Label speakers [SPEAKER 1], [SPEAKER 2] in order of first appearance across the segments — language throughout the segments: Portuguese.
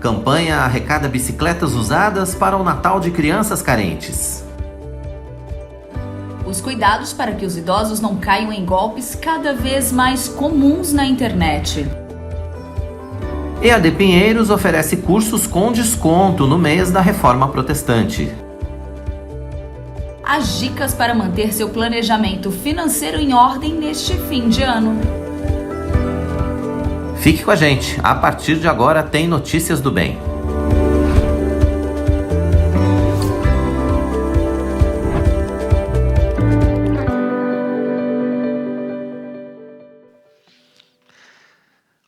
[SPEAKER 1] Campanha arrecada bicicletas usadas para o Natal de crianças carentes.
[SPEAKER 2] Os cuidados para que os idosos não caiam em golpes cada vez mais comuns na internet.
[SPEAKER 1] EAD Pinheiros oferece cursos com desconto no mês da Reforma Protestante.
[SPEAKER 2] As dicas para manter seu planejamento financeiro em ordem neste fim de ano.
[SPEAKER 1] Fique com a gente, a partir de agora tem Notícias do Bem.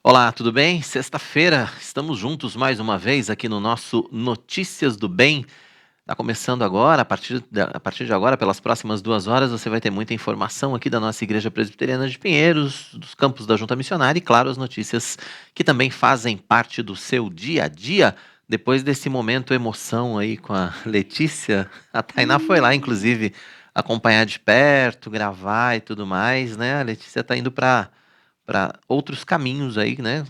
[SPEAKER 1] Olá, tudo bem? Sexta-feira, estamos juntos mais uma vez aqui no nosso Notícias do Bem. Está começando agora, a partir de agora, pelas próximas 2 horas, você vai ter muita informação aqui da nossa Igreja Presbiteriana de Pinheiros, dos campos da Junta Missionária e, claro, as notícias que também fazem parte do seu dia a dia. Depois desse momento emoção aí com a Letícia, a Tainá foi lá, inclusive, acompanhar de perto, gravar e tudo mais, né? A Letícia está indo para outros caminhos aí, né?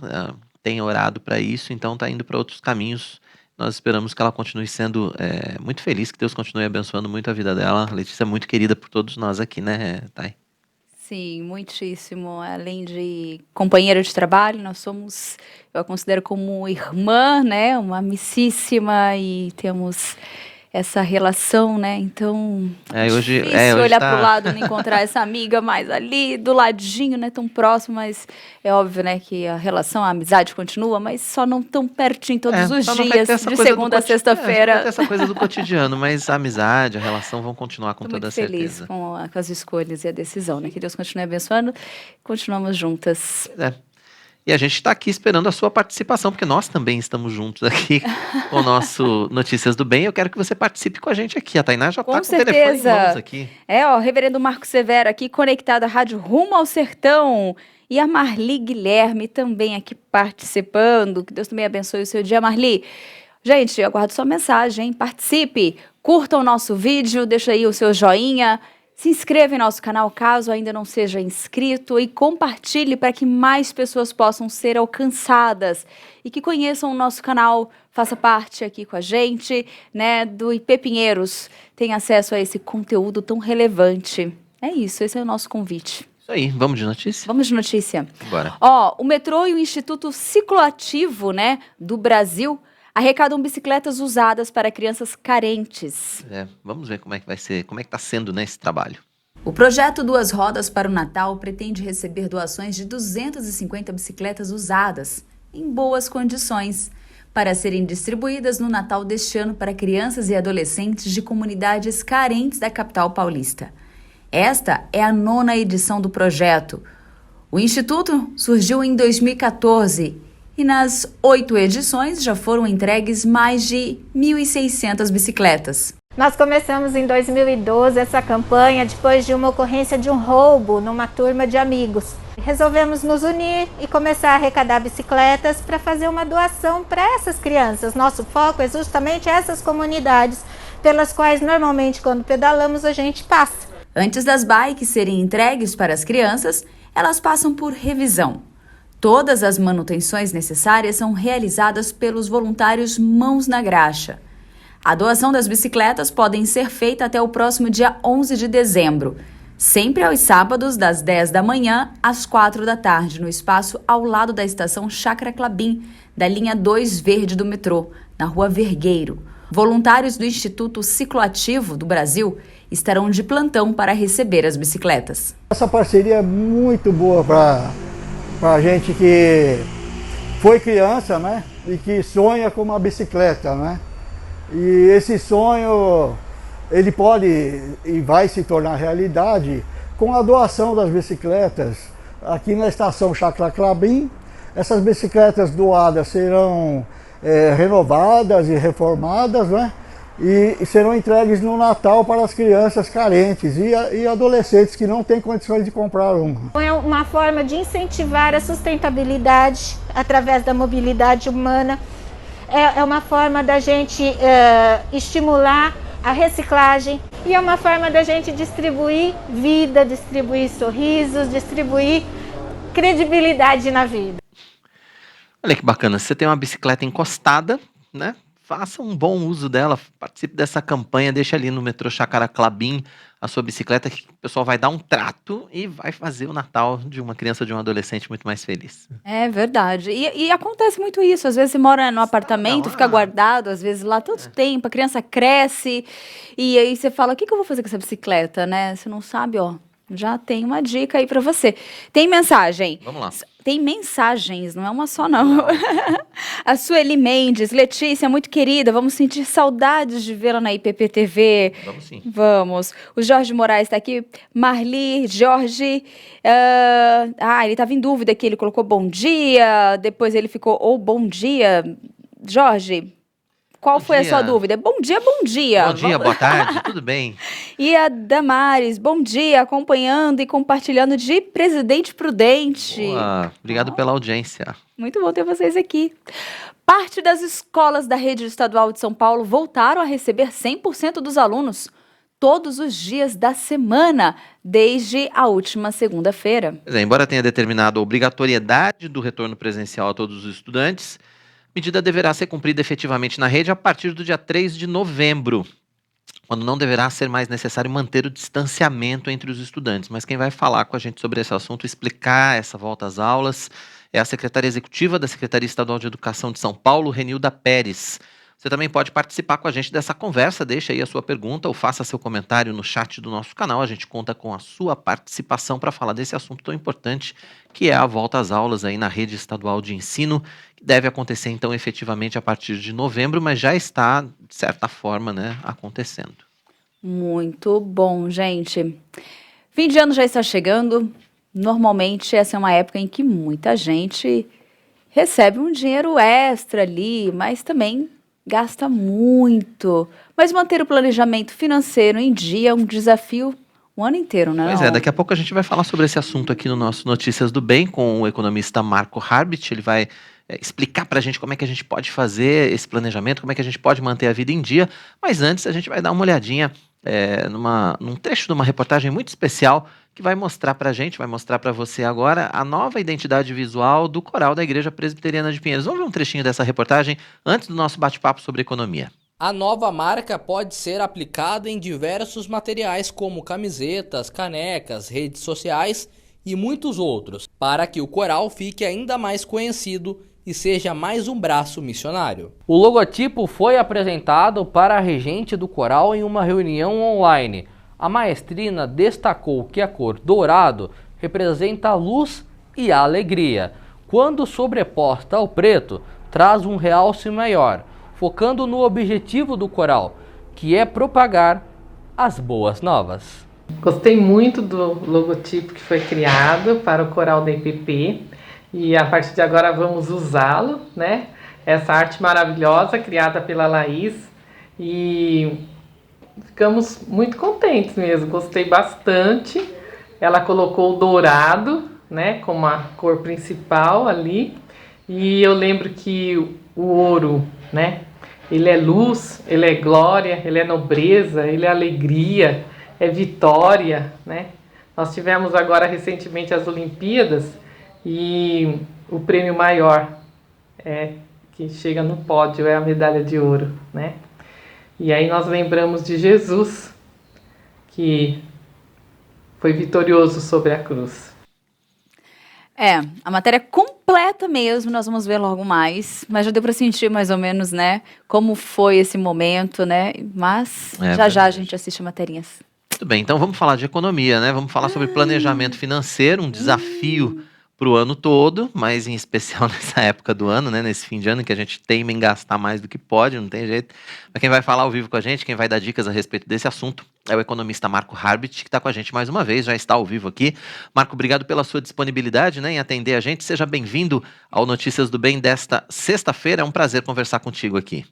[SPEAKER 1] Tem orado para isso, então está indo para outros caminhos. Nós esperamos que ela continue sendo muito feliz, que Deus continue abençoando muito a vida dela. A Letícia é muito querida por todos nós aqui, né, Thay?
[SPEAKER 3] Sim, muitíssimo. Além de companheira de trabalho, eu a considero como irmã, né? Uma amicíssima e temos essa relação, né? Então,
[SPEAKER 1] hoje
[SPEAKER 3] olhar para o lado e não encontrar essa amiga mais ali, do ladinho, né? Tão próximo, mas é óbvio, né? Que a relação, a amizade continua, mas só não tão pertinho todos os dias, de segunda a sexta-feira.
[SPEAKER 1] Vai ter essa coisa do cotidiano, mas a amizade, a relação vão continuar com toda certeza.
[SPEAKER 3] Estou muito feliz com as escolhas e a decisão, né? Que Deus continue abençoando. Continuamos juntas.
[SPEAKER 1] E a gente está aqui esperando a sua participação, porque nós também estamos juntos aqui com o nosso Notícias do Bem. Eu quero que você participe com a gente aqui. A Tainá já está com o telefone em mãos aqui.
[SPEAKER 3] Reverendo Marco Severo aqui, conectado à Rádio Rumo ao Sertão. E a Marli Guilherme também aqui participando. Que Deus também abençoe o seu dia, Marli. Gente, eu aguardo sua mensagem, hein? Participe, curta o nosso vídeo, deixa aí o seu joinha. Se inscreva em nosso canal caso ainda não seja inscrito e compartilhe para que mais pessoas possam ser alcançadas e que conheçam o nosso canal, faça parte aqui com a gente, né, do IP Pinheiros, tenha acesso a esse conteúdo tão relevante. É isso, esse é o nosso convite.
[SPEAKER 1] Isso aí, vamos de notícia?
[SPEAKER 3] Vamos de notícia.
[SPEAKER 1] Bora.
[SPEAKER 3] O metrô e o Instituto Cicloativo, né, do Brasil arrecadam bicicletas usadas para crianças carentes.
[SPEAKER 1] Vamos ver como é que vai ser, como é que está sendo, né, esse trabalho.
[SPEAKER 2] O projeto Duas Rodas para o Natal pretende receber doações de 250 bicicletas usadas, em boas condições, para serem distribuídas no Natal deste ano para crianças e adolescentes de comunidades carentes da capital paulista. Esta é a 9ª edição do projeto. O Instituto surgiu em 2014 e nas 8 edições já foram entregues mais de 1.600 bicicletas.
[SPEAKER 4] Nós começamos em 2012 essa campanha depois de uma ocorrência de um roubo numa turma de amigos. Resolvemos nos unir e começar a arrecadar bicicletas para fazer uma doação para essas crianças. Nosso foco é justamente essas comunidades pelas quais normalmente quando pedalamos a gente passa.
[SPEAKER 2] Antes das bikes serem entregues para as crianças, elas passam por revisão. Todas as manutenções necessárias são realizadas pelos voluntários Mãos na Graxa. A doação das bicicletas podem ser feita até o próximo dia 11 de dezembro, sempre aos sábados, das 10 da manhã às 4 da tarde, no espaço ao lado da estação Chácara Clabim, da linha 2 verde do metrô, na Rua Vergueiro. Voluntários do Instituto Cicloativo do Brasil estarão de plantão para receber as bicicletas.
[SPEAKER 5] Essa parceria é muito boa para a gente que foi criança, né, e que sonha com uma bicicleta, né? E esse sonho, ele pode e vai se tornar realidade com a doação das bicicletas aqui na estação Chácara Clabim. Essas bicicletas doadas serão renovadas e reformadas, né? E serão entregues no Natal para as crianças carentes e adolescentes que não têm condições de comprar uma.
[SPEAKER 4] É uma forma de incentivar a sustentabilidade através da mobilidade humana. É uma forma da gente estimular a reciclagem e é uma forma da gente distribuir vida, distribuir sorrisos, distribuir credibilidade na vida.
[SPEAKER 1] Olha que bacana, se você tem uma bicicleta encostada, né? Faça um bom uso dela, participe dessa campanha, deixa ali no metrô Chácara Klabin a sua bicicleta, que o pessoal vai dar um trato e vai fazer o Natal de uma criança, de um adolescente muito mais feliz.
[SPEAKER 3] É verdade. E acontece muito isso. Às vezes você mora no apartamento,
[SPEAKER 1] lá.
[SPEAKER 3] fica guardado, às vezes lá tanto tempo, a criança cresce, e aí você fala, o que que eu vou fazer com essa bicicleta, né? Você não sabe, ó. Já tem uma dica aí pra você. Tem mensagem.
[SPEAKER 1] Vamos lá.
[SPEAKER 3] Tem mensagens, não é uma só, não. A Sueli Mendes, Letícia, muito querida, vamos sentir saudades de vê-la na IPP-TV.
[SPEAKER 1] Vamos sim.
[SPEAKER 3] Vamos. O Jorge Moraes está aqui. Marli, Jorge. Ele estava em dúvida aqui. Ele colocou bom dia. Depois ele ficou ou bom dia. Jorge, qual
[SPEAKER 1] Bom
[SPEAKER 3] foi a
[SPEAKER 1] dia.
[SPEAKER 3] sua dúvida? Bom dia, bom dia.
[SPEAKER 1] Bom dia, boa tarde, tudo bem?
[SPEAKER 3] E a Damares, bom dia, acompanhando e compartilhando de Presidente Prudente.
[SPEAKER 1] Boa, obrigado pela audiência.
[SPEAKER 3] Muito bom ter vocês aqui. Parte das escolas da rede estadual de São Paulo voltaram a receber 100% dos alunos todos os dias da semana, desde a última segunda-feira.
[SPEAKER 1] Pois é, embora tenha determinado a obrigatoriedade do retorno presencial a todos os estudantes, a medida deverá ser cumprida efetivamente na rede a partir do dia 3 de novembro, quando não deverá ser mais necessário manter o distanciamento entre os estudantes. Mas quem vai falar com a gente sobre esse assunto, explicar essa volta às aulas, é a secretária executiva da Secretaria Estadual de Educação de São Paulo, Renilda Pérez. Você também pode participar com a gente dessa conversa, deixa aí a sua pergunta ou faça seu comentário no chat do nosso canal. A gente conta com a sua participação para falar desse assunto tão importante, que é a volta às aulas aí na rede estadual de ensino, que deve acontecer então efetivamente a partir de novembro, mas já está, de certa forma, né, acontecendo.
[SPEAKER 3] Muito bom, gente. Fim de ano já está chegando. Normalmente essa é uma época em que muita gente recebe um dinheiro extra ali, mas também gasta muito. Mas manter o planejamento financeiro em dia é um desafio o ano inteiro, né?
[SPEAKER 1] Pois é, daqui a pouco a gente vai falar sobre esse assunto aqui no nosso Notícias do Bem com o economista Marco Harbit. Ele vai explicar para a gente como é que a gente pode fazer esse planejamento, como é que a gente pode manter a vida em dia. Mas antes a gente vai dar uma olhadinha num trecho de uma reportagem muito especial que vai mostrar para a gente, vai mostrar para você agora a nova identidade visual do coral da Igreja Presbiteriana de Pinheiros. Vamos ver um trechinho dessa reportagem antes do nosso bate-papo sobre economia.
[SPEAKER 6] A nova marca pode ser aplicada em diversos materiais como camisetas, canecas, redes sociais e muitos outros, para que o coral fique ainda mais conhecido e seja mais um braço missionário. O logotipo foi apresentado para a regente do coral em uma reunião online. A maestrina destacou que a cor dourado representa a luz e a alegria, quando sobreposta ao preto, traz um realce maior, focando no objetivo do coral, que é propagar as boas novas.
[SPEAKER 7] Gostei muito do logotipo que foi criado para o coral da IPP e a partir de agora vamos usá-lo, né? Essa arte maravilhosa criada pela Laís e ficamos muito contentes mesmo, gostei bastante. Ela colocou o dourado, né, como a cor principal ali e eu lembro que o ouro, né, ele é luz, ele é glória, ele é nobreza, ele é alegria, é vitória, né? Nós tivemos agora recentemente as Olimpíadas e o prêmio maior que chega no pódio é a medalha de ouro, né? E aí nós lembramos de Jesus, que foi vitorioso sobre a cruz.
[SPEAKER 3] A matéria é completa mesmo, nós vamos ver logo mais, mas já deu para sentir mais ou menos, né, como foi esse momento, né, mas já a gente assiste materinhas.
[SPEAKER 1] Muito bem, então vamos falar de economia, né, vamos falar sobre planejamento financeiro, um desafio para o ano todo, mas em especial nessa época do ano, né, nesse fim de ano que a gente teima em gastar mais do que pode, não tem jeito. Mas quem vai falar ao vivo com a gente, quem vai dar dicas a respeito desse assunto é o economista Marco Harbit, que está com a gente mais uma vez, já está ao vivo aqui. Marco, obrigado pela sua disponibilidade, né, em atender a gente. Seja bem-vindo ao Notícias do Bem desta sexta-feira, é um prazer conversar contigo aqui.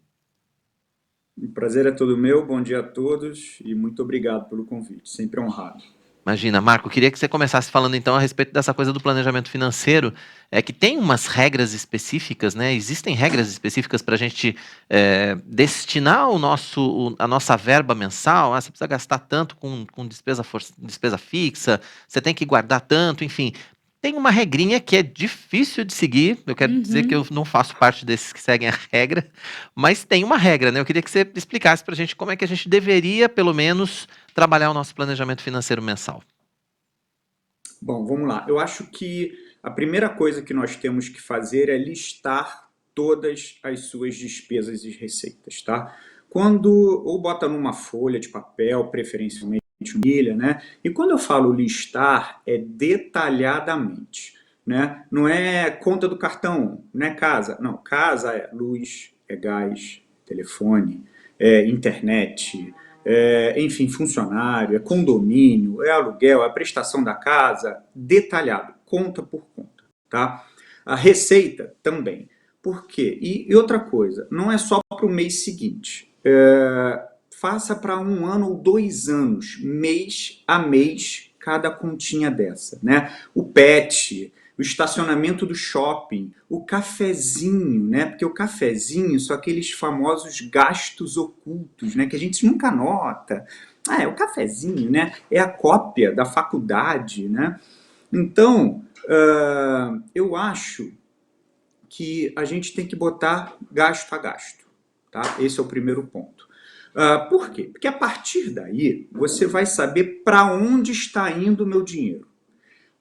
[SPEAKER 8] O prazer é todo meu, bom dia a todos e muito obrigado pelo convite, sempre honrado.
[SPEAKER 1] Imagina, Marco, queria que você começasse falando então a respeito dessa coisa do planejamento financeiro, que tem umas regras específicas, né? Existem regras específicas para a gente destinar a nossa verba mensal. Você precisa gastar tanto com despesa fixa, você tem que guardar tanto, enfim. tem uma regrinha que é difícil de seguir. Eu quero dizer que eu não faço parte desses que seguem a regra, mas tem uma regra, né? Eu queria que você explicasse pra gente como é que a gente deveria, pelo menos, trabalhar o nosso planejamento financeiro mensal.
[SPEAKER 8] Bom, vamos lá. Eu acho que a primeira coisa que nós temos que fazer é listar todas as suas despesas e receitas, tá? Ou bota numa folha de papel, preferencialmente milha, né? E quando eu falo listar, é detalhadamente, né? Não é conta do cartão, não é casa. Não, casa é luz, é gás, telefone, é internet, enfim, funcionário, é condomínio, é aluguel, é a prestação da casa, detalhado, conta por conta, tá? A receita também. Por quê? E outra coisa, não é só para o mês seguinte. Faça para 1 ano ou 2 anos, mês a mês, cada continha dessa, né? O pet, o estacionamento do shopping, o cafezinho, né? Porque o cafezinho são aqueles famosos gastos ocultos, né? Que a gente nunca nota. É o cafezinho, né? É a cópia da faculdade, né? Então, eu acho que a gente tem que botar gasto a gasto, tá? Esse é o primeiro ponto. Por quê? Porque a partir daí, você vai saber para onde está indo o meu dinheiro.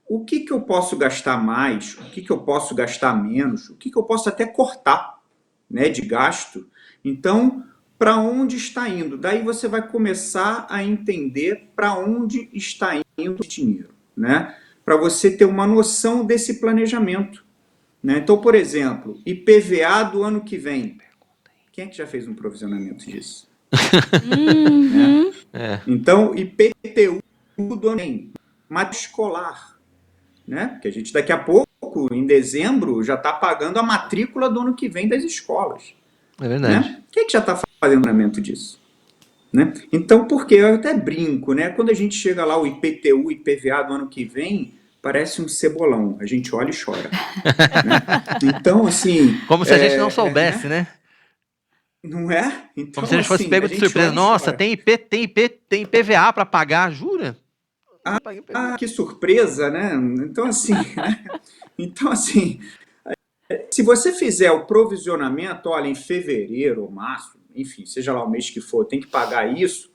[SPEAKER 8] O que eu posso gastar mais, o que eu posso gastar menos, o que eu posso até cortar, né, de gasto. Então, para onde está indo? Daí você vai começar a entender para onde está indo o dinheiro, né? Para você ter uma noção desse planejamento, né? Então, por exemplo, IPVA do ano que vem. Quem é que já fez um provisionamento disso? Né? Então, IPTU do ano que vem, matrícula escolar, né? Porque a gente daqui a pouco, em dezembro, já está pagando a matrícula do ano que vem das escolas.
[SPEAKER 1] É verdade.
[SPEAKER 8] Né? Quem é que já está fazendo planejamento disso? Né? Então, porque eu até brinco, né? Quando a gente chega lá, o IPTU, IPVA do ano que vem, parece um cebolão. A gente olha e chora. Né? Então, assim...
[SPEAKER 1] Como se a gente não soubesse, né?
[SPEAKER 8] Não é? Então,
[SPEAKER 1] como se a gente fosse pego de surpresa. Nossa, tem IPVA para pagar, jura?
[SPEAKER 8] Que surpresa, né? Então, assim, se você fizer o provisionamento, olha, em fevereiro ou março, enfim, seja lá o mês que for, tem que pagar isso,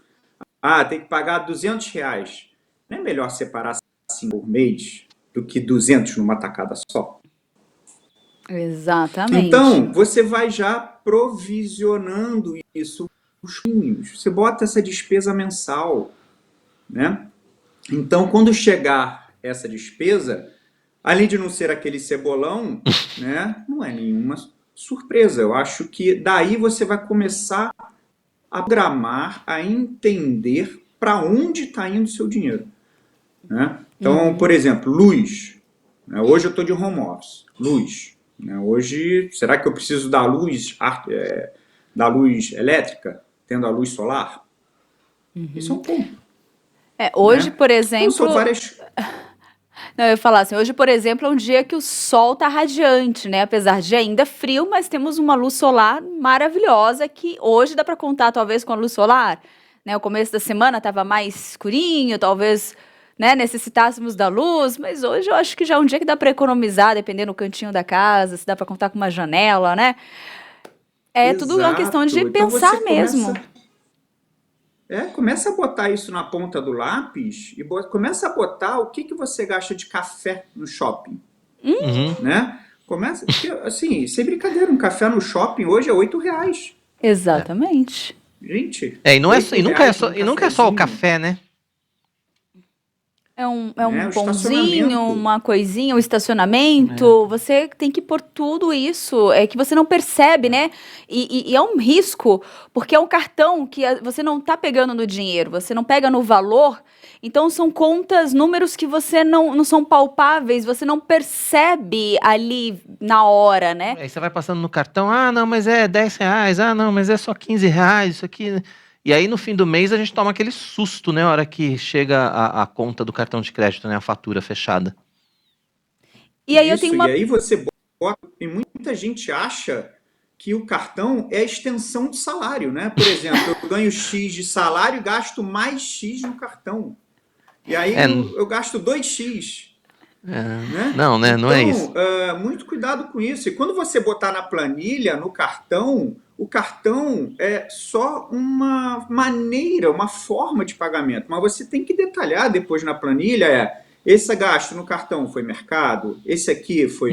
[SPEAKER 8] tem que pagar R$200. Não é melhor separar assim por mês do que 200 numa tacada só?
[SPEAKER 3] Exatamente.
[SPEAKER 8] Então, você vai já provisionando isso aos pouquinhos. Você bota essa despesa mensal, né? Então, quando chegar essa despesa, além de não ser aquele cebolão, né, não é nenhuma surpresa. Eu acho que daí você vai começar a programar, a entender para onde está indo o seu dinheiro. Né? Então, por exemplo, luz. Né? Hoje eu estou de home office. Luz. Né? Hoje, será que eu preciso da luz elétrica, tendo a luz solar? Isso é um ponto.
[SPEAKER 3] Hoje,
[SPEAKER 8] né?
[SPEAKER 3] por exemplo...
[SPEAKER 8] Então, são várias...
[SPEAKER 3] Não, eu ia falar assim, hoje, por exemplo, é um dia que o sol tá radiante, né? Apesar de ainda frio, mas temos uma luz solar maravilhosa que hoje dá para contar, talvez, com a luz solar. Né? O começo da semana estava mais escurinho, talvez, né, necessitássemos da luz, mas hoje eu acho que já é um dia que dá para economizar, dependendo do cantinho da casa, se dá para contar com uma janela, né? Tudo uma questão de
[SPEAKER 8] Então,
[SPEAKER 3] pensar mesmo.
[SPEAKER 8] Começa a botar isso na ponta do lápis e começa a botar o que você gasta de café no shopping. Né? Começa, porque, assim, sem brincadeira, um café no shopping hoje é R$8.
[SPEAKER 3] Exatamente.
[SPEAKER 8] Gente.
[SPEAKER 1] E nunca é só o café, né?
[SPEAKER 3] É um
[SPEAKER 8] o
[SPEAKER 3] pãozinho, uma coisinha, um estacionamento. Você tem que pôr tudo isso. É que você não percebe, né? E é um risco, porque é um cartão que você não tá pegando no dinheiro, você não pega no valor. Então, são contas, números que você não são palpáveis, você não percebe ali na hora, né?
[SPEAKER 1] Aí você vai passando no cartão, não, mas é R$10, não, mas é só R$15, isso aqui... E aí, no fim do mês, a gente toma aquele susto, né? Na hora que chega a conta do cartão de crédito, né? A fatura fechada.
[SPEAKER 3] E aí eu tenho uma...
[SPEAKER 8] E aí você bota... E muita gente acha que o cartão é a extensão de salário, né? Por exemplo, eu ganho X de salário e gasto mais X no cartão. E aí eu gasto 2X. né?
[SPEAKER 1] Não, né? Não é isso.
[SPEAKER 8] Então, muito cuidado com isso. E quando você botar na planilha, no cartão, o cartão é só uma maneira, uma forma de pagamento. Mas você tem que detalhar depois na planilha, esse gasto no cartão foi mercado, esse aqui foi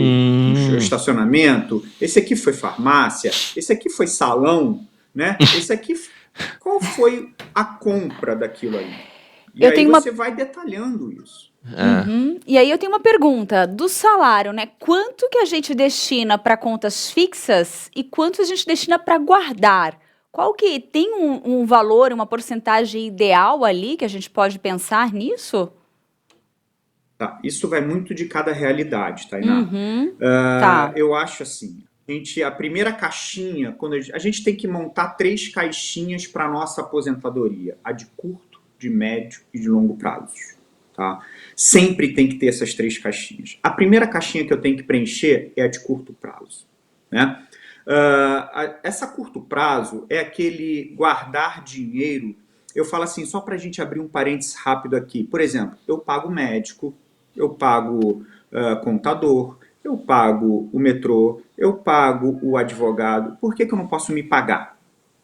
[SPEAKER 8] estacionamento, esse aqui foi farmácia, esse aqui foi salão, né? Esse aqui, qual foi a compra daquilo aí? E aí você vai detalhando isso.
[SPEAKER 3] E aí eu tenho uma pergunta, do salário, né? Quanto que a gente destina para contas fixas e quanto a gente destina para guardar? Qual que tem um valor, uma porcentagem ideal ali que a gente pode pensar nisso?
[SPEAKER 8] Tá, isso vai muito de cada realidade, Tainá.
[SPEAKER 3] Tá.
[SPEAKER 8] Eu acho assim, a primeira caixinha, quando a gente tem que montar 3 caixinhas para a nossa aposentadoria, a de curto, de médio e de longo prazo. Tá? Sempre tem que ter essas 3 caixinhas. A primeira caixinha que eu tenho que preencher é a de curto prazo. Né? Essa curto prazo é aquele guardar dinheiro. Eu falo assim, só para a gente abrir um parênteses rápido aqui. Por exemplo, eu pago médico, eu pago contador, eu pago o metrô, eu pago o advogado. Por que eu não posso me pagar?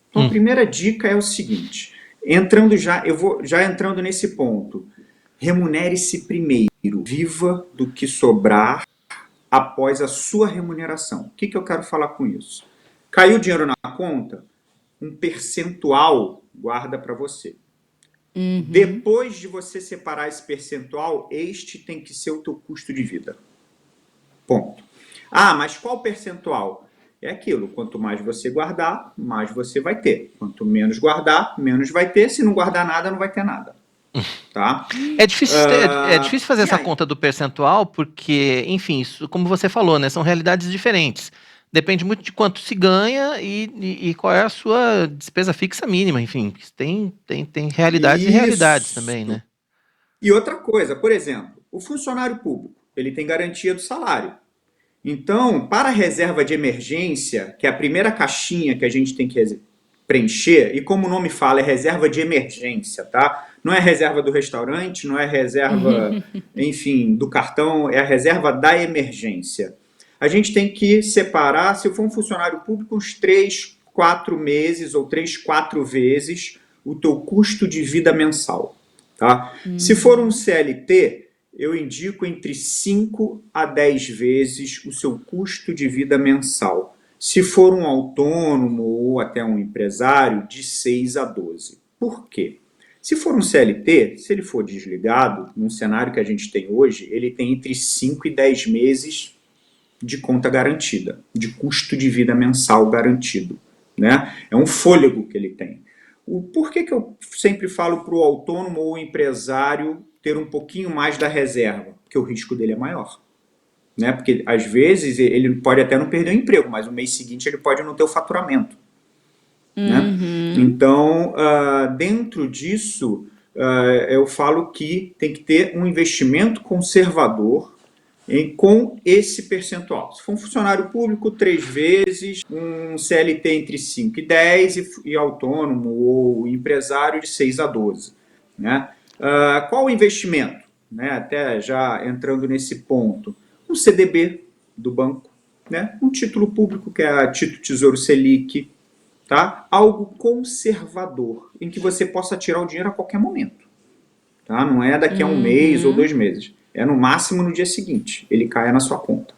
[SPEAKER 8] Então, a primeira dica é o seguinte, eu vou entrando nesse ponto. Remunere-se primeiro, viva do que sobrar após a sua remuneração. O que eu quero falar com isso? Caiu dinheiro na conta? Um percentual guarda para você. Depois de você separar esse percentual, este tem que ser o teu custo de vida. Ponto. Mas qual percentual? É aquilo, quanto mais você guardar, mais você vai ter. Quanto menos guardar, menos vai ter. Se não guardar nada, não vai ter nada. Tá?
[SPEAKER 1] É difícil fazer essa conta do percentual, porque, enfim, isso, como você falou, né, são realidades diferentes. Depende muito de quanto se ganha e qual é a sua despesa fixa mínima, enfim. Tem realidades e realidades também, né?
[SPEAKER 8] E outra coisa, por exemplo, o funcionário público, ele tem garantia do salário. Então, para a reserva de emergência, que é a primeira caixinha que a gente tem que preencher, e como o nome fala, é reserva de emergência, tá? Não é reserva do restaurante, não é reserva, enfim, do cartão, é a reserva da emergência. A gente tem que separar, se for um funcionário público, uns 3, 4 meses ou 3, 4 vezes o teu custo de vida mensal. Tá? Se for um CLT, eu indico entre 5 a 10 vezes o seu custo de vida mensal. Se for um autônomo ou até um empresário, de 6 a 12. Por quê? Se for um CLT, se ele for desligado, num cenário que a gente tem hoje, ele tem entre 5 e 10 meses de conta garantida, de custo de vida mensal garantido. Né? É um fôlego que ele tem. Por que eu sempre falo para o autônomo ou empresário ter um pouquinho mais da reserva? Porque o risco dele é maior. Né? Porque, às vezes, ele pode até não perder o emprego, mas no mês seguinte ele pode não ter o faturamento. Né? Então, dentro disso, eu falo que tem que ter um investimento conservador com esse percentual. Se for um funcionário público, 3 vezes, um CLT entre 5 e 10 e autônomo ou empresário de 6 a 12. Né? Qual o investimento? Né? Até já entrando nesse ponto, um CDB do banco, né? Um título público que é a título Tesouro Selic, tá? Algo conservador, em que você possa tirar o dinheiro a qualquer momento. Tá? Não é daqui a um mês ou 2 meses. É no máximo no dia seguinte. Ele cai na sua conta.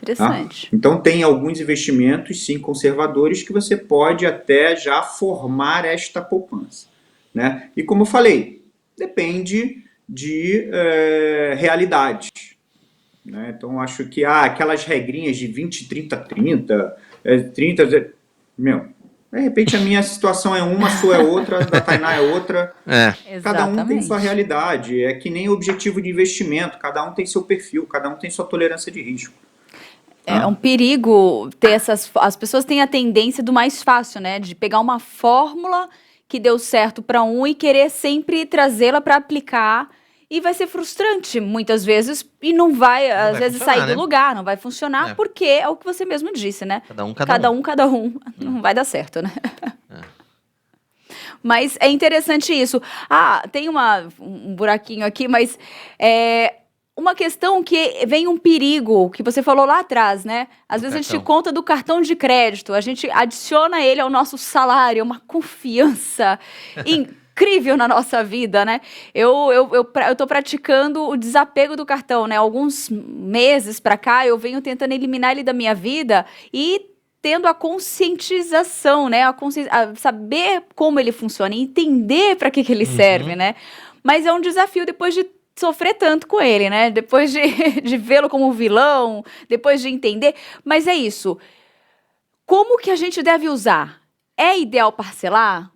[SPEAKER 3] Interessante.
[SPEAKER 8] Tá? Então tem alguns investimentos, sim, conservadores, que você pode até já formar esta poupança. Né? E como eu falei, depende de realidade. Né? Então acho que aquelas regrinhas de 20, 30, 30, 30... De repente a minha situação é uma, a sua é outra, a da Tainá é outra. Cada um tem sua realidade. É que nem objetivo de investimento. Cada um tem seu perfil, cada um tem sua tolerância de risco.
[SPEAKER 3] É um perigo ter as pessoas têm a tendência do mais fácil, né? De pegar uma fórmula que deu certo para um e querer sempre trazê-la para aplicar. E vai ser frustrante muitas vezes e não vai, às vezes, sair do lugar, não vai funcionar, porque é o que você mesmo disse, né? Cada um. Não vai dar certo, né? Mas é interessante isso. Tem um buraquinho aqui, mas uma questão que vem um perigo, que você falou lá atrás, né? Às vezes a gente conta do cartão de crédito, a gente adiciona ele ao nosso salário, é uma confiança incrível na nossa vida, né? Eu tô praticando o desapego do cartão, né? Alguns meses pra cá, eu venho tentando eliminar ele da minha vida e tendo a conscientização, né? A saber como ele funciona, entender para que ele serve, né? Mas é um desafio depois de sofrer tanto com ele, né? Depois de vê-lo como um vilão, depois de entender. Mas é isso. Como que a gente deve usar? É ideal parcelar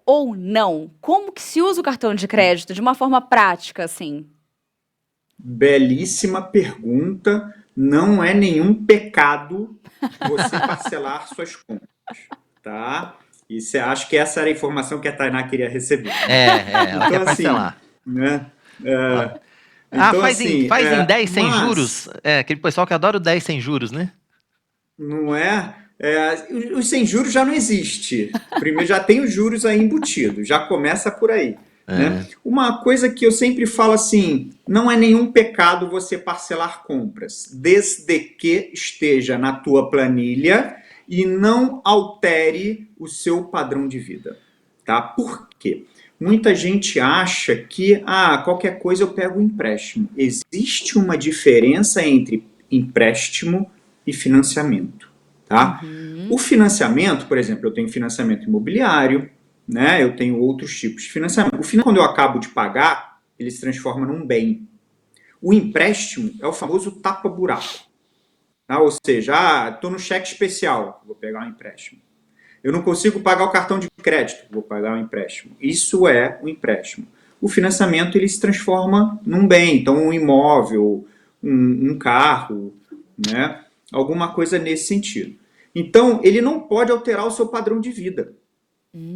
[SPEAKER 3] ou não? Como que se usa o cartão de crédito de uma forma prática, assim?
[SPEAKER 8] Belíssima pergunta. Não é nenhum pecado você parcelar suas contas, tá? E acho que essa era a informação que a Tainá queria receber.
[SPEAKER 1] Ela quer
[SPEAKER 8] Então, assim,
[SPEAKER 1] parcelar.
[SPEAKER 8] né?
[SPEAKER 1] Então,
[SPEAKER 8] faz
[SPEAKER 1] em 10 sem juros? Aquele pessoal que adora o 10 sem juros, né?
[SPEAKER 8] Não é? Os sem juros já não existe. Primeiro já tem os juros aí embutidos, já começa por aí. Né? Uma coisa que eu sempre falo assim, não é nenhum pecado você parcelar compras, desde que esteja na tua planilha e não altere o seu padrão de vida. Tá? Por quê? Muita gente acha que qualquer coisa eu pego um empréstimo. Existe uma diferença entre empréstimo e financiamento. Tá? O financiamento, por exemplo, eu tenho financiamento imobiliário, né? Eu tenho outros tipos de financiamento. O financiamento, quando eu acabo de pagar, ele se transforma num bem. O empréstimo é o famoso tapa-buraco. Tá? Ou seja, estou no cheque especial, vou pegar um empréstimo. Eu não consigo pagar o cartão de crédito, vou pagar um empréstimo. Isso é o empréstimo. O financiamento ele se transforma num bem, então um imóvel, um carro, né? Alguma coisa nesse sentido. Então, ele não pode alterar o seu padrão de vida.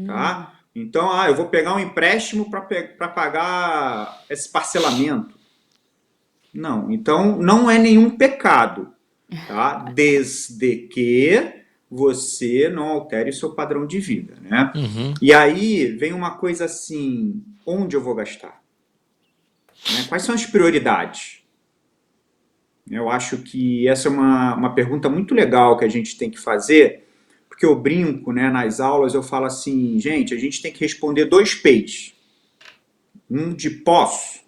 [SPEAKER 8] Tá? Então, eu vou pegar um empréstimo para pagar esse parcelamento. Não, então não é nenhum pecado. Tá? Desde que você não altere o seu padrão de vida, né? E aí vem uma coisa assim, onde eu vou gastar? Né? Quais são as prioridades? Eu acho que essa é uma pergunta muito legal que a gente tem que fazer, porque eu brinco, né, nas aulas, eu falo assim, gente, a gente tem que responder 2 P's. Um de posso.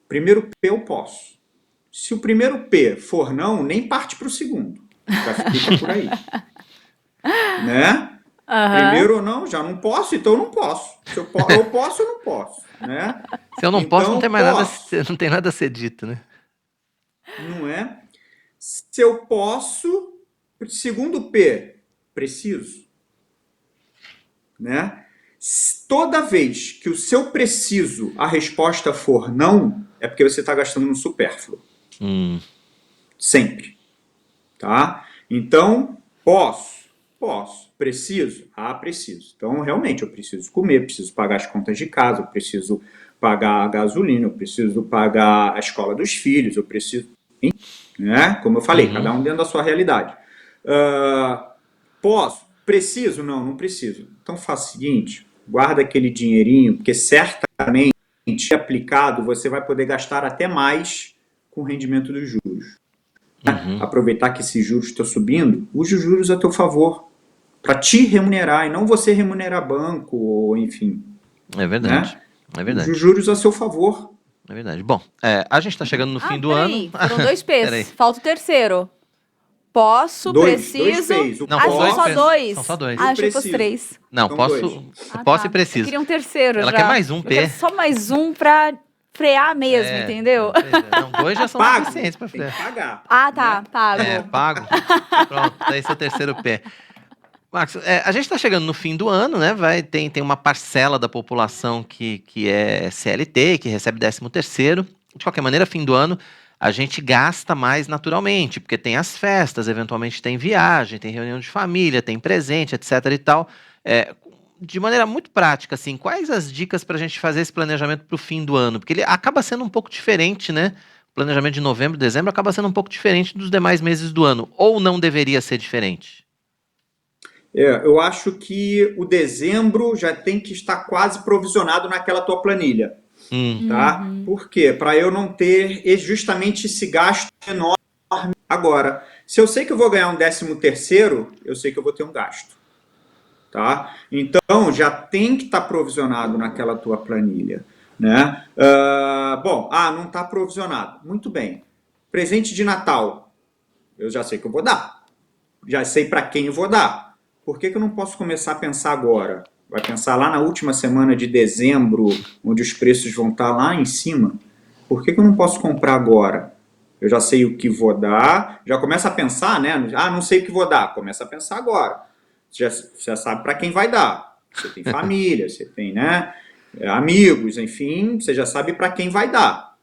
[SPEAKER 8] Primeiro P eu posso. Se o primeiro P for não, nem parte para o segundo. Já fica por aí. Né? Primeiro ou não, já não posso, então eu não posso. Se eu posso, eu não posso. Né?
[SPEAKER 1] Se eu não posso, não tem mais nada, não tem nada a ser dito, né?
[SPEAKER 8] Não é? Se eu posso, segundo P, preciso. Né? Toda vez que o seu preciso, a resposta for não, é porque você está gastando no supérfluo. Sempre. Tá? Então, posso. Preciso? Preciso. Então, realmente, eu preciso comer, preciso pagar as contas de casa, eu preciso pagar a gasolina, eu preciso pagar a escola dos filhos, eu preciso... Né? Como eu falei, cada um dentro da sua realidade. Posso? Preciso? Não preciso. Então, faça o seguinte, guarda aquele dinheirinho, porque certamente, aplicado, você vai poder gastar até mais com o rendimento dos juros. Aproveitar que esses juros estão subindo, use os juros a teu favor, para te remunerar, e não você remunerar banco, ou enfim.
[SPEAKER 1] É verdade.
[SPEAKER 8] Né?
[SPEAKER 1] É verdade.
[SPEAKER 8] Use os juros a seu favor.
[SPEAKER 1] É verdade. Bom, a gente está chegando no fim do ano.
[SPEAKER 3] Foram 2 P's, falta o terceiro. Posso, preciso...
[SPEAKER 1] Não,
[SPEAKER 3] são só 2.
[SPEAKER 1] São só 2.
[SPEAKER 3] Achei que fosse 3.
[SPEAKER 1] Não, posso e
[SPEAKER 3] Eu
[SPEAKER 1] preciso.
[SPEAKER 3] queria um terceiro
[SPEAKER 1] Ela
[SPEAKER 3] já.
[SPEAKER 1] quer mais um P.
[SPEAKER 3] Eu quero só mais um pra frear mesmo, entendeu?
[SPEAKER 1] Não, 2 já são suficientes para frear.
[SPEAKER 8] Tem que pagar.
[SPEAKER 3] Tá, pago.
[SPEAKER 1] Pago. Pronto, daí seu terceiro P. Marcos, a gente está chegando no fim do ano, né? Tem uma parcela da população que é CLT, que recebe 13º. De qualquer maneira, fim do ano, a gente gasta mais naturalmente, porque tem as festas, eventualmente tem viagem, tem reunião de família, tem presente, etc. e tal. De maneira muito prática, assim, quais as dicas para a gente fazer esse planejamento para o fim do ano? Porque ele acaba sendo um pouco diferente, né? O planejamento de novembro, dezembro acaba sendo um pouco diferente dos demais meses do ano. Ou não deveria ser diferente?
[SPEAKER 8] Eu acho que o dezembro já tem que estar quase provisionado naquela tua planilha. Tá? Por quê? Para eu não ter justamente esse gasto enorme. Agora, se eu sei que eu vou ganhar um 13º, eu sei que eu vou ter um gasto. Tá? Então, já tem que estar provisionado naquela tua planilha. Né? Não está provisionado. Muito bem. Presente de Natal. Eu já sei que eu vou dar. Já sei para quem eu vou dar. Por que eu não posso começar a pensar agora? Vai pensar lá na última semana de dezembro, onde os preços vão estar lá em cima? Por que eu não posso comprar agora? Eu já sei o que vou dar, já começa a pensar, né? Não sei o que vou dar. Começa a pensar agora. Você já sabe para quem vai dar. Você tem família, você tem, né, amigos, enfim, você já sabe para quem vai dar.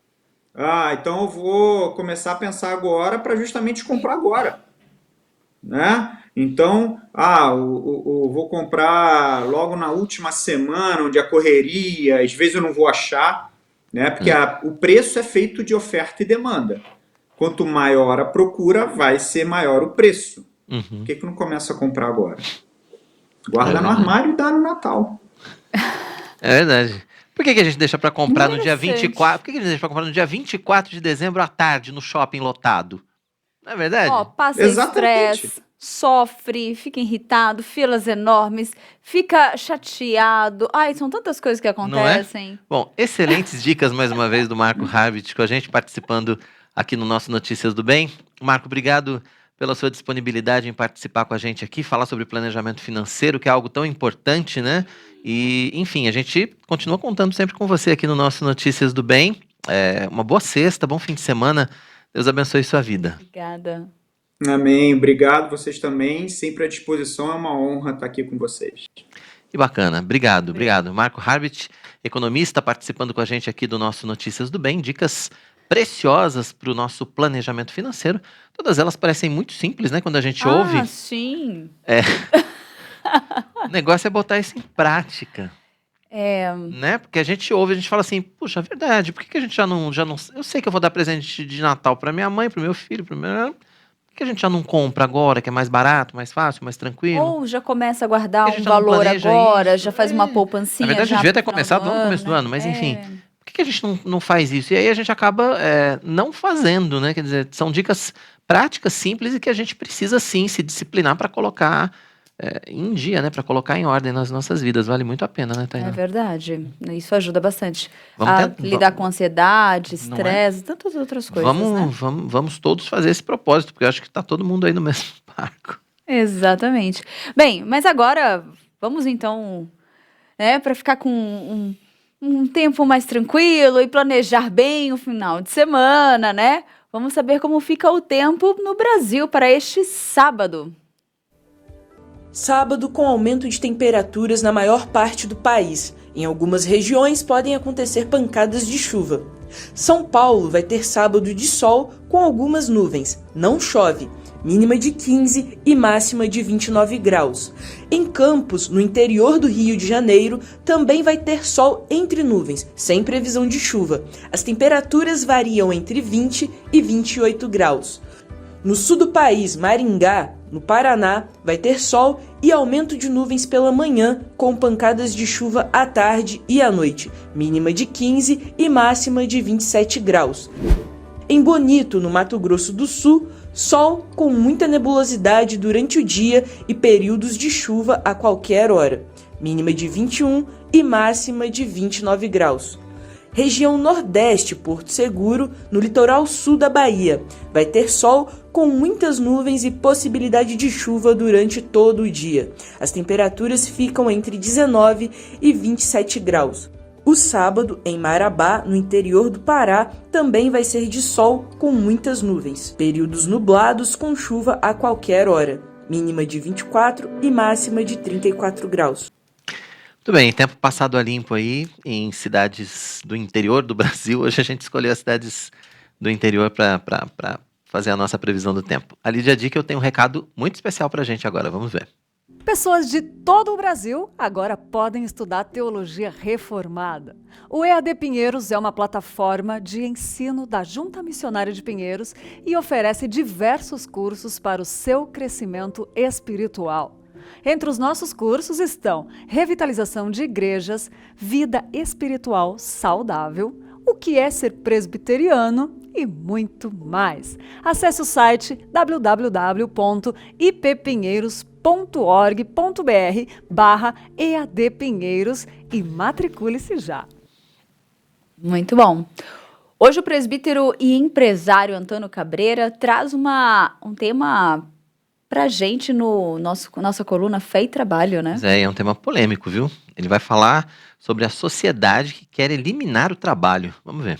[SPEAKER 8] Então eu vou começar a pensar agora para justamente comprar agora. Né? Então, vou comprar logo na última semana, onde a correria, às vezes eu não vou achar, né? Porque o preço é feito de oferta e demanda. Quanto maior a procura, vai ser maior o preço. Por que não começa a comprar agora? Guarda no armário e dá no Natal.
[SPEAKER 1] É verdade. Por que a gente deixa para comprar no dia 24? Por que a gente deixa para comprar no dia 24 de dezembro à tarde no shopping lotado? Não é verdade?
[SPEAKER 3] Passa estresse, sofre, fica irritado, filas enormes, fica chateado. São tantas coisas que acontecem.
[SPEAKER 1] Não é? Bom, excelentes dicas mais uma vez do Marco Harbit com a gente participando aqui no nosso Notícias do Bem. Marco, obrigado pela sua disponibilidade em participar com a gente aqui, falar sobre planejamento financeiro, que é algo tão importante, né? E, enfim, a gente continua contando sempre com você aqui no nosso Notícias do Bem. Uma boa sexta, bom fim de semana. Deus abençoe sua vida.
[SPEAKER 3] Obrigada.
[SPEAKER 8] Amém. Obrigado, vocês também. Sempre à disposição. É uma honra estar aqui com vocês.
[SPEAKER 1] Que bacana. Obrigado. Marco Harbit, economista, participando com a gente aqui do nosso Notícias do Bem. Dicas preciosas para o nosso planejamento financeiro. Todas elas parecem muito simples, né? Quando a gente ouve.
[SPEAKER 3] Sim.
[SPEAKER 1] O negócio é botar isso em prática. Né? Porque a gente ouve, a gente fala assim, puxa, é verdade, por que a gente já não... Eu sei que eu vou dar presente de Natal para minha mãe, para o meu filho, por que a gente já não compra agora, que é mais barato, mais fácil, mais tranquilo?
[SPEAKER 3] Ou já começa a guardar um valor agora, já faz uma poupancinha.
[SPEAKER 1] Na verdade, devia ter começado no começo do ano, mas enfim... Por que a gente não faz isso? E aí a gente acaba não fazendo, né? Quer dizer, são dicas práticas, simples e que a gente precisa sim se disciplinar para colocar em dia, né? Para colocar em ordem nas nossas vidas. Vale muito a pena, né, Tainá?
[SPEAKER 3] É verdade. Isso ajuda bastante.
[SPEAKER 1] Vamos
[SPEAKER 3] lidar com ansiedade, estresse, tantas outras coisas.
[SPEAKER 1] Vamos todos fazer esse propósito, porque eu acho que está todo mundo aí no mesmo barco.
[SPEAKER 3] Exatamente. Bem, mas agora vamos então, para ficar com um tempo mais tranquilo e planejar bem o final de semana, né? Vamos saber como fica o tempo no Brasil para este sábado.
[SPEAKER 9] Sábado com aumento de temperaturas na maior parte do país. Em algumas regiões podem acontecer pancadas de chuva. São Paulo vai ter sábado de sol com algumas nuvens. Não chove. Mínima de 15 e máxima de 29 graus. Em Campos, no interior do Rio de Janeiro, também vai ter sol entre nuvens, sem previsão de chuva. As temperaturas variam entre 20 e 28 graus. No sul do país, Maringá, no Paraná, vai ter sol e aumento de nuvens pela manhã, com pancadas de chuva à tarde e à noite. Mínima de 15 e máxima de 27 graus. Em Bonito, no Mato Grosso do Sul, sol com muita nebulosidade durante o dia e períodos de chuva a qualquer hora. Mínima de 21 e máxima de 29 graus. Região Nordeste, Porto Seguro, no litoral sul da Bahia. Vai ter sol com muitas nuvens e possibilidade de chuva durante todo o dia. As temperaturas ficam entre 19 e 27 graus. O sábado, em Marabá, no interior do Pará, também vai ser de sol com muitas nuvens. Períodos nublados com chuva a qualquer hora. Mínima de 24 e máxima de 34 graus.
[SPEAKER 1] Muito bem, tempo passado a limpo aí em cidades do interior do Brasil. Hoje a gente escolheu as cidades do interior para fazer a nossa previsão do tempo. A Lídia Dick, eu tenho um recado muito especial para a gente agora, vamos ver.
[SPEAKER 10] Pessoas de todo o Brasil agora podem estudar Teologia Reformada. O EAD Pinheiros é uma plataforma de ensino da Junta Missionária de Pinheiros e oferece diversos cursos para o seu crescimento espiritual. Entre os nossos cursos estão revitalização de igrejas, vida espiritual saudável, o que é ser presbiteriano e muito mais. Acesse o site www.ippinheiros.org.br/EAD-Pinheiros e matricule-se já.
[SPEAKER 3] Muito bom. Hoje o presbítero e empresário Antônio Cabreira traz um tema pra gente no nossa coluna Fé e Trabalho, né?
[SPEAKER 1] Pois é um tema polêmico, viu? Ele vai falar sobre a sociedade que quer eliminar o trabalho. Vamos ver.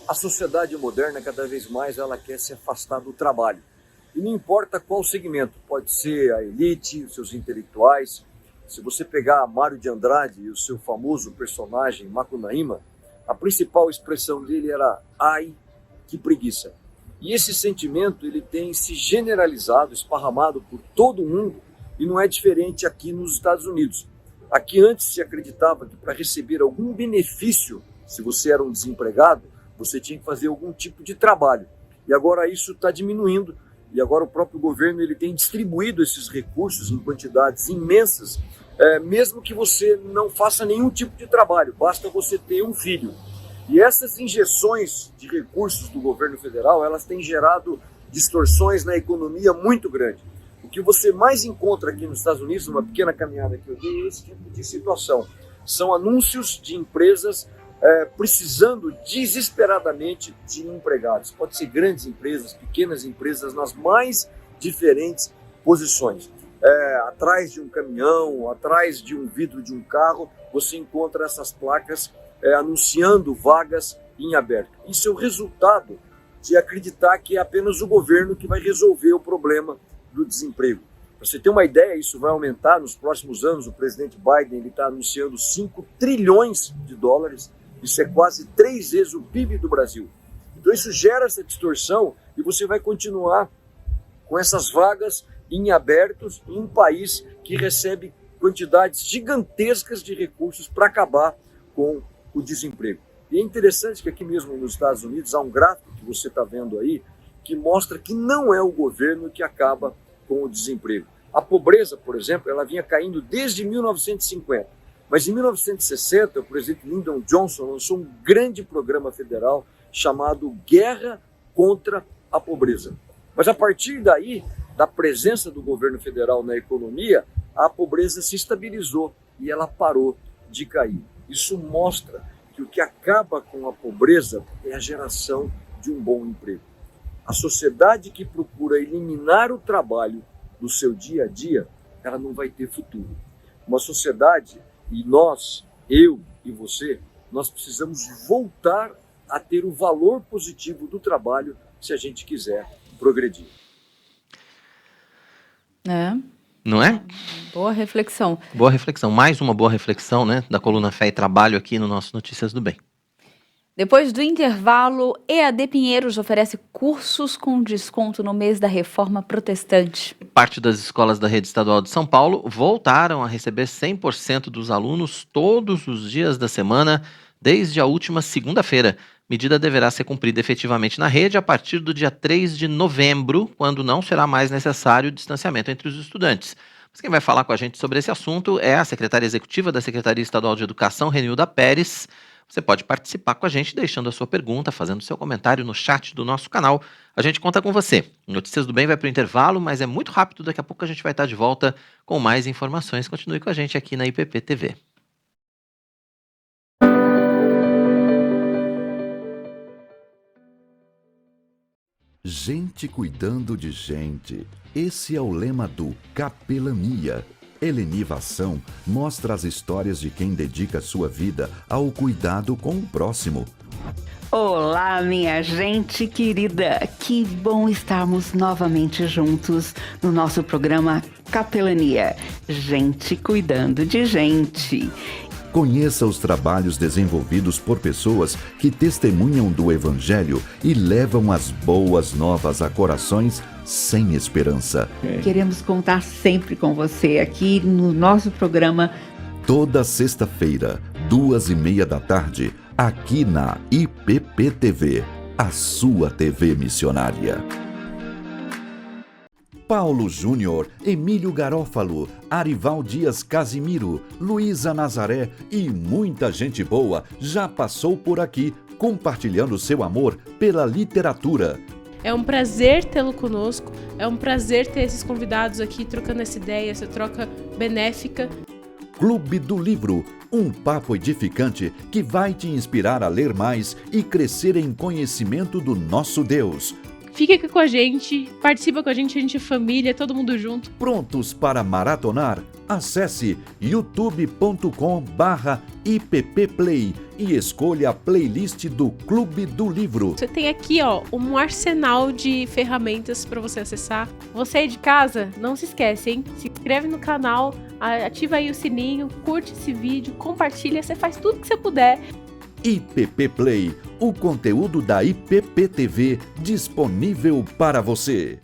[SPEAKER 11] A sociedade moderna, cada vez mais, ela quer se afastar do trabalho. E não importa qual segmento, pode ser a elite, os seus intelectuais. Se você pegar Mário de Andrade e o seu famoso personagem Macunaíma, a principal expressão dele era "ai, que preguiça". E esse sentimento ele tem se generalizado, esparramado por todo mundo, e não é diferente aqui nos Estados Unidos. Aqui antes se acreditava que para receber algum benefício, se você era um desempregado, você tinha que fazer algum tipo de trabalho. E agora isso está diminuindo, e agora o próprio governo ele tem distribuído esses recursos em quantidades imensas, mesmo que você não faça nenhum tipo de trabalho, basta você ter um filho. E essas injeções de recursos do governo federal, elas têm gerado distorções na economia muito grandes. O que você mais encontra aqui nos Estados Unidos, numa pequena caminhada que eu dei, é esse tipo de situação. São anúncios de empresas precisando desesperadamente de empregados. Pode ser grandes empresas, pequenas empresas, nas mais diferentes posições. Atrás de um caminhão, atrás de um vidro de um carro, você encontra essas placas anunciando vagas em aberto. Isso é o resultado de acreditar que é apenas o governo que vai resolver o problema do desemprego. Para você ter uma ideia, isso vai aumentar nos próximos anos. O presidente Biden está anunciando 5 trilhões de dólares. Isso é quase 3 vezes o PIB do Brasil. Então isso gera essa distorção e você vai continuar com essas vagas em abertos em um país que recebe quantidades gigantescas de recursos para acabar com o desemprego. E é interessante que aqui mesmo nos Estados Unidos há um gráfico que você está vendo aí que mostra que não é o governo que acaba com o desemprego. A pobreza, por exemplo, ela vinha caindo desde 1950. Mas em 1960, o presidente Lyndon Johnson lançou um grande programa federal chamado Guerra contra a Pobreza. Mas a partir daí, da presença do governo federal na economia, a pobreza se estabilizou e ela parou de cair. Isso mostra que o que acaba com a pobreza é a geração de um bom emprego. A sociedade que procura eliminar o trabalho do seu dia a dia, ela não vai ter futuro. Uma sociedade, e nós, eu e você, nós precisamos voltar a ter o valor positivo do trabalho se a gente quiser progredir.
[SPEAKER 1] Não é?
[SPEAKER 3] Boa reflexão.
[SPEAKER 1] Boa reflexão. Mais uma boa reflexão, né, da coluna Fé e Trabalho aqui no nosso Notícias do Bem.
[SPEAKER 3] Depois do intervalo, EAD Pinheiros oferece cursos com desconto no mês da Reforma Protestante.
[SPEAKER 1] Parte das escolas da rede estadual de São Paulo voltaram a receber 100% dos alunos todos os dias da semana, desde a última segunda-feira. Medida deverá ser cumprida efetivamente na rede a partir do dia 3 de novembro, quando não será mais necessário o distanciamento entre os estudantes. Mas quem vai falar com a gente sobre esse assunto é a secretária executiva da Secretaria Estadual de Educação, Renilda Pérez. Você pode participar com a gente deixando a sua pergunta, fazendo seu comentário no chat do nosso canal. A gente conta com você. Notícias do Bem vai para o intervalo, mas é muito rápido. Daqui a pouco a gente vai estar de volta com mais informações. Continue com a gente aqui na IPP TV.
[SPEAKER 12] Gente cuidando de gente. Esse é o lema do Capelania. Helenivação mostra as histórias de quem dedica sua vida ao cuidado com o próximo.
[SPEAKER 13] Olá, minha gente querida! Que bom estarmos novamente juntos no nosso programa Capelania. Gente cuidando de gente.
[SPEAKER 12] Conheça os trabalhos desenvolvidos por pessoas que testemunham do Evangelho e levam as boas novas a corações sem esperança.
[SPEAKER 13] Queremos contar sempre com você aqui no nosso programa.
[SPEAKER 12] Toda sexta-feira, 14h30 da tarde, aqui na IPP TV. a sua TV missionária. Paulo Júnior, Emílio Garófalo, Arival Dias Casimiro, Luísa Nazaré e muita gente boa já passou por aqui compartilhando seu amor pela literatura.
[SPEAKER 14] É um prazer tê-lo conosco, é um prazer ter esses convidados aqui trocando essa ideia, essa troca benéfica.
[SPEAKER 12] Clube do Livro, um papo edificante que vai te inspirar a ler mais e crescer em conhecimento do nosso Deus.
[SPEAKER 14] Fique aqui com a gente, participa com a gente é família, todo mundo junto.
[SPEAKER 12] Prontos para maratonar? Acesse youtube.com/ippplay e escolha a playlist do Clube do Livro.
[SPEAKER 14] Você tem aqui, um arsenal de ferramentas para você acessar. Você aí de casa, não se esquece, hein? Se inscreve no canal, ativa aí o sininho, curte esse vídeo, compartilha, você faz tudo que você puder.
[SPEAKER 12] IPP Play, o conteúdo da IPP-TV disponível para você.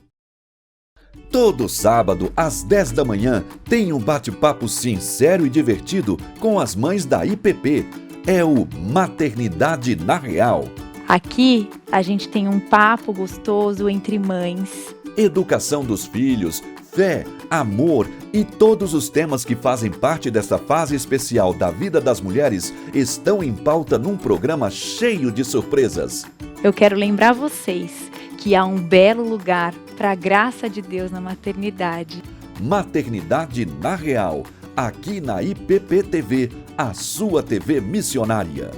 [SPEAKER 12] Todo sábado, às 10 da manhã, tem um bate-papo sincero e divertido com as mães da IPP. É o Maternidade na Real.
[SPEAKER 15] Aqui, a gente tem um papo gostoso entre mães.
[SPEAKER 12] Educação dos filhos, fé, amor e todos os temas que fazem parte dessa fase especial da vida das mulheres estão em pauta num programa cheio de surpresas.
[SPEAKER 15] Eu quero lembrar vocês que há um belo lugar para a graça de Deus na maternidade.
[SPEAKER 12] Maternidade na Real, aqui na IPP-TV, a sua TV missionária.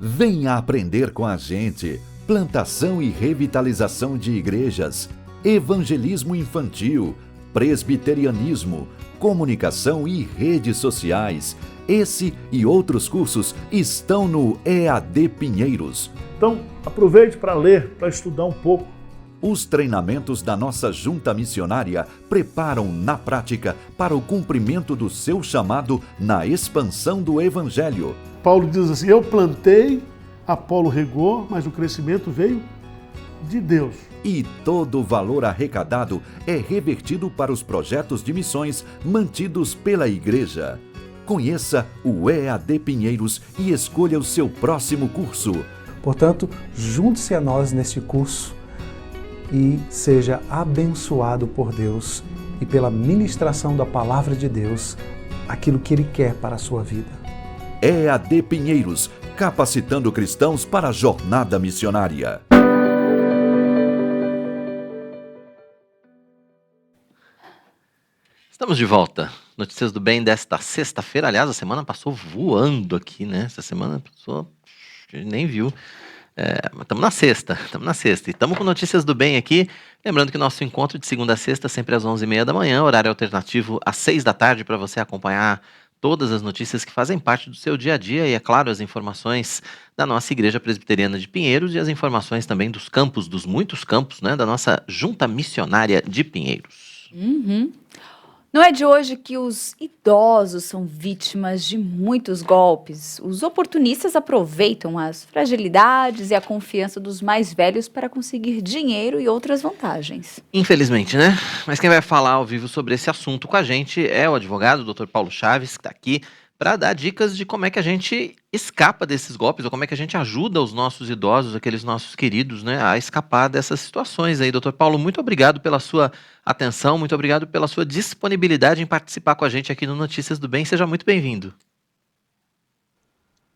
[SPEAKER 12] Venha aprender com a gente. Plantação e revitalização de igrejas, evangelismo infantil, presbiterianismo, comunicação e redes sociais. Esse e outros cursos estão no EAD Pinheiros.
[SPEAKER 16] Então, aproveite para ler, para estudar um pouco.
[SPEAKER 12] Os treinamentos da nossa junta missionária preparam na prática para o cumprimento do seu chamado na expansão do Evangelho.
[SPEAKER 16] Paulo diz assim: eu plantei, Apolo regou, mas o crescimento veio de Deus.
[SPEAKER 12] E todo o valor arrecadado é revertido para os projetos de missões mantidos pela Igreja. Conheça o EAD Pinheiros e escolha o seu próximo curso.
[SPEAKER 17] Portanto, junte-se a nós neste curso e seja abençoado por Deus e pela ministração da Palavra de Deus, aquilo que Ele quer para a sua vida.
[SPEAKER 12] EAD Pinheiros, capacitando cristãos para a jornada missionária.
[SPEAKER 1] Estamos de volta. Notícias do Bem desta sexta-feira. Aliás, a semana passou voando aqui, né? Essa semana passou, a gente nem viu. Estamos na sexta. E estamos com Notícias do Bem aqui. Lembrando que o nosso encontro de segunda a sexta, sempre às 11h30 da manhã, horário alternativo às 6 da tarde, para você acompanhar todas as notícias que fazem parte do seu dia a dia e, é claro, as informações da nossa Igreja Presbiteriana de Pinheiros e as informações também dos campos, dos muitos campos, né, da nossa Junta Missionária de Pinheiros.
[SPEAKER 2] Não é de hoje que os idosos são vítimas de muitos golpes. Os oportunistas aproveitam as fragilidades e a confiança dos mais velhos para conseguir dinheiro e outras vantagens.
[SPEAKER 1] Infelizmente, né? Mas quem vai falar ao vivo sobre esse assunto com a gente é o advogado Dr. Paulo Chaves, que está aqui para dar dicas de como é que a gente escapa desses golpes, ou como é que a gente ajuda os nossos idosos, aqueles nossos queridos, né, a escapar dessas situações aí. Dr. Paulo, muito obrigado pela sua atenção, muito obrigado pela sua disponibilidade em participar com a gente aqui no Notícias do Bem. Seja muito bem-vindo.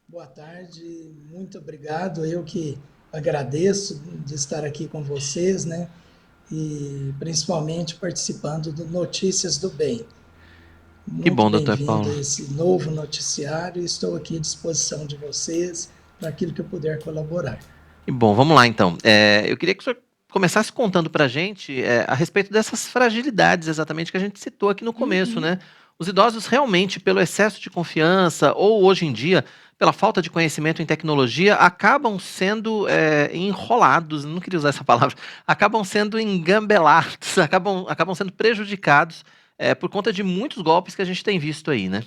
[SPEAKER 18] Boa tarde, muito obrigado. Eu que agradeço de estar aqui com vocês, né, e principalmente participando do Notícias do Bem.
[SPEAKER 1] Que bom, Dr. Paulo.
[SPEAKER 18] Bem-vindo a esse novo noticiário e estou aqui à disposição de vocês para aquilo que eu puder colaborar.
[SPEAKER 1] Que bom, vamos lá então. Eu queria que o senhor começasse contando para a gente a respeito dessas fragilidades exatamente que a gente citou aqui no começo, né? Os idosos realmente, pelo excesso de confiança ou hoje em dia, pela falta de conhecimento em tecnologia, acabam sendo enrolados, não queria usar essa palavra, acabam sendo engambelados, acabam sendo prejudicados por conta de muitos golpes que a gente tem visto aí, né?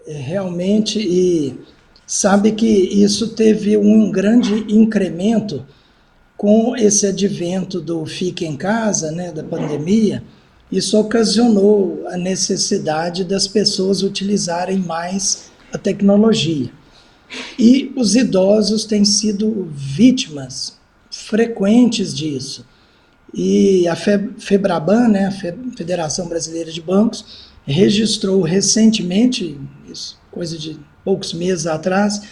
[SPEAKER 18] Realmente, e sabe que isso teve um grande incremento com esse advento do fique em casa, né, da pandemia. Isso ocasionou a necessidade das pessoas utilizarem mais a tecnologia. E os idosos têm sido vítimas frequentes disso. E a FEBRABAN, né, a Federação Brasileira de Bancos, registrou recentemente, isso, coisa de poucos meses atrás,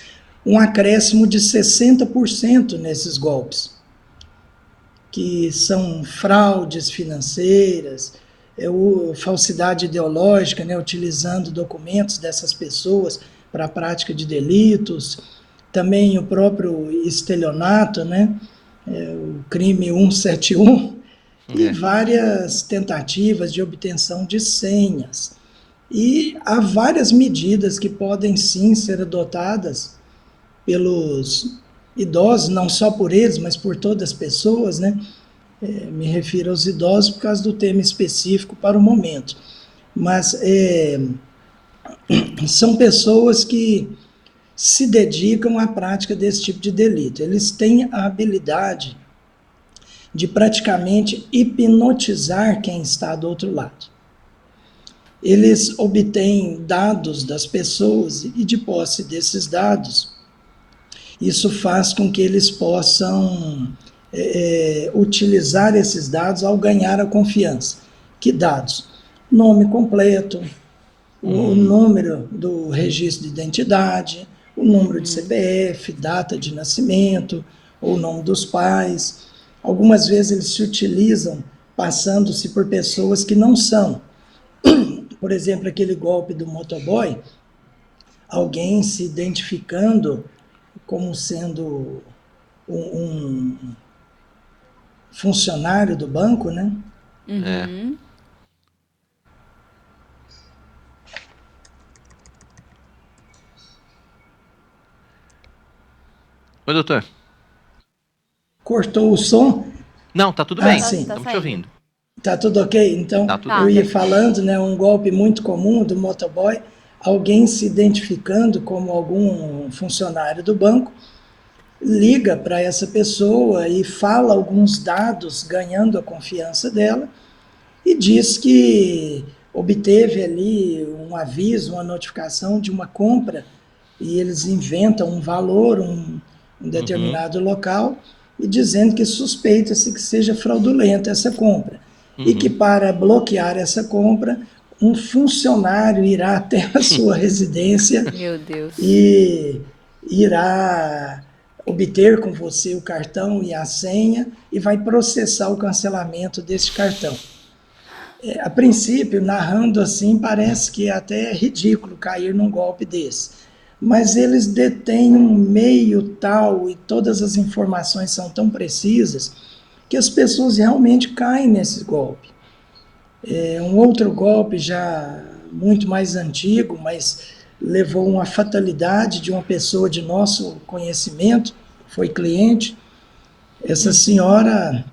[SPEAKER 18] um acréscimo de 60% nesses golpes, que são fraudes financeiras, falsidade ideológica, né, utilizando documentos dessas pessoas para a prática de delitos, também o próprio estelionato, né, o crime 171, e várias tentativas de obtenção de senhas. E há várias medidas que podem sim ser adotadas pelos idosos, não só por eles, mas por todas as pessoas, né? Me refiro aos idosos por causa do tema específico para o momento. Mas são pessoas que se dedicam à prática desse tipo de delito. Eles têm a habilidade de praticamente hipnotizar quem está do outro lado. Eles obtêm dados das pessoas e, de posse desses dados, isso faz com que eles possam utilizar esses dados ao ganhar a confiança. Que dados? Nome completo, o número do registro de identidade, o número de CPF, data de nascimento, ou o nome dos pais. Algumas vezes eles se utilizam passando-se por pessoas que não são. Por exemplo, aquele golpe do motoboy, alguém se identificando como sendo um funcionário do banco, né?
[SPEAKER 1] É. Oi, doutor.
[SPEAKER 18] Cortou o som?
[SPEAKER 1] Não, tá tudo bem.
[SPEAKER 18] Sim.
[SPEAKER 1] Estamos te ouvindo.
[SPEAKER 18] Tá tudo ok? Então, eu ia falando, né, um golpe muito comum do motoboy, alguém se identificando como algum funcionário do banco, liga para essa pessoa e fala alguns dados, ganhando a confiança dela, e diz que obteve ali um aviso, uma notificação de uma compra, e eles inventam um valor, um determinado local, e dizendo que suspeita-se que seja fraudulenta essa compra. E que para bloquear essa compra, um funcionário irá até a sua residência
[SPEAKER 3] Meu Deus.
[SPEAKER 18] e irá obter com você o cartão e a senha e vai processar o cancelamento desse cartão. A princípio, narrando assim, parece que até é ridículo cair num golpe desse. Mas eles detêm um meio tal e todas as informações são tão precisas que as pessoas realmente caem nesse golpe. Um outro golpe já muito mais antigo, mas levou uma fatalidade de uma pessoa de nosso conhecimento, foi cliente. Essa senhora,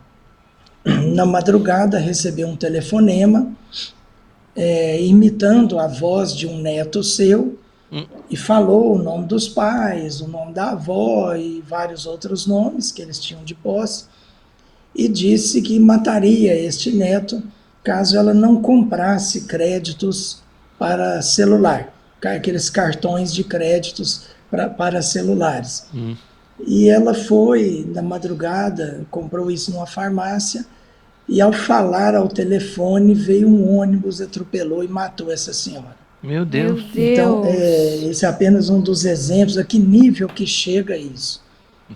[SPEAKER 18] na madrugada, recebeu um telefonema, imitando a voz de um neto seu, e falou o nome dos pais, o nome da avó e vários outros nomes que eles tinham de posse, e disse que mataria este neto caso ela não comprasse créditos para celular, aqueles cartões de créditos para celulares. E ela foi, na madrugada, comprou isso numa farmácia, e ao falar ao telefone, veio um ônibus, atropelou e matou essa senhora.
[SPEAKER 1] Meu Deus.
[SPEAKER 18] Então, esse é apenas um dos exemplos, a que nível que chega isso.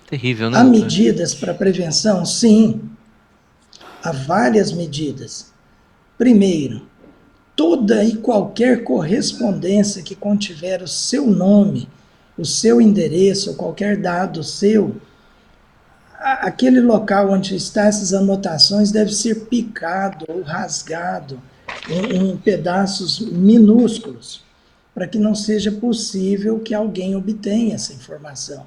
[SPEAKER 1] Terrível, né?
[SPEAKER 18] Há medidas para prevenção? Sim. Há várias medidas. Primeiro, toda e qualquer correspondência que contiver o seu nome, o seu endereço, ou qualquer dado seu, aquele local onde estão essas anotações deve ser picado ou rasgado em pedaços minúsculos, para que não seja possível que alguém obtenha essa informação.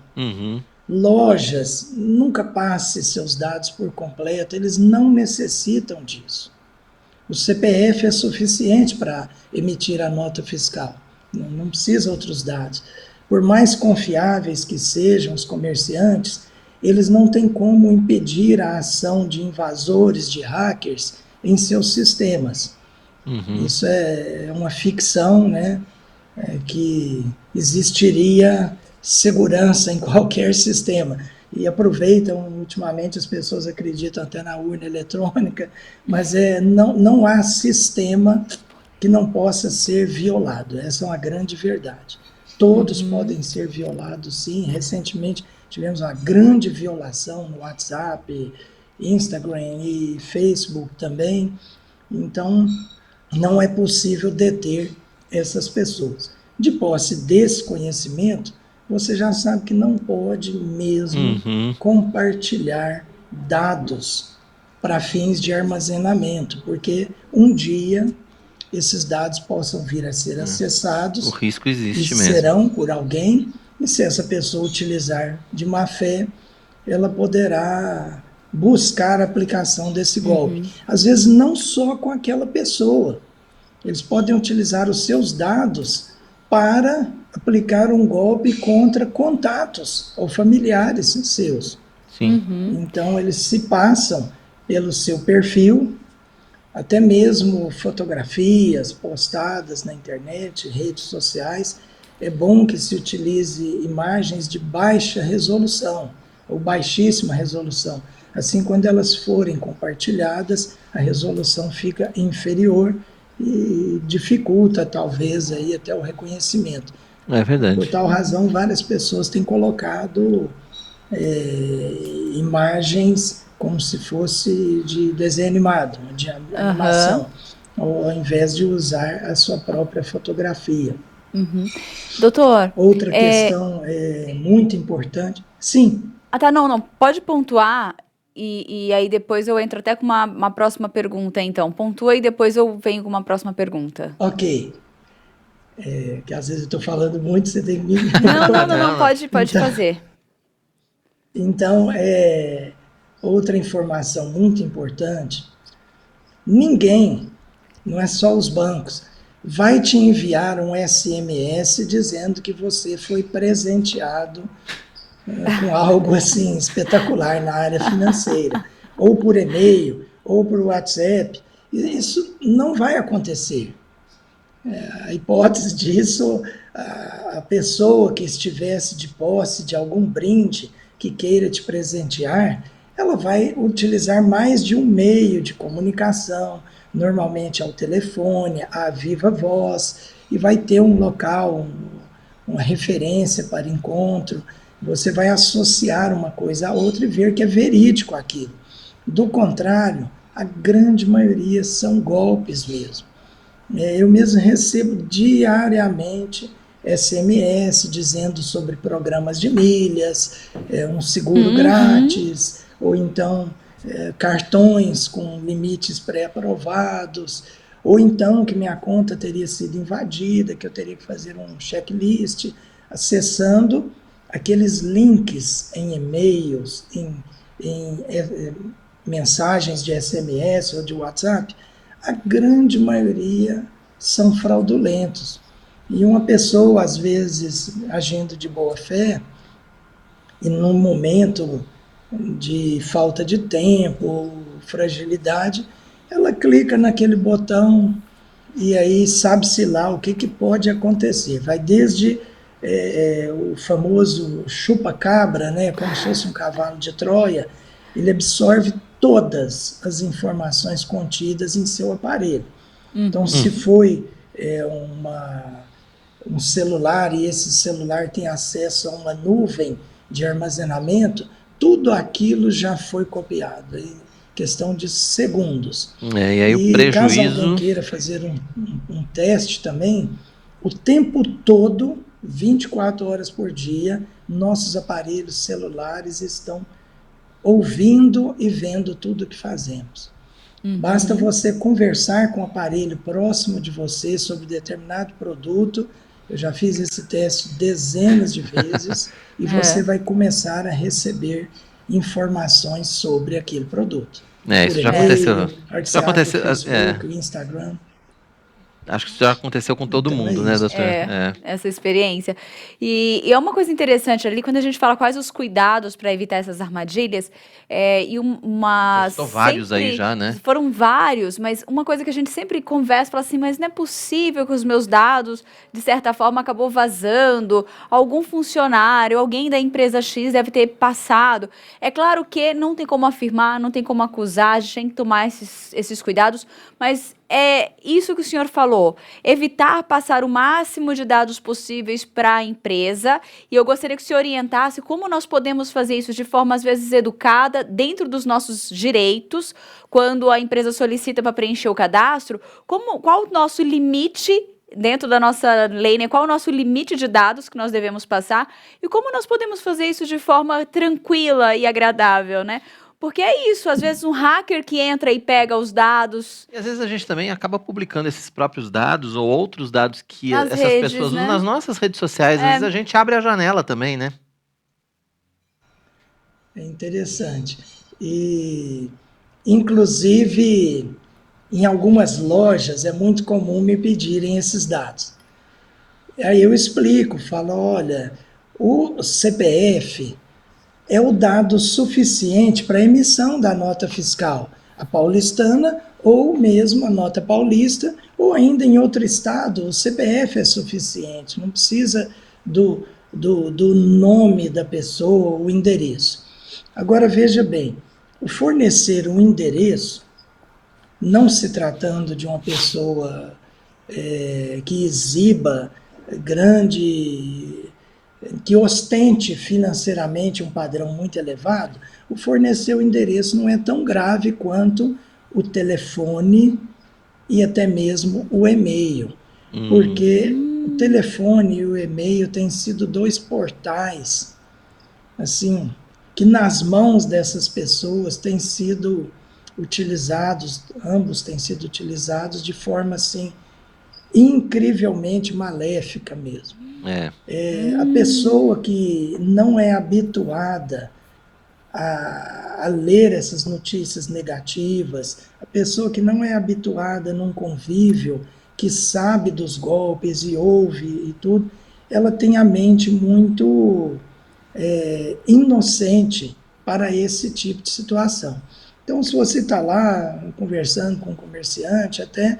[SPEAKER 18] Lojas, nunca passe seus dados por completo, eles não necessitam disso. O CPF é suficiente para emitir a nota fiscal, não precisa outros dados. Por mais confiáveis que sejam os comerciantes, eles não têm como impedir a ação de invasores, de hackers, em seus sistemas. Isso é uma ficção, né, que existiria segurança em qualquer sistema. E aproveitam, ultimamente as pessoas acreditam até na urna eletrônica, mas não há sistema que não possa ser violado. Essa é uma grande verdade. Todos podem ser violados, sim. Recentemente tivemos uma grande violação no WhatsApp, Instagram e Facebook também. Então, não é possível deter essas pessoas. De posse desse conhecimento, você já sabe que não pode mesmo compartilhar dados para fins de armazenamento, porque um dia esses dados possam vir a ser acessados.
[SPEAKER 1] O risco existe
[SPEAKER 18] e
[SPEAKER 1] mesmo.
[SPEAKER 18] Serão por alguém, e se essa pessoa utilizar de má fé, ela poderá buscar a aplicação desse golpe. Às vezes não só com aquela pessoa. Eles podem utilizar os seus dados para aplicar um golpe contra contatos ou familiares seus.
[SPEAKER 1] Sim.
[SPEAKER 18] Então, eles se passam pelo seu perfil, até mesmo fotografias postadas na internet, redes sociais. É bom que se utilize imagens de baixa resolução ou baixíssima resolução. Assim, quando elas forem compartilhadas, a resolução fica inferior e dificulta, talvez, aí até o reconhecimento.
[SPEAKER 1] É verdade.
[SPEAKER 18] Por tal razão, várias pessoas têm colocado imagens como se fosse de desenho animado, de animação, ao invés de usar a sua própria fotografia.
[SPEAKER 3] Doutor...
[SPEAKER 18] Outra questão muito importante... Sim.
[SPEAKER 3] Não, pode pontuar e aí depois eu entro até com uma próxima pergunta, então. Pontua e depois eu venho com uma próxima pergunta.
[SPEAKER 18] Ok. Que às vezes eu estou falando muito, você tem que me...
[SPEAKER 3] Não, pode fazer.
[SPEAKER 18] Então, outra informação muito importante, ninguém, não é só os bancos, vai te enviar um SMS dizendo que você foi presenteado com algo assim espetacular na área financeira, ou por e-mail, ou por WhatsApp. Isso não vai acontecer. A hipótese disso, a pessoa que estivesse de posse de algum brinde que queira te presentear, ela vai utilizar mais de um meio de comunicação, normalmente ao telefone, à viva voz, e vai ter um local, uma referência para encontro. Você vai associar uma coisa a outra e ver que é verídico aquilo. Do contrário, a grande maioria são golpes mesmo. Eu mesmo recebo diariamente SMS dizendo sobre programas de milhas, um seguro grátis, ou então cartões com limites pré-aprovados, ou então que minha conta teria sido invadida, que eu teria que fazer um checklist, acessando aqueles links em e-mails, em mensagens de SMS ou de WhatsApp. A grande maioria são fraudulentos. E uma pessoa, às vezes, agindo de boa fé, e num momento de falta de tempo ou fragilidade, ela clica naquele botão e aí sabe-se lá o que pode acontecer. Vai desde o famoso chupa-cabra, né, como se fosse um cavalo de Troia, ele absorve todas as informações contidas em seu aparelho. Então, se foi um celular e esse celular tem acesso a uma nuvem de armazenamento, tudo aquilo já foi copiado, em questão de segundos.
[SPEAKER 1] E aí o prejuízo...
[SPEAKER 18] caso alguém queira fazer um teste também, o tempo todo, 24 horas por dia, nossos aparelhos celulares estão ouvindo e vendo tudo o que fazemos. Basta você conversar com o aparelho próximo de você sobre determinado produto. Eu já fiz esse teste dezenas de vezes e você vai começar a receber informações sobre aquele produto.
[SPEAKER 1] Isso já aconteceu.
[SPEAKER 18] Facebook, Instagram.
[SPEAKER 1] Acho que isso já aconteceu com todo mundo, né, doutor?
[SPEAKER 3] Essa experiência. E é uma coisa interessante ali, quando a gente fala quais os cuidados para evitar essas armadilhas,
[SPEAKER 1] Estou vários aí já, né?
[SPEAKER 3] Foram vários, mas uma coisa que a gente sempre conversa, fala assim, mas não é possível que os meus dados, de certa forma, acabou vazando, algum funcionário, alguém da empresa X deve ter passado. É claro que não tem como afirmar, não tem como acusar, a gente tem que tomar esses cuidados, mas é isso que o senhor falou, evitar passar o máximo de dados possíveis para a empresa, e eu gostaria que o senhor orientasse como nós podemos fazer isso de forma, às vezes, educada, dentro dos nossos direitos, quando a empresa solicita para preencher o cadastro, qual o nosso limite dentro da nossa lei, né? Qual o nosso limite de dados que nós devemos passar, e como nós podemos fazer isso de forma tranquila e agradável, né? Porque é isso, às vezes um hacker que entra e pega os dados.
[SPEAKER 1] E às vezes a gente também acaba publicando esses próprios dados ou outros dados que
[SPEAKER 3] Nas
[SPEAKER 1] essas
[SPEAKER 3] redes,
[SPEAKER 1] pessoas usam
[SPEAKER 3] né?
[SPEAKER 1] nas nossas redes sociais. Às vezes a gente abre a janela também, né?
[SPEAKER 18] É interessante. E, inclusive, em algumas lojas é muito comum me pedirem esses dados. Aí eu explico, falo, olha, o CPF é o dado suficiente para a emissão da nota fiscal, a paulistana ou mesmo a nota paulista, ou ainda em outro estado, o CPF é suficiente, não precisa do nome da pessoa, o endereço. Agora veja bem, o fornecer um endereço, não se tratando de uma pessoa que exiba que ostente financeiramente um padrão muito elevado, o fornecer o endereço não é tão grave quanto o telefone e até mesmo o e-mail. Porque o telefone e o e-mail têm sido dois portais, assim, que nas mãos dessas pessoas têm sido utilizados, ambos têm sido utilizados de forma, assim, incrivelmente maléfica mesmo. A pessoa que não é habituada a ler essas notícias negativas, a pessoa que não é habituada num convívio, que sabe dos golpes e ouve e tudo, ela tem a mente muito inocente para esse tipo de situação. Então, se você está lá conversando com um comerciante, até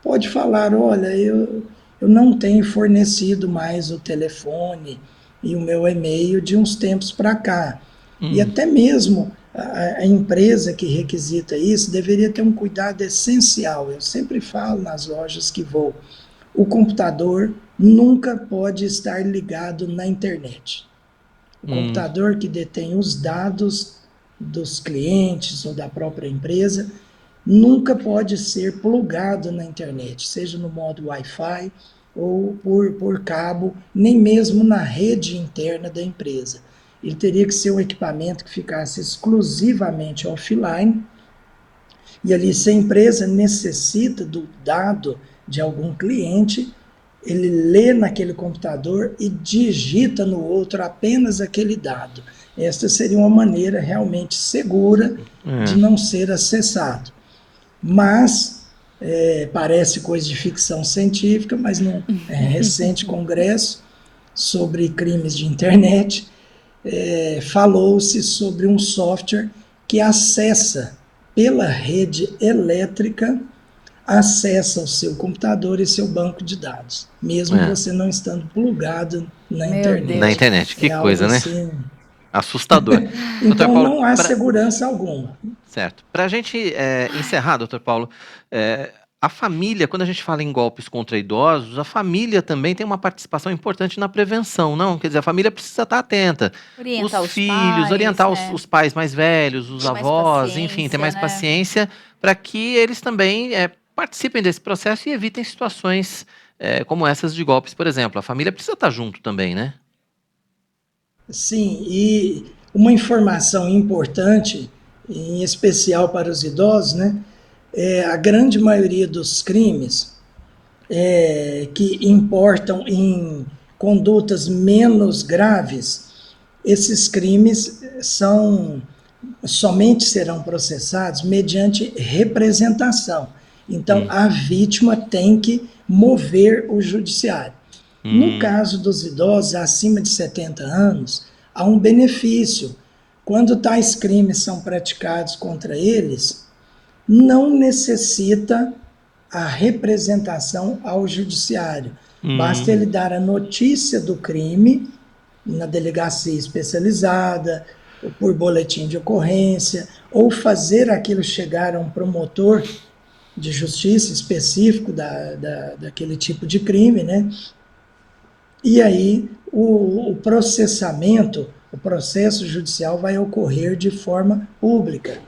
[SPEAKER 18] pode falar, olha, eu não tenho fornecido mais o telefone e o meu e-mail de uns tempos para cá. E até mesmo a empresa que requisita isso deveria ter um cuidado essencial. Eu sempre falo nas lojas que vou, o computador nunca pode estar ligado na internet. O computador que detém os dados dos clientes ou da própria empresa nunca pode ser plugado na internet, seja no modo Wi-Fi ou por cabo, nem mesmo na rede interna da empresa. Ele teria que ser um equipamento que ficasse exclusivamente offline, e ali, se a empresa necessita do dado de algum cliente, ele lê naquele computador e digita no outro apenas aquele dado. Esta seria uma maneira realmente segura de não ser acessado. Mas, parece coisa de ficção científica, mas num recente congresso sobre crimes de internet, falou-se sobre um software que acessa pela rede elétrica, acessa o seu computador e seu banco de dados, mesmo você não estando plugado na internet.
[SPEAKER 1] Na internet, que coisa,
[SPEAKER 18] algo
[SPEAKER 1] né?
[SPEAKER 18] Assim...
[SPEAKER 1] Assustador.
[SPEAKER 18] Então Paulo, não há segurança alguma.
[SPEAKER 1] Certo. Para a gente encerrar, doutor Paulo, a família, quando a gente fala em golpes contra idosos, a família também tem uma participação importante na prevenção, não? Quer dizer, a família precisa estar atenta.
[SPEAKER 3] Orientar os
[SPEAKER 1] filhos,
[SPEAKER 3] pais,
[SPEAKER 1] orientar os pais mais velhos, os avós, enfim, ter mais paciência para que eles também participem desse processo e evitem situações como essas de golpes, por exemplo. A família precisa estar junto também, né?
[SPEAKER 18] Sim, e uma informação importante, em especial para os idosos, né? A grande maioria dos crimes que importam em condutas menos graves, esses crimes somente serão processados mediante representação. Então, a vítima tem que mover o judiciário. No caso dos idosos acima de 70 anos, há um benefício. Quando tais crimes são praticados contra eles, não necessita a representação ao judiciário. Basta ele dar a notícia do crime na delegacia especializada, ou por boletim de ocorrência, ou fazer aquilo chegar a um promotor de justiça específico daquele tipo de crime, né? E aí o processamento, o processo judicial vai ocorrer de forma pública.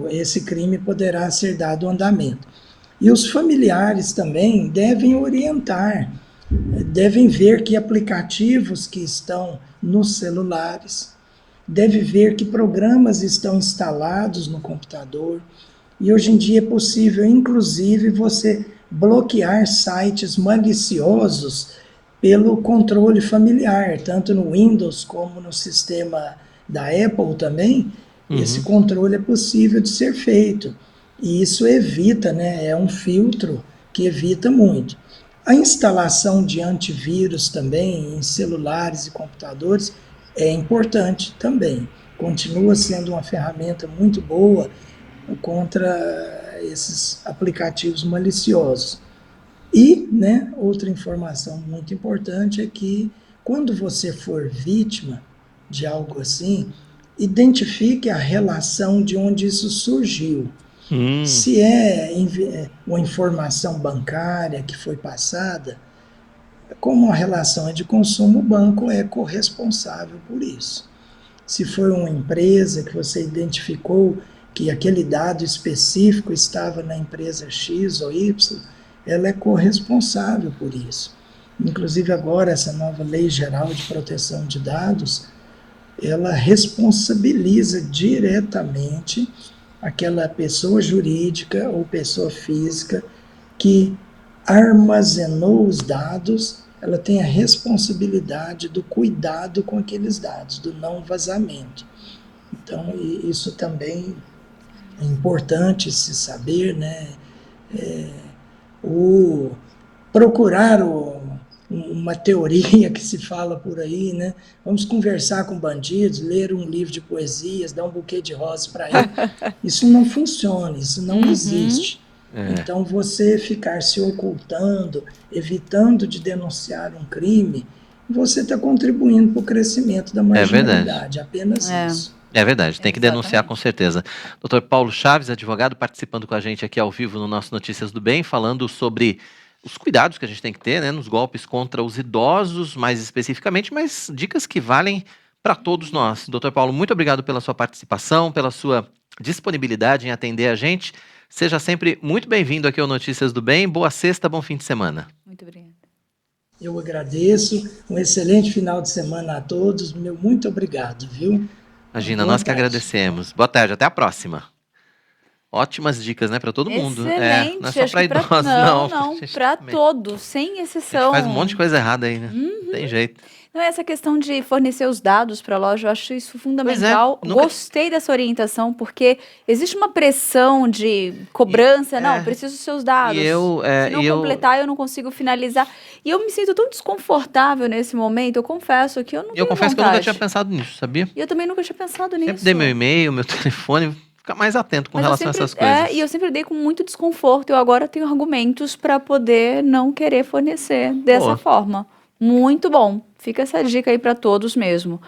[SPEAKER 18] Esse crime poderá ser dado andamento. E os familiares também devem orientar, devem ver que aplicativos que estão nos celulares, devem ver que programas estão instalados no computador. E hoje em dia é possível, inclusive, você bloquear sites maliciosos pelo controle familiar, tanto no Windows como no sistema da Apple também. Esse controle é possível de ser feito. E isso evita, né, é um filtro que evita muito. A instalação de antivírus também em celulares e computadores é importante também. Continua sendo uma ferramenta muito boa contra esses aplicativos maliciosos. E, né, outra informação muito importante é que quando você for vítima de algo assim, identifique a relação de onde isso surgiu. Se é uma informação bancária que foi passada, como a relação é de consumo, o banco é corresponsável por isso. Se for uma empresa que você identificou que aquele dado específico estava na empresa X ou Y, ela é corresponsável por isso. Inclusive agora essa nova Lei Geral de Proteção de Dados, ela responsabiliza diretamente aquela pessoa jurídica ou pessoa física que armazenou os dados, ela tem a responsabilidade do cuidado com aqueles dados, do não vazamento. Então, isso também é importante se saber, né? Procurar uma teoria que se fala por aí, né? Vamos conversar com bandidos, ler um livro de poesias, dar um buquê de rosas para ele. Isso não funciona, isso não existe. Então, você ficar se ocultando, evitando de denunciar um crime, você está contribuindo para o crescimento da marginalidade, apenas isso.
[SPEAKER 1] É verdade, tem que denunciar com certeza. Dr. Paulo Chaves, advogado, participando com a gente aqui ao vivo no nosso Notícias do Bem, falando sobre os cuidados que a gente tem que ter, né, nos golpes contra os idosos, mais especificamente, mas dicas que valem para todos nós. Dr. Paulo, muito obrigado pela sua participação, pela sua disponibilidade em atender a gente. Seja sempre muito bem-vindo aqui ao Notícias do Bem. Boa sexta, bom fim de semana.
[SPEAKER 3] Muito obrigada.
[SPEAKER 18] Eu agradeço. Um excelente final de semana a todos. Meu muito obrigado, viu?
[SPEAKER 1] Imagina, nós que agradecemos. Boa tarde, até a próxima. Ótimas dicas, né, para todo mundo.
[SPEAKER 3] Excelente.
[SPEAKER 1] Não é só para idosos,
[SPEAKER 3] não. Para todos, sem exceção.
[SPEAKER 1] Faz um monte de coisa errada aí, né? Tem jeito.
[SPEAKER 3] Não, essa questão de fornecer os dados para a loja, eu acho isso fundamental. Gostei dessa orientação, porque existe uma pressão de cobrança. Não, preciso dos seus dados. Se não completar, eu não consigo finalizar. E eu me sinto tão desconfortável nesse momento. Eu confesso que eu não tenho
[SPEAKER 1] confesso que eu nunca tinha pensado nisso, sabia?
[SPEAKER 3] E eu também nunca tinha pensado nisso.
[SPEAKER 1] Sempre dei meu e-mail, meu telefone, ficar mais atento com relação a essas coisas.
[SPEAKER 3] E eu sempre dei com muito desconforto. Eu agora tenho argumentos para poder não querer fornecer dessa forma. Muito bom. Fica essa dica aí para todos mesmo.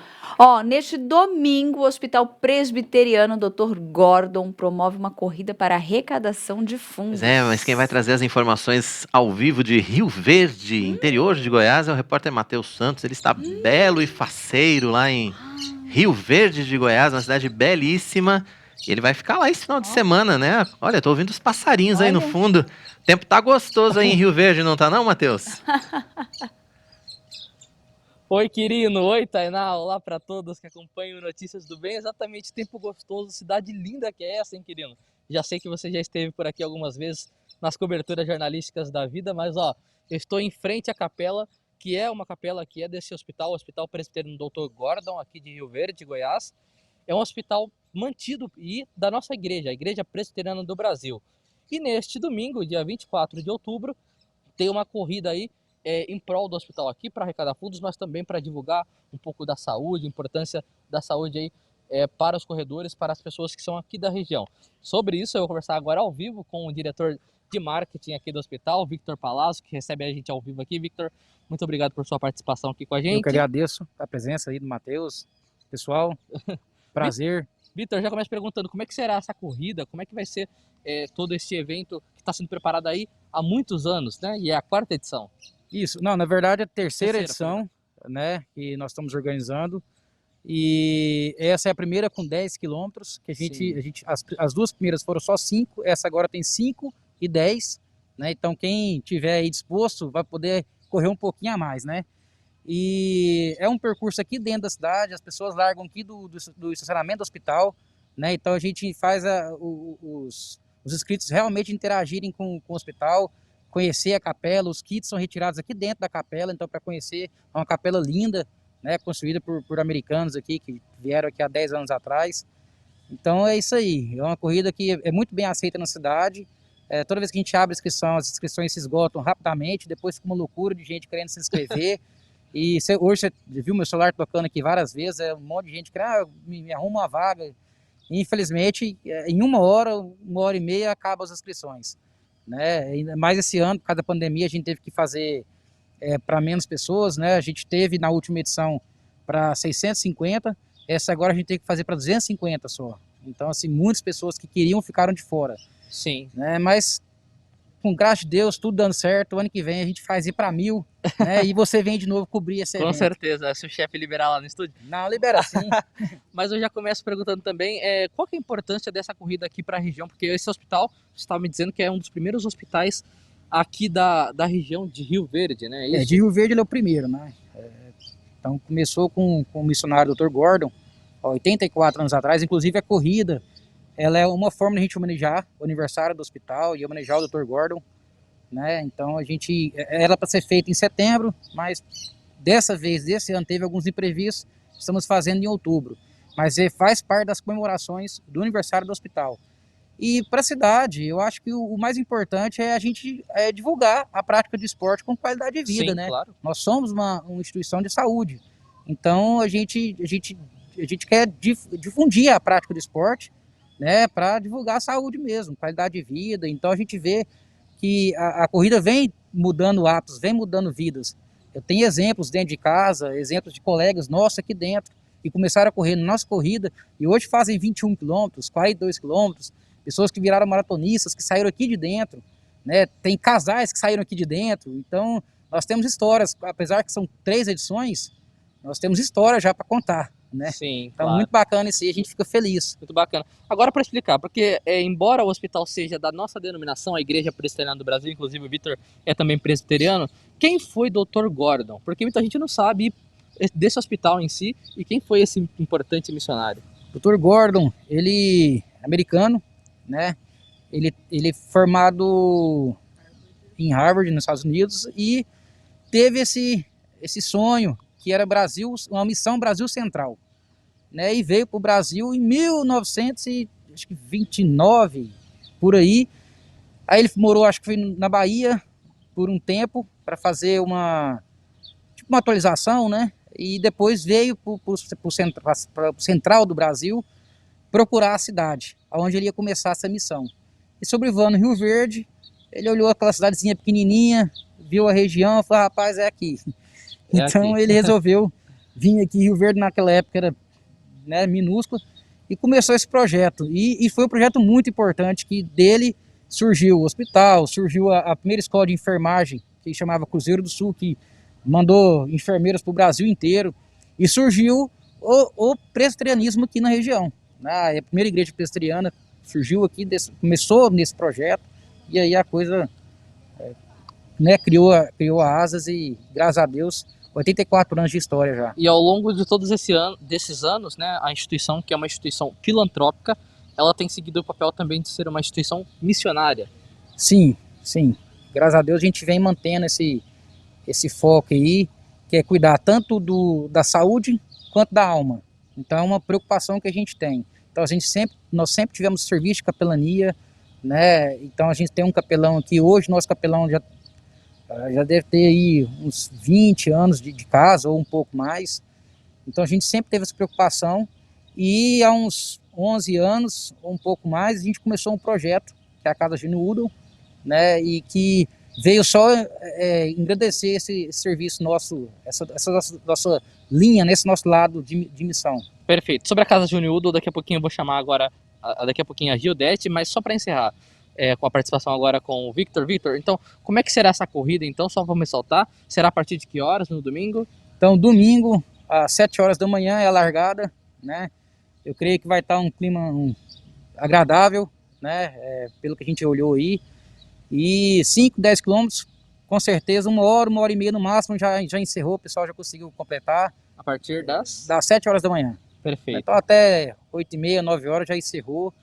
[SPEAKER 3] Neste domingo, o Hospital Presbiteriano Dr. Gordon promove uma corrida para arrecadação de fundos.
[SPEAKER 1] Mas quem vai trazer as informações ao vivo de Rio Verde, interior de Goiás, é o repórter Matheus Santos. Ele está belo e faceiro lá em Rio Verde de Goiás, uma cidade belíssima. E ele vai ficar lá esse final de semana, né? Olha, tô ouvindo os passarinhos aí no fundo. O tempo tá gostoso aí em Rio Verde, não tá não, Matheus?
[SPEAKER 6] Oi, Quirino. Oi, Tainá. Olá para todos que acompanham Notícias do Bem. Exatamente, tempo gostoso, cidade linda que é essa, hein, Quirino? Já sei que você já esteve por aqui algumas vezes nas coberturas jornalísticas da vida, mas eu estou em frente à capela, que é uma capela que é desse hospital, o Hospital Presbiteriano Dr. Gordon, aqui de Rio Verde, Goiás. É um hospital mantido e da nossa igreja, a Igreja Presbiteriana do Brasil. E neste domingo, dia 24 de outubro, ter uma corrida aí em prol do hospital aqui para arrecadar fundos, mas também para divulgar um pouco da saúde, a importância da saúde aí para os corredores, para as pessoas que são aqui da região. Sobre isso eu vou conversar agora ao vivo com o diretor de marketing aqui do hospital, Victor Palazzo, que recebe a gente ao vivo aqui. Victor, muito obrigado por sua participação aqui com a gente.
[SPEAKER 19] Eu que agradeço a presença aí do Matheus, pessoal, prazer.
[SPEAKER 6] Victor, já começo perguntando como é que será essa corrida, como é que vai ser todo esse evento que está sendo preparado aí há muitos anos, né? E é a 4ª edição.
[SPEAKER 19] Isso, não, na verdade é a terceira edição, né, que nós estamos organizando. E essa é a primeira com 10 quilômetros, que as 2 primeiras foram só 5, essa agora tem 5 e 10, né? Então quem tiver aí disposto vai poder correr um pouquinho a mais, né? E é um percurso aqui dentro da cidade, as pessoas largam aqui do estacionamento do hospital, né? Então a gente faz os inscritos realmente interagirem com o hospital, conhecer a capela, os kits são retirados aqui dentro da capela, então para conhecer, é uma capela linda, né, construída por americanos aqui, que vieram aqui há 10 anos atrás. Então é isso aí, é uma corrida que é muito bem aceita na cidade. Toda vez que a gente abre a inscrição, as inscrições se esgotam rapidamente, depois fica uma loucura de gente querendo se inscrever. E hoje você viu meu celular tocando aqui várias vezes, um monte de gente que me arruma uma vaga. E, infelizmente, em 1 hora, 1h30 acabam as inscrições, né? Ainda mais esse ano, por causa da pandemia, a gente teve que fazer para menos pessoas, né? A gente teve na última edição para 650, essa agora a gente tem que fazer para 250 só. Então, assim, muitas pessoas que queriam ficaram de fora.
[SPEAKER 6] Sim.
[SPEAKER 19] Né? Mas, com graça de Deus, tudo dando certo, o ano que vem a gente faz ir para 1000, né? E você vem de novo cobrir esse evento.
[SPEAKER 6] Com certeza, se o chefe liberar lá no estúdio.
[SPEAKER 19] Não, libera sim.
[SPEAKER 6] Mas eu já começo perguntando também, qual que é a importância dessa corrida aqui para a região? Porque esse hospital, você estava me dizendo que é um dos primeiros hospitais aqui da região de Rio Verde, né? Isso?
[SPEAKER 19] De Rio Verde ele é o primeiro, né? Então começou com o missionário Dr. Gordon, 84 anos atrás. Inclusive a corrida, ela é uma forma de a gente homenagear o aniversário do hospital e homenagear o Dr. Gordon, né? Então era para ser feita em setembro, mas desse ano teve alguns imprevistos, estamos fazendo em outubro. Mas faz parte das comemorações do aniversário do hospital. E para a cidade, eu acho que o mais importante é a gente divulgar a prática de esporte com qualidade de vida,
[SPEAKER 6] Sim,
[SPEAKER 19] né?
[SPEAKER 6] Claro.
[SPEAKER 19] Nós somos uma instituição de saúde, então a gente quer difundir a prática do esporte, né? Para divulgar a saúde mesmo, qualidade de vida. Então a gente vê que a corrida vem mudando hábitos, vem mudando vidas. Eu tenho exemplos dentro de casa, exemplos de colegas nossos aqui dentro, que começaram a correr na nossa corrida e hoje fazem 21 quilômetros, 42 quilômetros. Pessoas que viraram maratonistas, que saíram aqui de dentro, né? Tem casais que saíram aqui de dentro. Então, nós temos histórias, apesar que são 3 edições, nós temos história já para contar, né?
[SPEAKER 6] Sim,
[SPEAKER 19] então,
[SPEAKER 6] claro.
[SPEAKER 19] Muito bacana isso aí, a gente fica feliz.
[SPEAKER 6] Muito bacana. Agora, para explicar, porque embora o hospital seja da nossa denominação, a Igreja Presbiteriana do Brasil, inclusive o Victor é também presbiteriano, quem foi Dr. Gordon? Porque muita gente não sabe desse hospital em si e quem foi esse importante missionário.
[SPEAKER 19] Dr. Gordon, ele é americano, né? Ele é formado em Harvard, nos Estados Unidos, e teve esse sonho que era uma missão Brasil Central, né? E veio para o Brasil em 1929, por aí. Aí ele morou, acho que foi na Bahia por um tempo para fazer uma atualização, né? E depois veio para o central do Brasil procurar a cidade, onde ele ia começar essa missão. E sobrevoando Rio Verde, ele olhou aquela cidadezinha pequenininha, viu a região e falou, rapaz, é aqui. Então ele resolveu vir aqui. Rio Verde naquela época era, né, minúsculo, e começou esse projeto. E foi um projeto muito importante, que dele surgiu o hospital, surgiu a primeira escola de enfermagem, que chamava Cruzeiro do Sul, que mandou enfermeiros para o Brasil inteiro, e surgiu o presbiterianismo aqui na região. A primeira igreja presbiteriana surgiu aqui, começou nesse projeto, e aí a coisa né, criou asas e, graças a Deus, 84 anos de história já.
[SPEAKER 6] E ao longo de todos desses anos, né, a instituição, que é uma instituição filantrópica, ela tem seguido o papel também de ser uma instituição missionária.
[SPEAKER 19] Sim, sim. Graças a Deus a gente vem mantendo esse foco aí, que é cuidar tanto da saúde quanto da alma. Então é uma preocupação que a gente tem. Então nós sempre tivemos serviço de capelania, né? Então a gente tem um capelão aqui, hoje nosso capelão já Já deve ter aí uns 20 anos de casa ou um pouco mais. Então a gente sempre teve essa preocupação e há uns 11 anos ou um pouco mais a gente começou um projeto, que é a Casa Júnior Udall, né, e que veio só engrandecer esse serviço nosso, essa nossa linha, nesse nosso lado de missão.
[SPEAKER 6] Perfeito. Sobre a Casa Júnior Udall, daqui a pouquinho eu vou chamar agora, daqui a pouquinho a Gildete, mas só para encerrar, com a participação agora com o Victor. Victor, então, como é que será essa corrida, então, só para me soltar? Será a partir de que horas no domingo?
[SPEAKER 19] Então, domingo, às 7 horas da manhã é a largada, né? Eu creio que vai estar um clima agradável, né? Pelo que a gente olhou aí. E 5, 10 quilômetros, com certeza, 1 hora e meia no máximo, já encerrou, o pessoal já conseguiu completar.
[SPEAKER 6] A partir das
[SPEAKER 19] 7 horas da manhã.
[SPEAKER 6] Perfeito.
[SPEAKER 19] Então até 8h30, 9 horas já encerrou.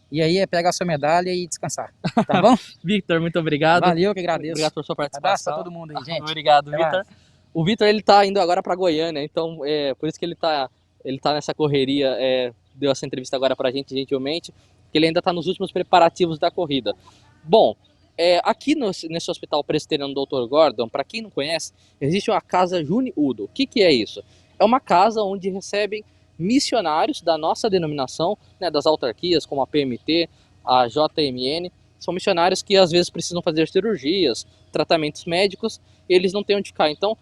[SPEAKER 19] E aí é pegar a sua medalha e descansar, tá bom?
[SPEAKER 6] Victor, muito obrigado.
[SPEAKER 19] Valeu, que agradeço.
[SPEAKER 6] Obrigado por sua participação.
[SPEAKER 19] Abraço pra todo mundo aí, gente.
[SPEAKER 6] Obrigado,
[SPEAKER 19] Até
[SPEAKER 6] Victor.
[SPEAKER 19] mais.
[SPEAKER 6] O Victor, ele tá indo agora para Goiânia, então por isso que ele tá nessa correria, deu essa entrevista agora pra gente, gentilmente, que ele ainda tá nos últimos preparativos da corrida. Bom, aqui nesse Hospital Presbiteriano Dr. Gordon, para quem não conhece, existe uma Casa Júnior Udall. O que é isso? É uma casa onde recebem missionários da nossa denominação, né, das autarquias, como a PMT, a JMN. São missionários que às vezes precisam fazer cirurgias, tratamentos médicos, e eles não têm onde ficar. Então,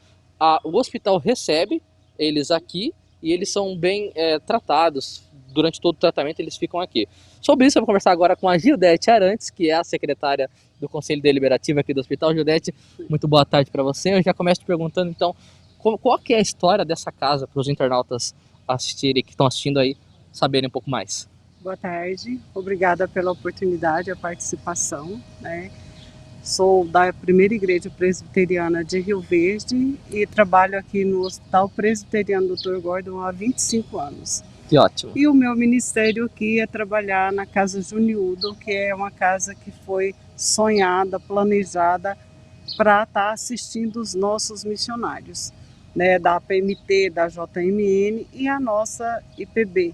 [SPEAKER 6] o hospital recebe eles aqui e eles são bem tratados. Durante todo o tratamento eles ficam aqui. Sobre isso eu vou conversar agora com a Gildete Arantes, que é a secretária do Conselho Deliberativo aqui do hospital. Gildete, muito boa tarde para você. Eu já começo te perguntando então, qual que é a história dessa casa para os internautas assistirem, que estão assistindo aí, saberem um pouco mais.
[SPEAKER 20] Boa tarde, obrigada pela oportunidade, a participação, né? Sou da Primeira Igreja Presbiteriana de Rio Verde e trabalho aqui no Hospital Presbiteriano Dr. Gordon há 25 anos.
[SPEAKER 6] Que ótimo.
[SPEAKER 20] E o meu ministério aqui é trabalhar na Casa Júnior Udall, que é uma casa que foi sonhada, planejada para estar assistindo os nossos missionários, né, da PMT, da JMN e a nossa IPB.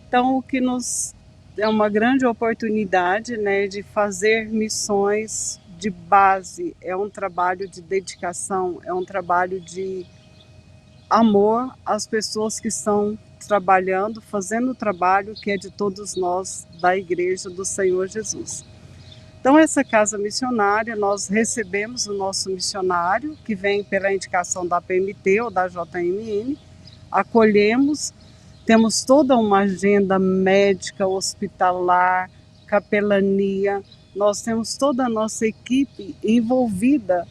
[SPEAKER 20] Então, o que nos é uma grande oportunidade, né, de fazer missões de base, é um trabalho de dedicação, é um trabalho de amor às pessoas que estão trabalhando, fazendo o trabalho que é de todos nós da Igreja do Senhor Jesus. Então, essa casa missionária, nós recebemos o nosso missionário, que vem pela indicação da PMT ou da JMN, acolhemos, temos toda uma agenda médica, hospitalar, capelania, nós temos toda a nossa equipe envolvida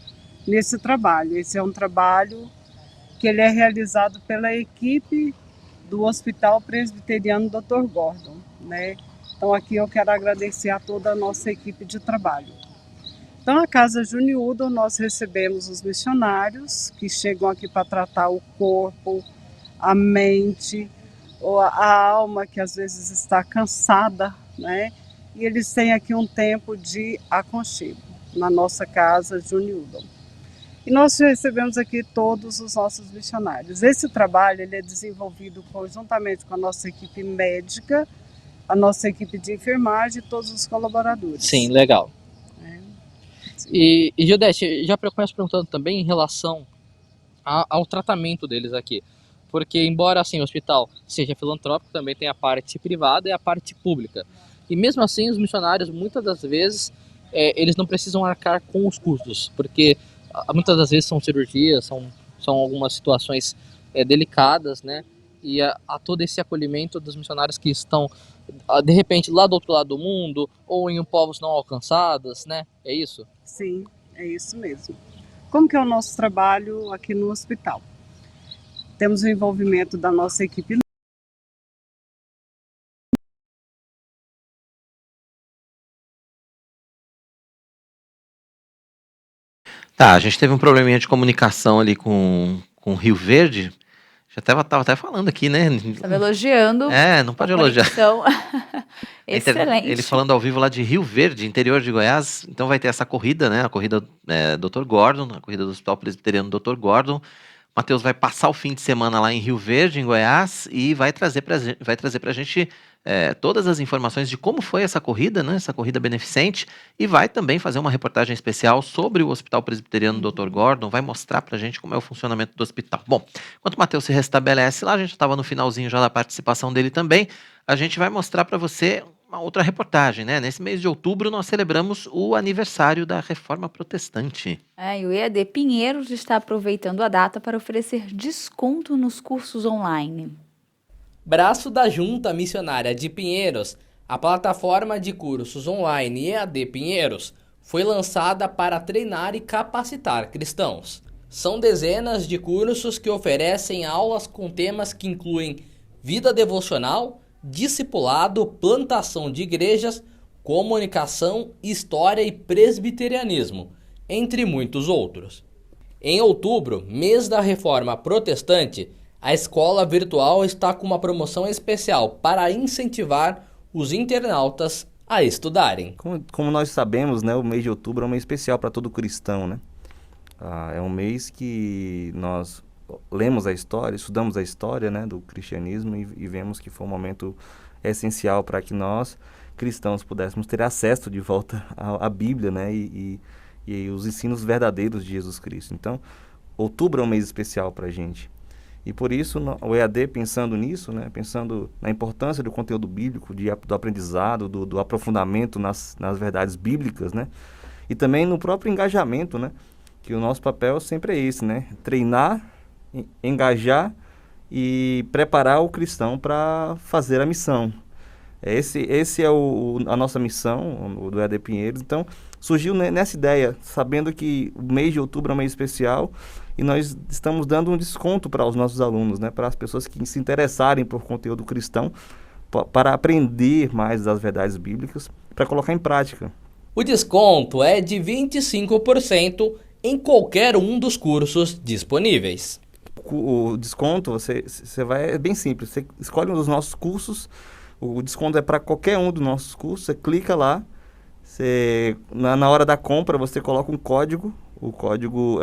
[SPEAKER 20] nesse trabalho. Esse é um trabalho que ele é realizado pela equipe do Hospital Presbiteriano Dr. Gordon, né? Então aqui eu quero agradecer a toda a nossa equipe de trabalho. Então a Casa Júnior Udall, nós recebemos os missionários que chegam aqui para tratar o corpo, a mente, ou a alma que às vezes está cansada, né? E eles têm aqui um tempo de aconchego na nossa Casa Júnior Udall. E nós recebemos aqui todos os nossos missionários. Esse trabalho ele é desenvolvido conjuntamente com a nossa equipe médica, a nossa equipe de enfermagem e todos os colaboradores.
[SPEAKER 6] Sim, legal. E Gildete, já começo perguntando também em relação ao tratamento deles aqui. Porque embora assim, o hospital seja filantrópico, também tem a parte privada e a parte pública. E mesmo assim, os missionários, muitas das vezes, eles não precisam arcar com os custos, porque muitas das vezes são cirurgias, são algumas situações delicadas, né? E a todo esse acolhimento dos missionários que estão, de repente, lá do outro lado do mundo, ou em povos não alcançados, né? É isso?
[SPEAKER 20] Sim, é isso mesmo. Como que é o nosso trabalho aqui no hospital? Temos o envolvimento da nossa equipe.
[SPEAKER 1] Tá, a gente teve um probleminha de comunicação ali com Rio Verde. Já tava até falando aqui, né?
[SPEAKER 3] Estava elogiando.
[SPEAKER 1] Não pode elogiar.
[SPEAKER 3] Excelente.
[SPEAKER 1] Ele falando ao vivo lá de Rio Verde, interior de Goiás. Então vai ter essa corrida, né? A corrida Dr. Gordon, a corrida do Hospital Presbiteriano Dr. Gordon. O Matheus vai passar o fim de semana lá em Rio Verde, em Goiás, e vai trazer pra gente todas as informações de como foi essa corrida, né? Essa corrida beneficente, e vai também fazer uma reportagem especial sobre o Hospital Presbiteriano Dr. Gordon, vai mostrar pra gente como é o funcionamento do hospital. Bom, enquanto o Matheus se restabelece lá, a gente estava no finalzinho já da participação dele também, a gente vai mostrar para você uma outra reportagem, né? Nesse mês de outubro nós celebramos o aniversário da Reforma Protestante.
[SPEAKER 3] E o EAD Pinheiros está aproveitando a data para oferecer desconto nos cursos online.
[SPEAKER 6] Braço da Junta Missionária de Pinheiros, a plataforma de cursos online EAD Pinheiros foi lançada para treinar e capacitar cristãos. São dezenas de cursos que oferecem aulas com temas que incluem vida devocional, discipulado, plantação de igrejas, comunicação, história e presbiterianismo, entre muitos outros. Em outubro, mês da Reforma Protestante, a escola virtual está com uma promoção especial para incentivar os internautas a estudarem.
[SPEAKER 21] Como nós sabemos, né, o mês de outubro é um mês especial para todo cristão, né? É um mês que nós lemos a história, estudamos a história, né, do cristianismo e vemos que foi um momento essencial para que nós, cristãos, pudéssemos ter acesso de volta à Bíblia, né, e os ensinos verdadeiros de Jesus Cristo. Então, outubro é um mês especial para a gente. E por isso, o EAD, pensando nisso, né, pensando na importância do conteúdo bíblico, do aprendizado, do aprofundamento nas verdades bíblicas, né, e também no próprio engajamento, né, que o nosso papel sempre é esse, né, treinar, engajar e preparar o cristão para fazer a missão. Esse é a nossa missão do EAD Pinheiros. Então, surgiu nessa ideia, sabendo que o mês de outubro é um mês especial e nós estamos dando um desconto para os nossos alunos, né, para as pessoas que se interessarem por conteúdo cristão, para aprender mais das verdades bíblicas, para colocar em prática.
[SPEAKER 6] O desconto é de 25% em qualquer um dos cursos disponíveis.
[SPEAKER 21] O desconto, é bem simples, você escolhe um dos nossos cursos, o desconto é para qualquer um dos nossos cursos, você clica lá, na hora da compra você coloca um código, o código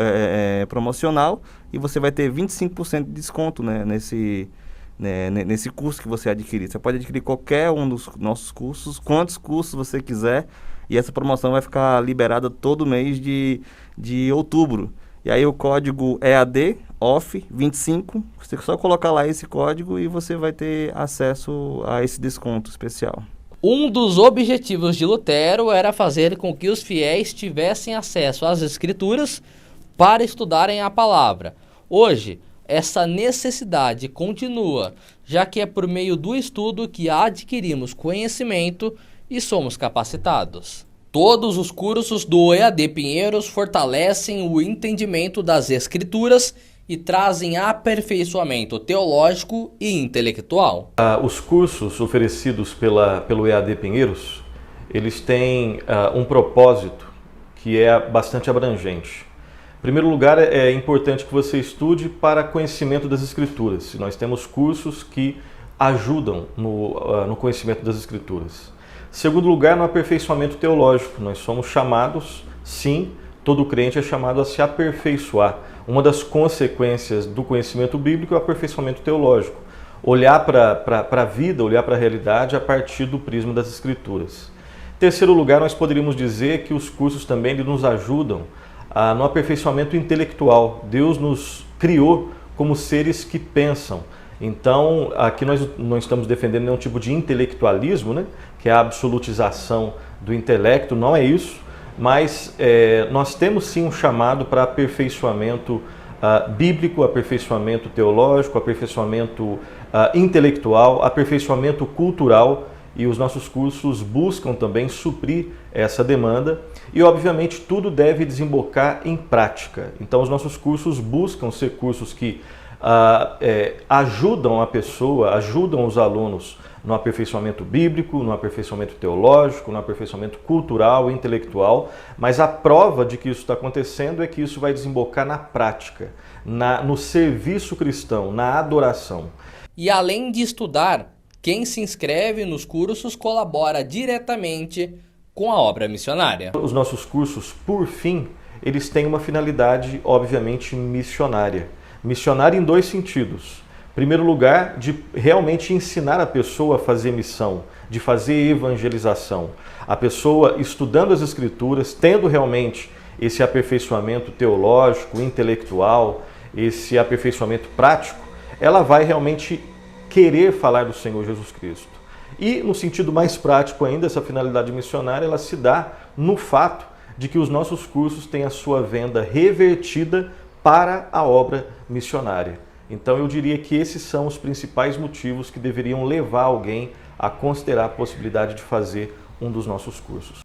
[SPEAKER 21] promocional, e você vai ter 25% de desconto, né, nesse curso que você adquirir. Você pode adquirir qualquer um dos nossos cursos, quantos cursos você quiser, e essa promoção vai ficar liberada todo mês de outubro. E aí o código EAD OFF 25, você só colocar lá esse código e você vai ter acesso a esse desconto especial.
[SPEAKER 6] Um dos objetivos de Lutero era fazer com que os fiéis tivessem acesso às Escrituras para estudarem a palavra. Hoje, essa necessidade continua, já que é por meio do estudo que adquirimos conhecimento e somos capacitados. Todos os cursos do EAD Pinheiros fortalecem o entendimento das Escrituras e trazem aperfeiçoamento teológico e intelectual.
[SPEAKER 22] Os cursos oferecidos pelo EAD Pinheiros, eles têm um propósito que é bastante abrangente. Em primeiro lugar, é importante que você estude para conhecimento das Escrituras. Nós temos cursos que ajudam no conhecimento das Escrituras. Segundo lugar, no aperfeiçoamento teológico. Nós somos chamados, sim, todo crente é chamado a se aperfeiçoar. Uma das consequências do conhecimento bíblico é o aperfeiçoamento teológico. Olhar para a vida, olhar para a realidade a partir do prisma das Escrituras. Em terceiro lugar, nós poderíamos dizer que os cursos também nos ajudam no aperfeiçoamento intelectual. Deus nos criou como seres que pensam. Então, aqui nós não estamos defendendo nenhum tipo de intelectualismo, né? Que é a absolutização do intelecto, não é isso, mas nós temos sim um chamado para aperfeiçoamento bíblico, aperfeiçoamento teológico, aperfeiçoamento intelectual, aperfeiçoamento cultural, e os nossos cursos buscam também suprir essa demanda e, obviamente, tudo deve desembocar em prática. Então, os nossos cursos buscam ser cursos que ajudam a pessoa, ajudam os alunos no aperfeiçoamento bíblico, no aperfeiçoamento teológico, no aperfeiçoamento cultural e intelectual, mas a prova de que isso está acontecendo é que isso vai desembocar na prática, no serviço cristão, na adoração.
[SPEAKER 6] E além de estudar, quem se inscreve nos cursos colabora diretamente com a obra missionária.
[SPEAKER 22] Os nossos cursos, por fim, eles têm uma finalidade, obviamente, missionária. Missionária em dois sentidos. Em primeiro lugar, de realmente ensinar a pessoa a fazer missão, de fazer evangelização. A pessoa estudando as Escrituras, tendo realmente esse aperfeiçoamento teológico, intelectual, esse aperfeiçoamento prático, ela vai realmente querer falar do Senhor Jesus Cristo. E no sentido mais prático ainda, essa finalidade missionária, ela se dá no fato de que os nossos cursos têm a sua venda revertida para a obra missionária. Então eu diria que esses são os principais motivos que deveriam levar alguém a considerar a possibilidade de fazer um dos nossos cursos.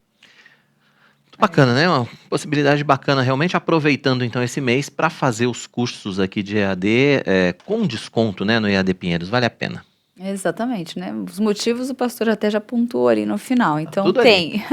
[SPEAKER 1] Bacana, né? Uma possibilidade bacana, realmente aproveitando então esse mês para fazer os cursos aqui de EAD com desconto, né, no EAD Pinheiros, vale a pena.
[SPEAKER 3] Exatamente, né? Os motivos o pastor até já pontuou ali no final, então
[SPEAKER 1] tudo
[SPEAKER 3] tem.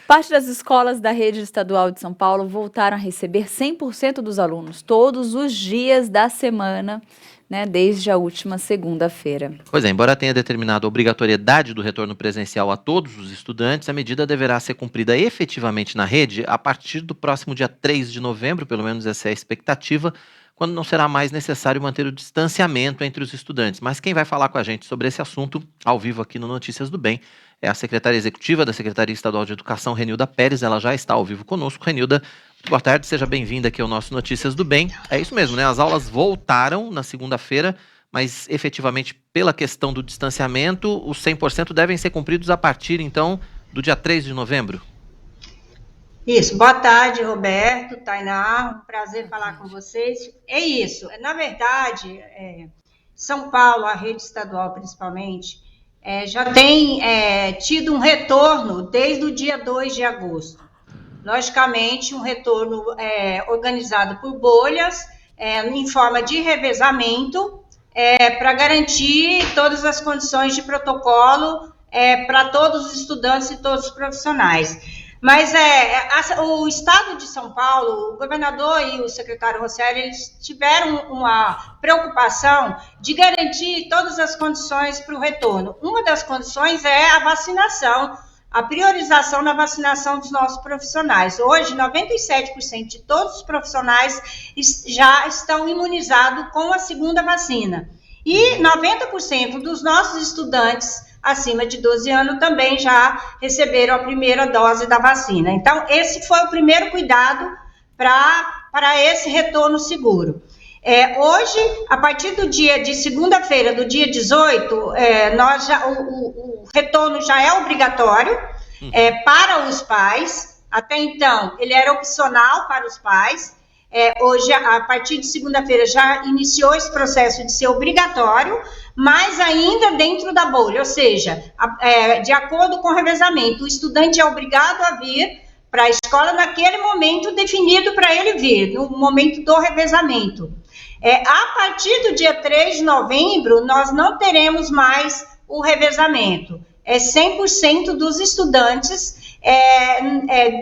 [SPEAKER 3] Parte das escolas da rede estadual de São Paulo voltaram a receber 100% dos alunos todos os dias da semana, né, desde a última segunda-feira.
[SPEAKER 1] Pois é, embora tenha determinado a obrigatoriedade do retorno presencial a todos os estudantes, a medida deverá ser cumprida efetivamente na rede a partir do próximo dia 3 de novembro, pelo menos essa é a expectativa, quando não será mais necessário manter o distanciamento entre os estudantes. Mas quem vai falar com a gente sobre esse assunto, ao vivo aqui no Notícias do Bem, é a secretária executiva da Secretaria Estadual de Educação, Renilda Pérez. Ela já está ao vivo conosco. Renilda, muito boa tarde, seja bem-vinda aqui ao nosso Notícias do Bem. É isso mesmo, né? As aulas voltaram na segunda-feira, mas efetivamente pela questão do distanciamento, os 100% devem ser cumpridos a partir, então, do dia 3 de novembro.
[SPEAKER 4] Isso, boa tarde, Roberto, Tainá, um prazer falar com vocês. É isso, na verdade, São Paulo, a rede estadual principalmente, já tem tido um retorno desde o dia 2 de agosto. Logicamente, um retorno organizado por bolhas, em forma de revezamento, para garantir todas as condições de protocolo para todos os estudantes e todos os profissionais. Mas o Estado de São Paulo, o governador e o secretário Rosselli, eles tiveram uma preocupação de garantir todas as condições para o retorno. Uma das condições é a vacinação, a priorização na vacinação dos nossos profissionais. Hoje, 97% de todos os profissionais já estão imunizados com a segunda vacina. E 90% dos nossos estudantes acima de 12 anos também já receberam a primeira dose da vacina. Então, esse foi o primeiro cuidado para esse retorno seguro. Hoje, a partir do dia de segunda-feira, do dia 18, o retorno já é obrigatório para os pais. Até então, ele era opcional para os pais. Hoje, a partir de segunda-feira, já iniciou esse processo de ser obrigatório, mas ainda dentro da bolha, ou seja, de acordo com o revezamento, o estudante é obrigado a vir para a escola naquele momento definido para ele vir, no momento do revezamento. A partir do dia 3 de novembro, nós não teremos mais o revezamento. 100% dos estudantes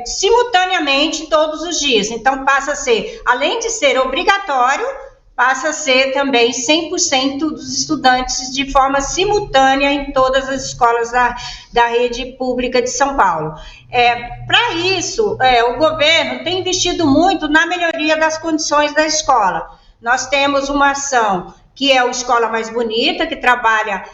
[SPEAKER 4] simultaneamente todos os dias. Então, passa a ser, além de ser obrigatório, passa a ser também 100% dos estudantes de forma simultânea em todas as escolas da rede pública de São Paulo. Para isso, o governo tem investido muito na melhoria das condições da escola. Nós temos uma ação que é o Escola Mais Bonita, que trabalha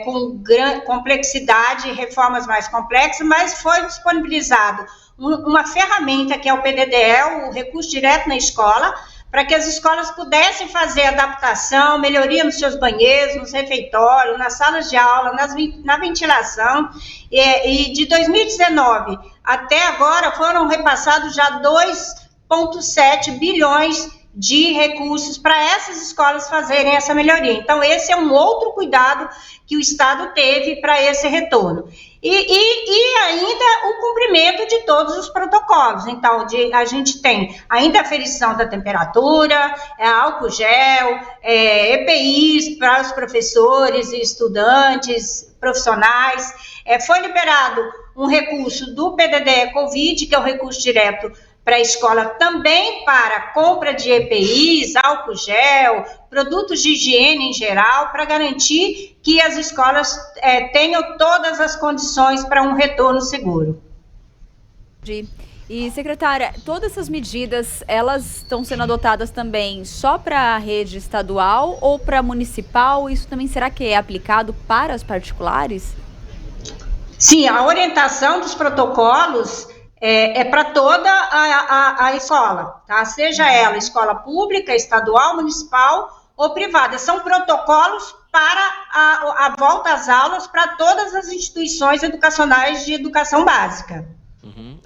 [SPEAKER 4] com grande complexidade, reformas mais complexas, mas foi disponibilizado uma ferramenta que é o PDDE, o Recurso Direto na Escola, para que as escolas pudessem fazer adaptação, melhoria nos seus banheiros, nos refeitórios, nas salas de aula, na ventilação. E de 2019 até agora foram repassados já 2,7 bilhões de recursos para essas escolas fazerem essa melhoria. Então, esse é um outro cuidado que o Estado teve para esse retorno. E ainda o cumprimento de todos os protocolos. Então, a gente tem ainda a aferição da temperatura, álcool gel, EPIs para os professores e estudantes, profissionais. Foi liberado um recurso do PDDE Covid, que é o recurso direto para a escola, também para compra de EPIs, álcool gel, produtos de higiene em geral, para garantir que as escolas tenham todas as condições para um retorno seguro.
[SPEAKER 3] E, secretária, todas essas medidas, elas estão sendo adotadas também só para a rede estadual ou para a municipal? Isso também será que é aplicado para as particulares?
[SPEAKER 4] Sim, a orientação dos protocolos é para toda a escola, tá? Seja ela escola pública, estadual, municipal ou privada. São protocolos para a volta às aulas para todas as instituições educacionais de educação básica.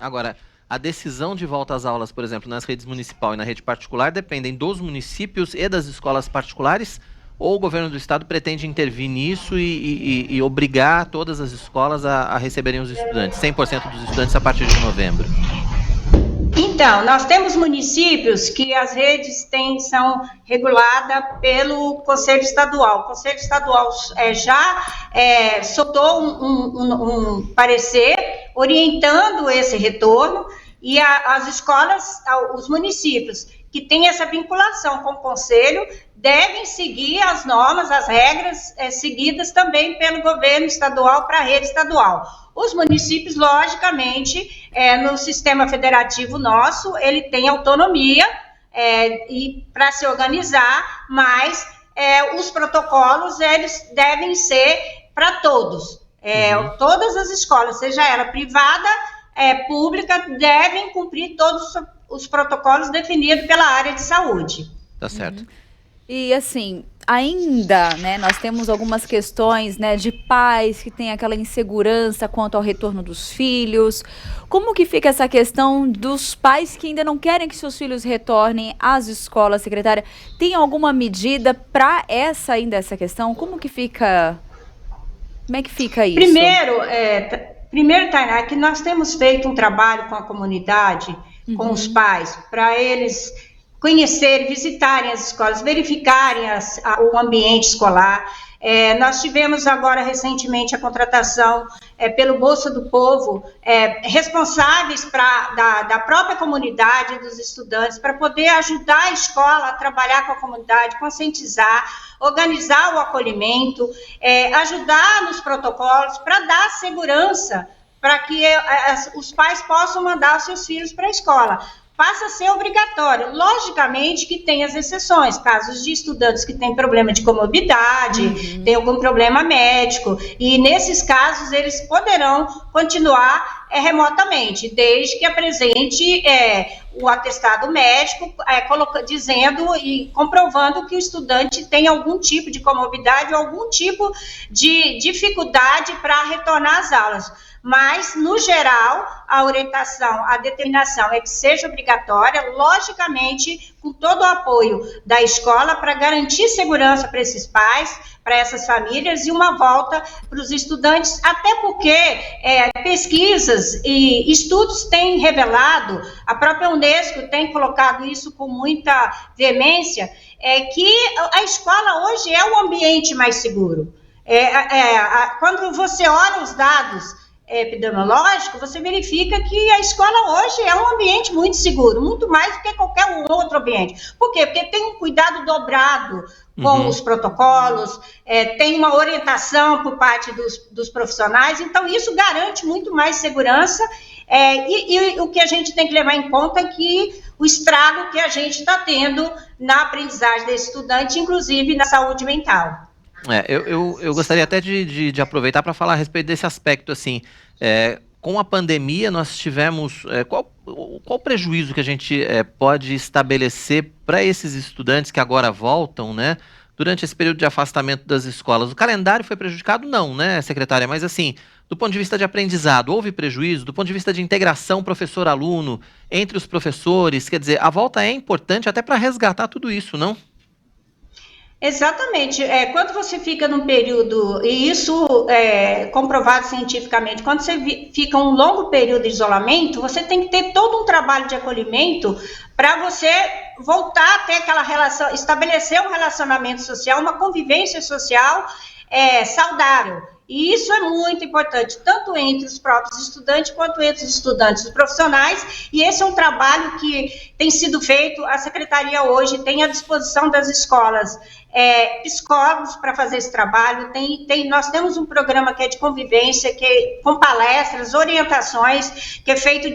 [SPEAKER 1] Agora, a decisão de volta às aulas, por exemplo, nas redes municipal e na rede particular, dependem dos municípios e das escolas particulares, ou o governo do estado pretende intervir nisso e obrigar todas as escolas a receberem os estudantes, 100% dos estudantes a partir de novembro?
[SPEAKER 4] Então, nós temos municípios que as redes são reguladas pelo Conselho Estadual. O Conselho Estadual já soltou um parecer orientando esse retorno, e as escolas, os municípios que têm essa vinculação com o Conselho devem seguir as normas, as regras seguidas também pelo governo estadual para a rede estadual. Os municípios, logicamente, no sistema federativo nosso, ele tem autonomia para se organizar, mas os protocolos eles devem ser para todos. Todas as escolas, seja ela privada, pública, devem cumprir todos os protocolos definidos pela área de saúde.
[SPEAKER 1] Tá certo.
[SPEAKER 3] E assim, ainda, né, nós temos algumas questões, né, de pais que têm aquela insegurança quanto ao retorno dos filhos. Como que fica essa questão dos pais que ainda não querem que seus filhos retornem às escolas, secretária? Tem alguma medida para essa questão? Como é que fica isso?
[SPEAKER 4] Primeiro, Tainá, que nós temos feito um trabalho com a comunidade, com os pais, para eles conhecerem, visitarem as escolas, verificarem o ambiente escolar. Nós tivemos agora recentemente a contratação pelo Bolsa do Povo, responsáveis da própria comunidade, dos estudantes, para poder ajudar a escola a trabalhar com a comunidade, conscientizar, organizar o acolhimento, ajudar nos protocolos, para dar segurança para que os pais possam mandar os seus filhos para a escola. Passa a ser obrigatório. Logicamente que tem as exceções, casos de estudantes que têm problema de comorbidade, tem algum problema médico, e nesses casos eles poderão continuar remotamente, desde que apresente o atestado médico dizendo e comprovando que o estudante tem algum tipo de comorbidade ou algum tipo de dificuldade para retornar às aulas. Mas, no geral, a orientação, a determinação é que seja obrigatória, logicamente, com todo o apoio da escola para garantir segurança para esses pais, para essas famílias e uma volta para os estudantes, até porque pesquisas e estudos têm revelado, a própria Unesco tem colocado isso com muita veemência, que a escola hoje é o ambiente mais seguro. Quando você olha os dados epidemiológico, você verifica que a escola hoje é um ambiente muito seguro, muito mais do que qualquer outro ambiente. Por quê? Porque tem um cuidado dobrado com os protocolos, tem uma orientação por parte dos profissionais, então isso garante muito mais segurança, e o que a gente tem que levar em conta é que o estrago que a gente está tendo na aprendizagem desse estudante, inclusive na saúde mental.
[SPEAKER 1] Eu gostaria até de aproveitar para falar a respeito desse aspecto, assim, com a pandemia nós tivemos, qual prejuízo que a gente pode estabelecer para esses estudantes que agora voltam, né, durante esse período de afastamento das escolas? O calendário foi prejudicado? Não, né, secretária? Mas assim, do ponto de vista de aprendizado, houve prejuízo? Do ponto de vista de integração professor-aluno, entre os professores, quer dizer, a volta é importante até para resgatar tudo isso, não?
[SPEAKER 4] Exatamente. Quando você fica num período, e isso é comprovado cientificamente, quando você fica um longo período de isolamento, você tem que ter todo um trabalho de acolhimento para você voltar a ter aquela relação, estabelecer um relacionamento social, uma convivência social saudável. E isso é muito importante, tanto entre os próprios estudantes, quanto entre os estudantes e profissionais, e esse é um trabalho que tem sido feito, a Secretaria hoje tem à disposição das escolas psicólogos para fazer esse trabalho, nós temos um programa que é de convivência, com palestras, orientações, que é feito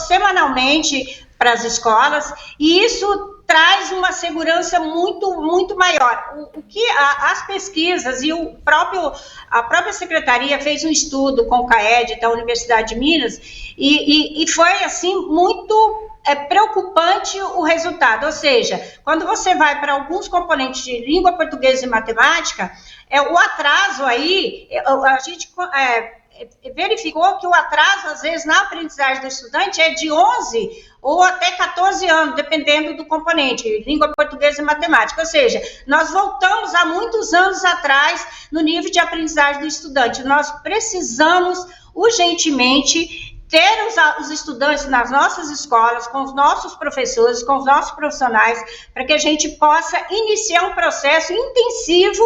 [SPEAKER 4] semanalmente para as escolas, e isso traz uma segurança muito, muito maior. O que as pesquisas e a própria Secretaria fez um estudo com o CAED da Universidade de Minas, e foi, assim, muito preocupante o resultado. Ou seja, quando você vai para alguns componentes de língua portuguesa e matemática, o atraso aí, a gente verificou que o atraso, às vezes, na aprendizagem do estudante é de 11 ou até 14 anos, dependendo do componente, língua portuguesa e matemática. Ou seja, nós voltamos há muitos anos atrás no nível de aprendizagem do estudante. Nós precisamos urgentemente ter os estudantes nas nossas escolas, com os nossos professores, com os nossos profissionais, para que a gente possa iniciar um processo intensivo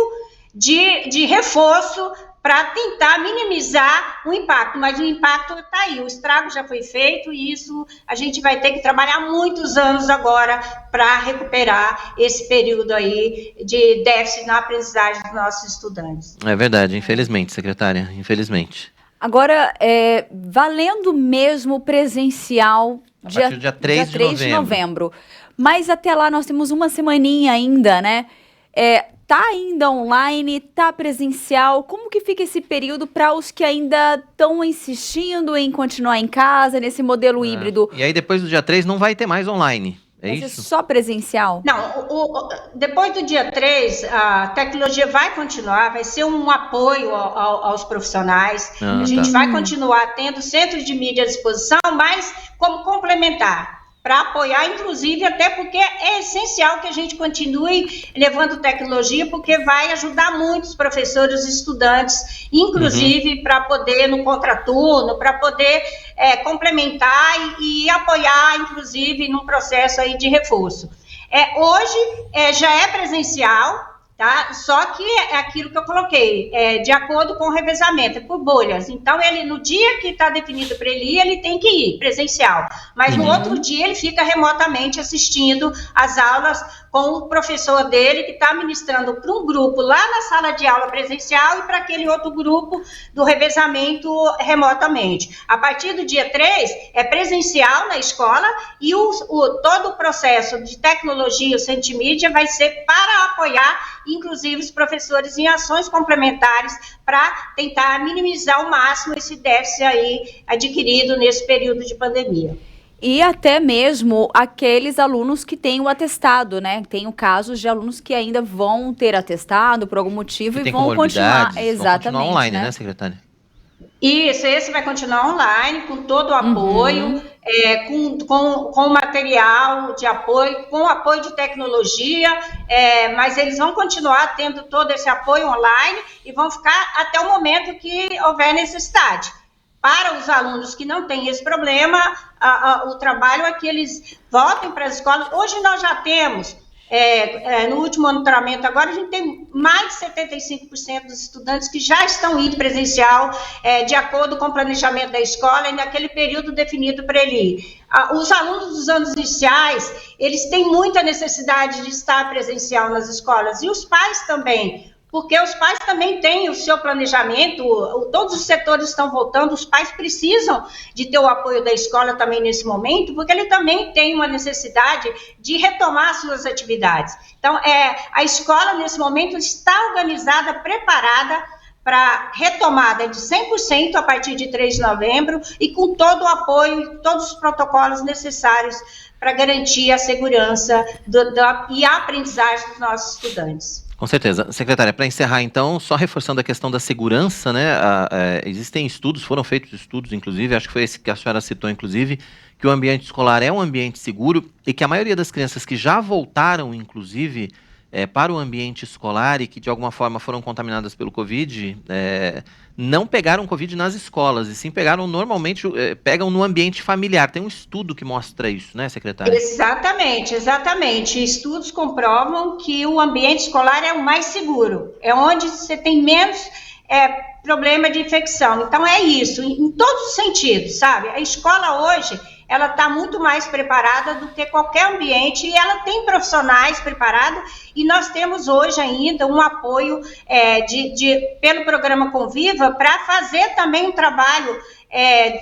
[SPEAKER 4] de reforço para tentar minimizar o impacto, mas o impacto está aí, o estrago já foi feito e isso a gente vai ter que trabalhar muitos anos agora para recuperar esse período aí de déficit na aprendizagem dos nossos estudantes.
[SPEAKER 1] É verdade, infelizmente, secretária, infelizmente.
[SPEAKER 3] Agora, valendo mesmo presencial,
[SPEAKER 1] a partir do dia 3 de novembro.
[SPEAKER 3] Mas até lá nós temos uma semaninha ainda, né? Tá ainda online, tá presencial? Como que fica esse período para os que ainda estão insistindo em continuar em casa, nesse modelo híbrido?
[SPEAKER 1] E aí depois do dia 3 não vai ter mais online,
[SPEAKER 3] vai ser só presencial?
[SPEAKER 4] Não, depois do dia 3, a tecnologia vai continuar, vai ser um apoio aos profissionais. A gente vai continuar tendo centro de mídia à disposição, mas como complementar, para apoiar, inclusive, até porque é essencial que a gente continue levando tecnologia, porque vai ajudar muito os professores e estudantes, inclusive para poder, no contraturno, para poder complementar e apoiar, inclusive, num processo aí de reforço. Hoje já é presencial, tá? Só que é aquilo que eu coloquei, de acordo com o revezamento, por bolhas. Então, ele no dia que está definido para ele ir, ele tem que ir presencial. Mas no outro dia ele fica remotamente assistindo as aulas com o professor dele, que está ministrando para um grupo lá na sala de aula presencial e para aquele outro grupo do revezamento remotamente. A partir do dia 3, é presencial na escola e todo o processo de tecnologia, o centro de mídia, vai ser para apoiar, inclusive, os professores em ações complementares para tentar minimizar ao máximo esse déficit aí adquirido nesse período de pandemia.
[SPEAKER 3] E até mesmo aqueles alunos que têm o atestado, né? Tem casos de alunos que ainda vão ter atestado por algum motivo e vão continuar. Exatamente.
[SPEAKER 1] Vão continuar online, né, secretária?
[SPEAKER 4] Isso, esse vai continuar online, com todo o apoio, com material de apoio, com apoio de tecnologia, mas eles vão continuar tendo todo esse apoio online e vão ficar até o momento que houver necessidade. Para os alunos que não têm esse problema, o trabalho é que eles voltem para as escolas. Hoje nós já temos, no último monitoramento agora, a gente tem mais de 75% dos estudantes que já estão indo presencial, de acordo com o planejamento da escola e naquele período definido para ele ir. Os alunos dos anos iniciais, eles têm muita necessidade de estar presencial nas escolas, e os pais também, porque os pais também têm o seu planejamento, todos os setores estão voltando, os pais precisam de ter o apoio da escola também nesse momento, porque ele também tem uma necessidade de retomar suas atividades. Então, a escola, nesse momento, está organizada, preparada para retomada de 100% a partir de 3 de novembro e com todo o apoio e todos os protocolos necessários para garantir a segurança e a aprendizagem dos nossos estudantes.
[SPEAKER 1] Com certeza. Secretária, para encerrar então, só reforçando a questão da segurança, né? Existem estudos, foram feitos estudos, inclusive, acho que foi esse que a senhora citou, inclusive, que o ambiente escolar é um ambiente seguro e que a maioria das crianças que já voltaram, inclusive, para o ambiente escolar e que de alguma forma foram contaminadas pelo Covid, não pegaram Covid nas escolas, e sim pegaram normalmente, pegam no ambiente familiar. Tem um estudo que mostra isso, né, secretária?
[SPEAKER 4] Exatamente. Estudos comprovam que o ambiente escolar é o mais seguro, é onde você tem menos problema de infecção. Então, é isso, em todos os sentidos, sabe? A escola hoje, ela está muito mais preparada do que qualquer ambiente, e ela tem profissionais preparados, e nós temos hoje ainda um apoio pelo programa Conviva para fazer também um trabalho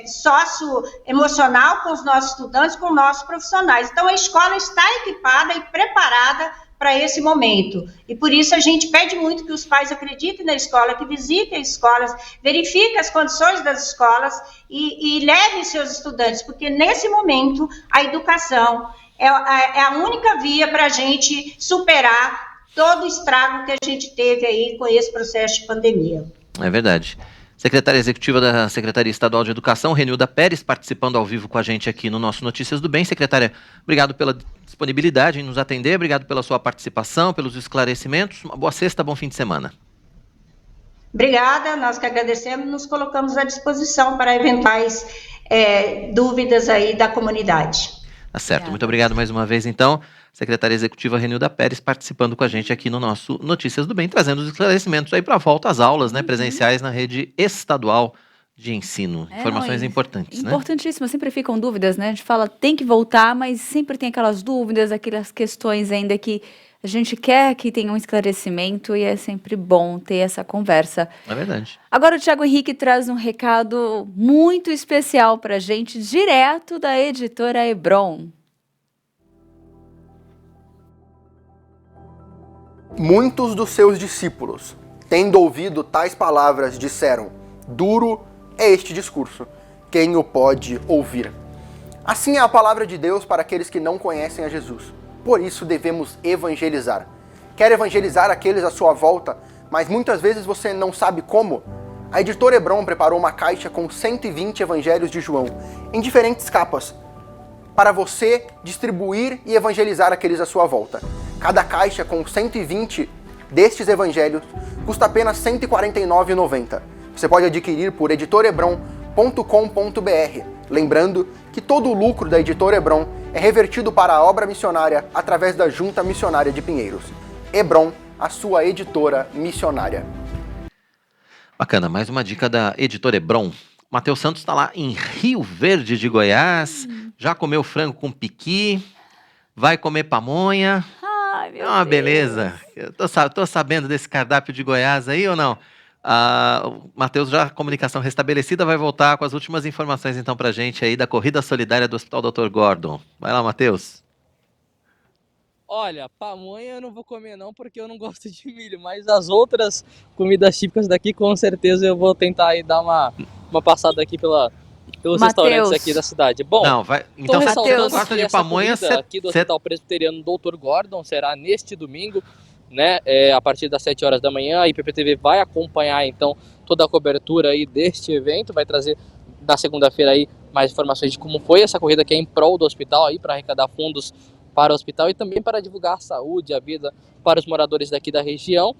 [SPEAKER 4] socioemocional com os nossos estudantes, com os nossos profissionais. Então, a escola está equipada e preparada para esse momento. E por isso a gente pede muito que os pais acreditem na escola, que visitem as escolas, verifiquem as condições das escolas e levem seus estudantes, porque nesse momento a educação é a única via para a gente superar todo o estrago que a gente teve aí com esse processo de pandemia.
[SPEAKER 1] É verdade. Secretária Executiva da Secretaria Estadual de Educação, Renilda Pérez, participando ao vivo com a gente aqui no nosso Notícias do Bem. Secretária, obrigado pela disponibilidade em nos atender, obrigado pela sua participação, pelos esclarecimentos. Uma boa sexta, bom fim de semana.
[SPEAKER 4] Obrigada, nós que agradecemos, nos colocamos à disposição para eventuais dúvidas aí da comunidade.
[SPEAKER 1] Tá certo, muito obrigado mais uma vez, então. Secretária Executiva Renilda Pérez participando com a gente aqui no nosso Notícias do Bem, trazendo os esclarecimentos aí para a volta às aulas, né, presenciais na rede estadual de ensino. Informações importantes, né?
[SPEAKER 3] Importantíssimas, sempre ficam dúvidas, né? A gente fala, tem que voltar, mas sempre tem aquelas dúvidas, aquelas questões ainda que a gente quer que tenha um esclarecimento, e é sempre bom ter essa conversa.
[SPEAKER 1] É verdade.
[SPEAKER 3] Agora o Thiago Henrique traz um recado muito especial para a gente, direto da editora Hebron.
[SPEAKER 5] Muitos dos seus discípulos, tendo ouvido tais palavras, disseram: duro é este discurso, quem o pode ouvir? Assim é a palavra de Deus para aqueles que não conhecem a Jesus. Por isso devemos evangelizar. Quer evangelizar aqueles à sua volta, mas muitas vezes você não sabe como? A editora Hebron preparou uma caixa com 120 evangelhos de João, em diferentes capas, para você distribuir e evangelizar aqueles à sua volta. Cada caixa com 120 destes evangelhos custa apenas R$ 149,90. Você pode adquirir por editorebron.com.br. Lembrando que todo o lucro da Editora Hebron é revertido para a obra missionária através da Junta Missionária de Pinheiros. Hebron, a sua editora missionária.
[SPEAKER 1] Bacana, mais uma dica da Editora Hebron. Matheus Santos está lá em Rio Verde de Goiás, já comeu frango com piqui, vai comer pamonha.
[SPEAKER 3] Ai, meu
[SPEAKER 1] Deus.
[SPEAKER 3] Beleza.
[SPEAKER 1] Eu tô sabendo desse cardápio de Goiás aí ou não? O Matheus, já comunicação restabelecida, vai voltar com as últimas informações então pra gente aí da Corrida Solidária do Hospital Dr. Gordon. Vai lá, Matheus.
[SPEAKER 7] Olha, pamonha eu não vou comer não, porque eu não gosto de milho, mas as outras comidas típicas daqui, com certeza eu vou tentar aí dar uma passada aqui pelos restaurantes aqui da cidade. Bom,
[SPEAKER 1] não, vai. Então você gosta de pamonha,
[SPEAKER 7] aqui do Hospital Presbiteriano Dr. Gordon será neste domingo, né, a partir das 7 horas da manhã. A IPPTV vai acompanhar então toda a cobertura aí deste evento, vai trazer na segunda-feira aí mais informações de como foi essa corrida que é em prol do hospital aí, para arrecadar fundos para o hospital e também para divulgar a saúde, a vida para os moradores daqui da região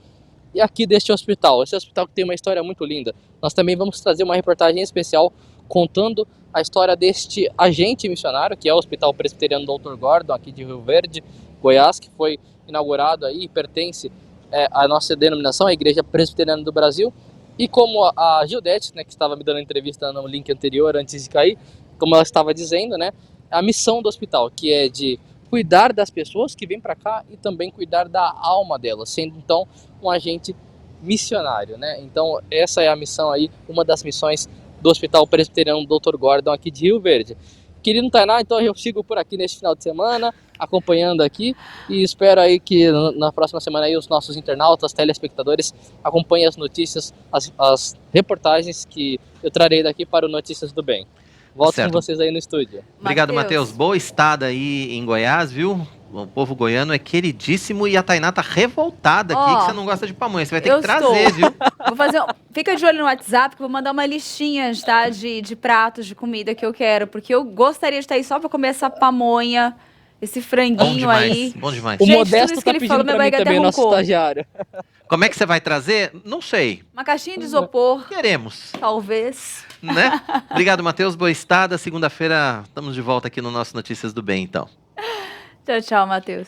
[SPEAKER 7] e aqui deste hospital. Esse hospital que tem uma história muito linda. Nós também vamos trazer uma reportagem especial contando a história deste agente missionário, que é o Hospital Presbiteriano Dr. Gordon, aqui de Rio Verde, Goiás, que foi inaugurado aí, pertence à nossa denominação, a Igreja Presbiteriana do Brasil. E como a Gildete, né, que estava me dando entrevista no link anterior, antes de cair, como ela estava dizendo, né, a missão do hospital, que é de cuidar das pessoas que vêm para cá e também cuidar da alma delas, sendo então um agente missionário, né? Então essa é a missão aí, uma das missões do Hospital Presbiteriano Dr. Gordon aqui de Rio Verde. Querido Tainá, então eu sigo por aqui neste final de semana, acompanhando aqui, e espero aí que na próxima semana aí os nossos internautas, telespectadores acompanhem as notícias, as reportagens que eu trarei daqui para o Notícias do Bem. Volto com vocês aí no estúdio.
[SPEAKER 1] Obrigado, Matheus. Boa estada aí em Goiás, viu? O povo goiano é queridíssimo e a Tainá tá revoltada aqui que você não gosta de pamonha. Você vai ter que trazer, viu?
[SPEAKER 3] Vou fazer fica de olho no WhatsApp que eu vou mandar uma listinha, tá, de pratos, de comida que eu quero, porque eu gostaria de estar aí só pra comer essa pamonha, esse franguinho aí.
[SPEAKER 1] Bom demais.
[SPEAKER 7] O
[SPEAKER 3] Gente,
[SPEAKER 7] Modesto
[SPEAKER 3] tudo
[SPEAKER 7] tá
[SPEAKER 3] que ele
[SPEAKER 7] pedindo
[SPEAKER 3] falou, minha
[SPEAKER 7] pra mim
[SPEAKER 3] barriga
[SPEAKER 7] também,
[SPEAKER 3] até
[SPEAKER 7] nosso
[SPEAKER 3] roncou.
[SPEAKER 7] estagiário.
[SPEAKER 1] Como é que você vai trazer? Não sei.
[SPEAKER 3] Uma caixinha de isopor.
[SPEAKER 1] Queremos.
[SPEAKER 3] Talvez.
[SPEAKER 1] Né? Obrigado, Matheus. Boa estada. Segunda-feira estamos de volta aqui no nosso Notícias do Bem, então.
[SPEAKER 3] Tchau, tchau, Matheus.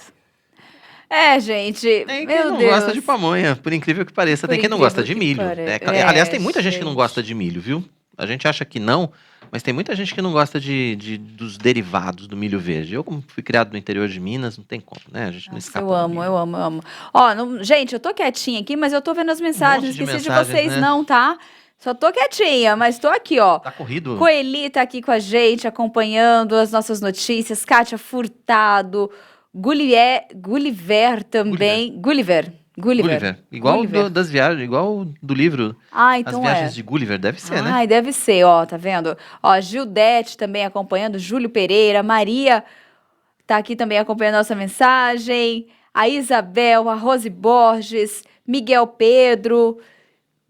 [SPEAKER 3] Gente,
[SPEAKER 1] Tem
[SPEAKER 3] meu
[SPEAKER 1] quem não
[SPEAKER 3] Deus.
[SPEAKER 1] gosta de pamonha, por incrível que pareça. Tem quem não gosta de milho. Aliás, tem muita gente que não gosta de milho, viu? A gente acha que não, mas tem muita gente que não gosta dos derivados do milho verde. Eu, como fui criado no interior de Minas, não tem como, né? A gente não escapa.
[SPEAKER 3] Eu amo. Ó, gente, eu tô quietinha aqui, mas eu tô vendo as mensagens. Esqueci de vocês,
[SPEAKER 1] né?
[SPEAKER 3] não, tá? Só tô quietinha, mas tô aqui, ó.
[SPEAKER 1] Tá corrido.
[SPEAKER 3] Coeli tá aqui com a gente, acompanhando as nossas notícias. Kátia Furtado, Gulliver também. Gulliver.
[SPEAKER 1] Igual das viagens, igual do livro.
[SPEAKER 3] Então
[SPEAKER 1] As viagens de Gulliver, deve ser, né?
[SPEAKER 3] Deve ser, ó, tá vendo? Ó, Gildete também acompanhando, Júlio Pereira, Maria tá aqui também acompanhando a nossa mensagem, a Isabel, a Rose Borges, Miguel Pedro,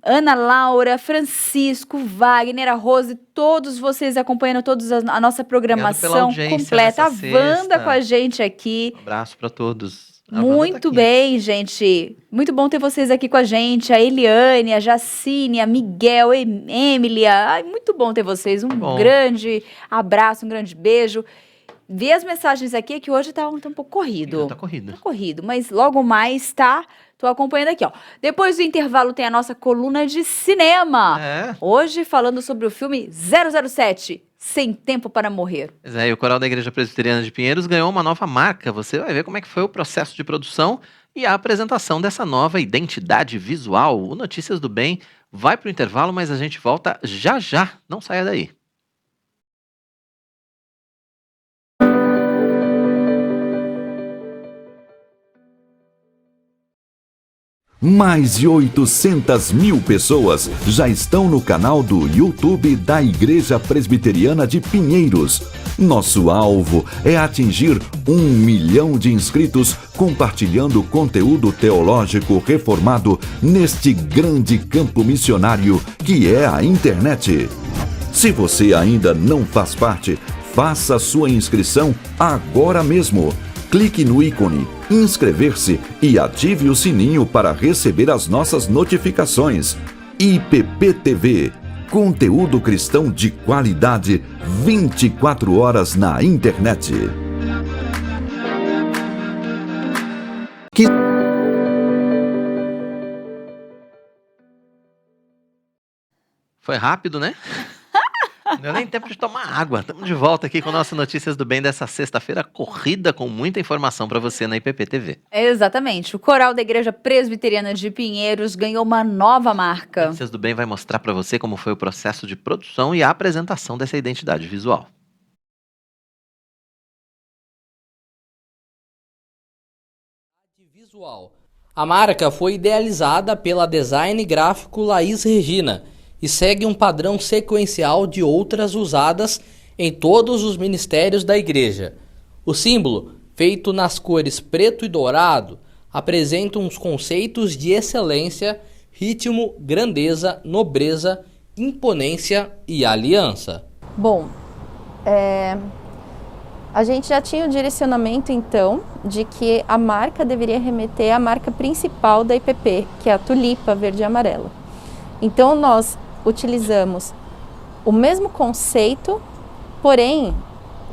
[SPEAKER 3] Ana Laura, Francisco, Wagner, a Rose, todos vocês acompanhando a nossa programação completa. A Wanda com a gente aqui.
[SPEAKER 1] Um abraço para todos.
[SPEAKER 3] Muito bem, gente. Muito bom ter vocês aqui com a gente. A Eliane, a Jacine, a Miguel, a Emília. Muito bom ter vocês. Grande abraço, um grande beijo. Vê as mensagens aqui, que hoje tá um pouco corrido.
[SPEAKER 1] Tá corrido.
[SPEAKER 3] Tá corrido, mas logo mais, tá? Tô acompanhando aqui, ó. Depois do intervalo tem a nossa coluna de cinema. Hoje falando sobre o filme 007, Sem Tempo para Morrer.
[SPEAKER 1] Pois é, e o Coral da Igreja Presbiteriana de Pinheiros ganhou uma nova marca. Você vai ver como é que foi o processo de produção e a apresentação dessa nova identidade visual. O Notícias do Bem vai pro intervalo, mas a gente volta já já. Não saia daí.
[SPEAKER 12] Mais de 800 mil pessoas já estão no canal do YouTube da Igreja Presbiteriana de Pinheiros. Nosso alvo é atingir 1 milhão de inscritos compartilhando conteúdo teológico reformado neste grande campo missionário que é a internet. Se você ainda não faz parte, faça sua inscrição agora mesmo. Clique no ícone inscrever-se e ative o sininho para receber as nossas notificações. IPP-TV, conteúdo cristão de qualidade 24 horas na internet.
[SPEAKER 1] Foi rápido, né? Não deu nem tempo de tomar água. Estamos de volta aqui com o nosso Notícias do Bem dessa sexta-feira, corrida com muita informação para você na IPP TV.
[SPEAKER 3] Exatamente. O Coral da Igreja Presbiteriana de Pinheiros ganhou uma nova marca.
[SPEAKER 1] Notícias do Bem vai mostrar para você como foi o processo de produção e a apresentação dessa identidade visual.
[SPEAKER 6] A marca foi idealizada pela design gráfico Laís Regina e segue um padrão sequencial de outras usadas em todos os ministérios da igreja. O símbolo, feito nas cores preto e dourado, apresenta uns conceitos de excelência, ritmo, grandeza, nobreza, imponência e aliança.
[SPEAKER 8] Bom, a gente já tinha o direcionamento, então, de que a marca deveria remeter à marca principal da IPP, que é a tulipa verde e amarela. Então, nós utilizamos o mesmo conceito, porém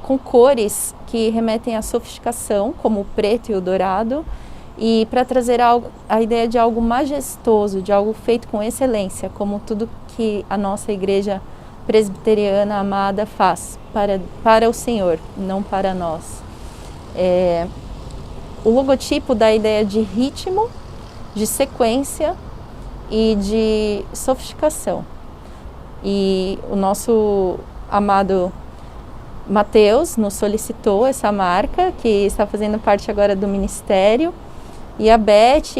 [SPEAKER 8] com cores que remetem à sofisticação, como o preto e o dourado, e para trazer a ideia de algo majestoso, de algo feito com excelência, como tudo que a nossa igreja presbiteriana amada faz para o Senhor, não para nós. O logotipo dá a ideia de ritmo, de sequência e de sofisticação. E o nosso amado Mateus nos solicitou essa marca, que está fazendo parte agora do ministério, e a Beth,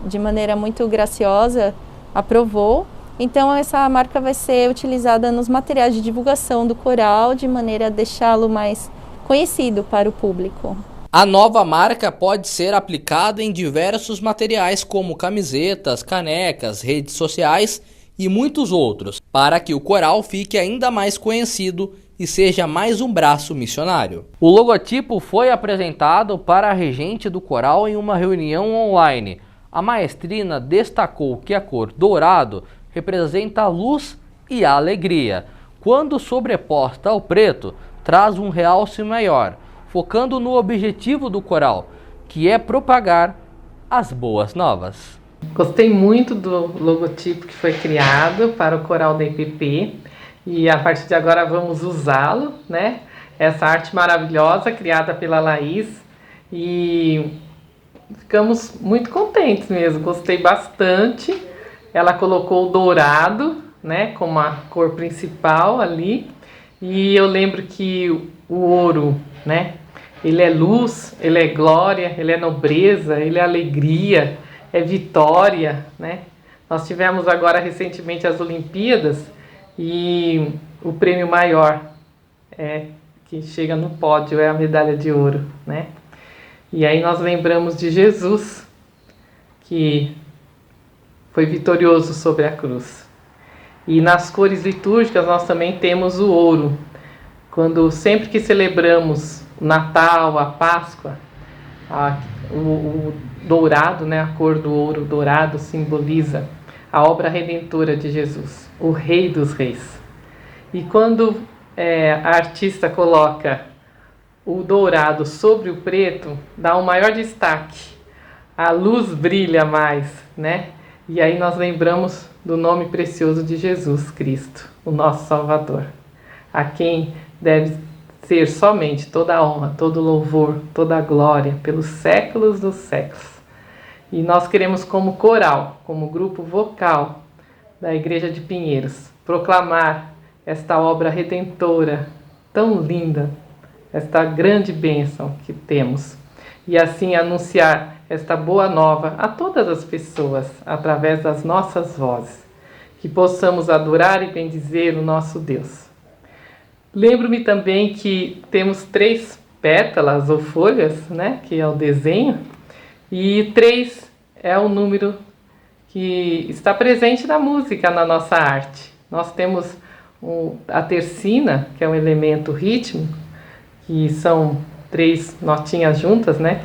[SPEAKER 8] de maneira muito graciosa, aprovou. Então essa marca vai ser utilizada nos materiais de divulgação do coral, de maneira a deixá-lo mais conhecido para o público.
[SPEAKER 6] A nova marca pode ser aplicada em diversos materiais como camisetas, canecas, redes sociais e muitos outros, para que o coral fique ainda mais conhecido e seja mais um braço missionário. O logotipo foi apresentado para a regente do coral em uma reunião online. A maestrina destacou que a cor dourado representa a luz e a alegria, quando sobreposta ao preto, traz um realce maior, focando no objetivo do coral, que é propagar as boas novas.
[SPEAKER 9] Gostei muito do logotipo que foi criado para o coral da IPP e a partir de agora vamos usá-lo, né? Essa arte maravilhosa criada pela Laís e ficamos muito contentes mesmo, gostei bastante. Ela colocou o dourado, né, como a cor principal ali e eu lembro que o ouro, né, ele é luz, ele é glória, ele é nobreza, ele é alegria, é vitória, né? Nós tivemos agora recentemente as Olimpíadas e o prêmio maior que chega no pódio é a medalha de ouro, né? E aí nós lembramos de Jesus, que foi vitorioso sobre a cruz. E nas cores litúrgicas nós também temos o ouro. Quando sempre que celebramos o Natal, a Páscoa, o dourado, né, a cor do ouro dourado simboliza a obra redentora de Jesus, o Rei dos Reis. E quando a artista coloca o dourado sobre o preto, dá um maior destaque, a luz brilha mais, né? E aí nós lembramos do nome precioso de Jesus Cristo, o nosso Salvador, a quem deve ser somente toda a honra, todo o louvor, toda a glória, pelos séculos dos séculos. E nós queremos, como coral, como grupo vocal da Igreja de Pinheiros, proclamar esta obra redentora tão linda, esta grande bênção que temos, e assim anunciar esta boa nova a todas as pessoas, através das nossas vozes, que possamos adorar e bendizer o nosso Deus. Lembro-me também que temos 3 pétalas ou folhas, né, que é o desenho, e 3 é o número que está presente na música, na nossa arte. Nós temos a tercina, que é um elemento rítmico, que são 3 notinhas juntas, né,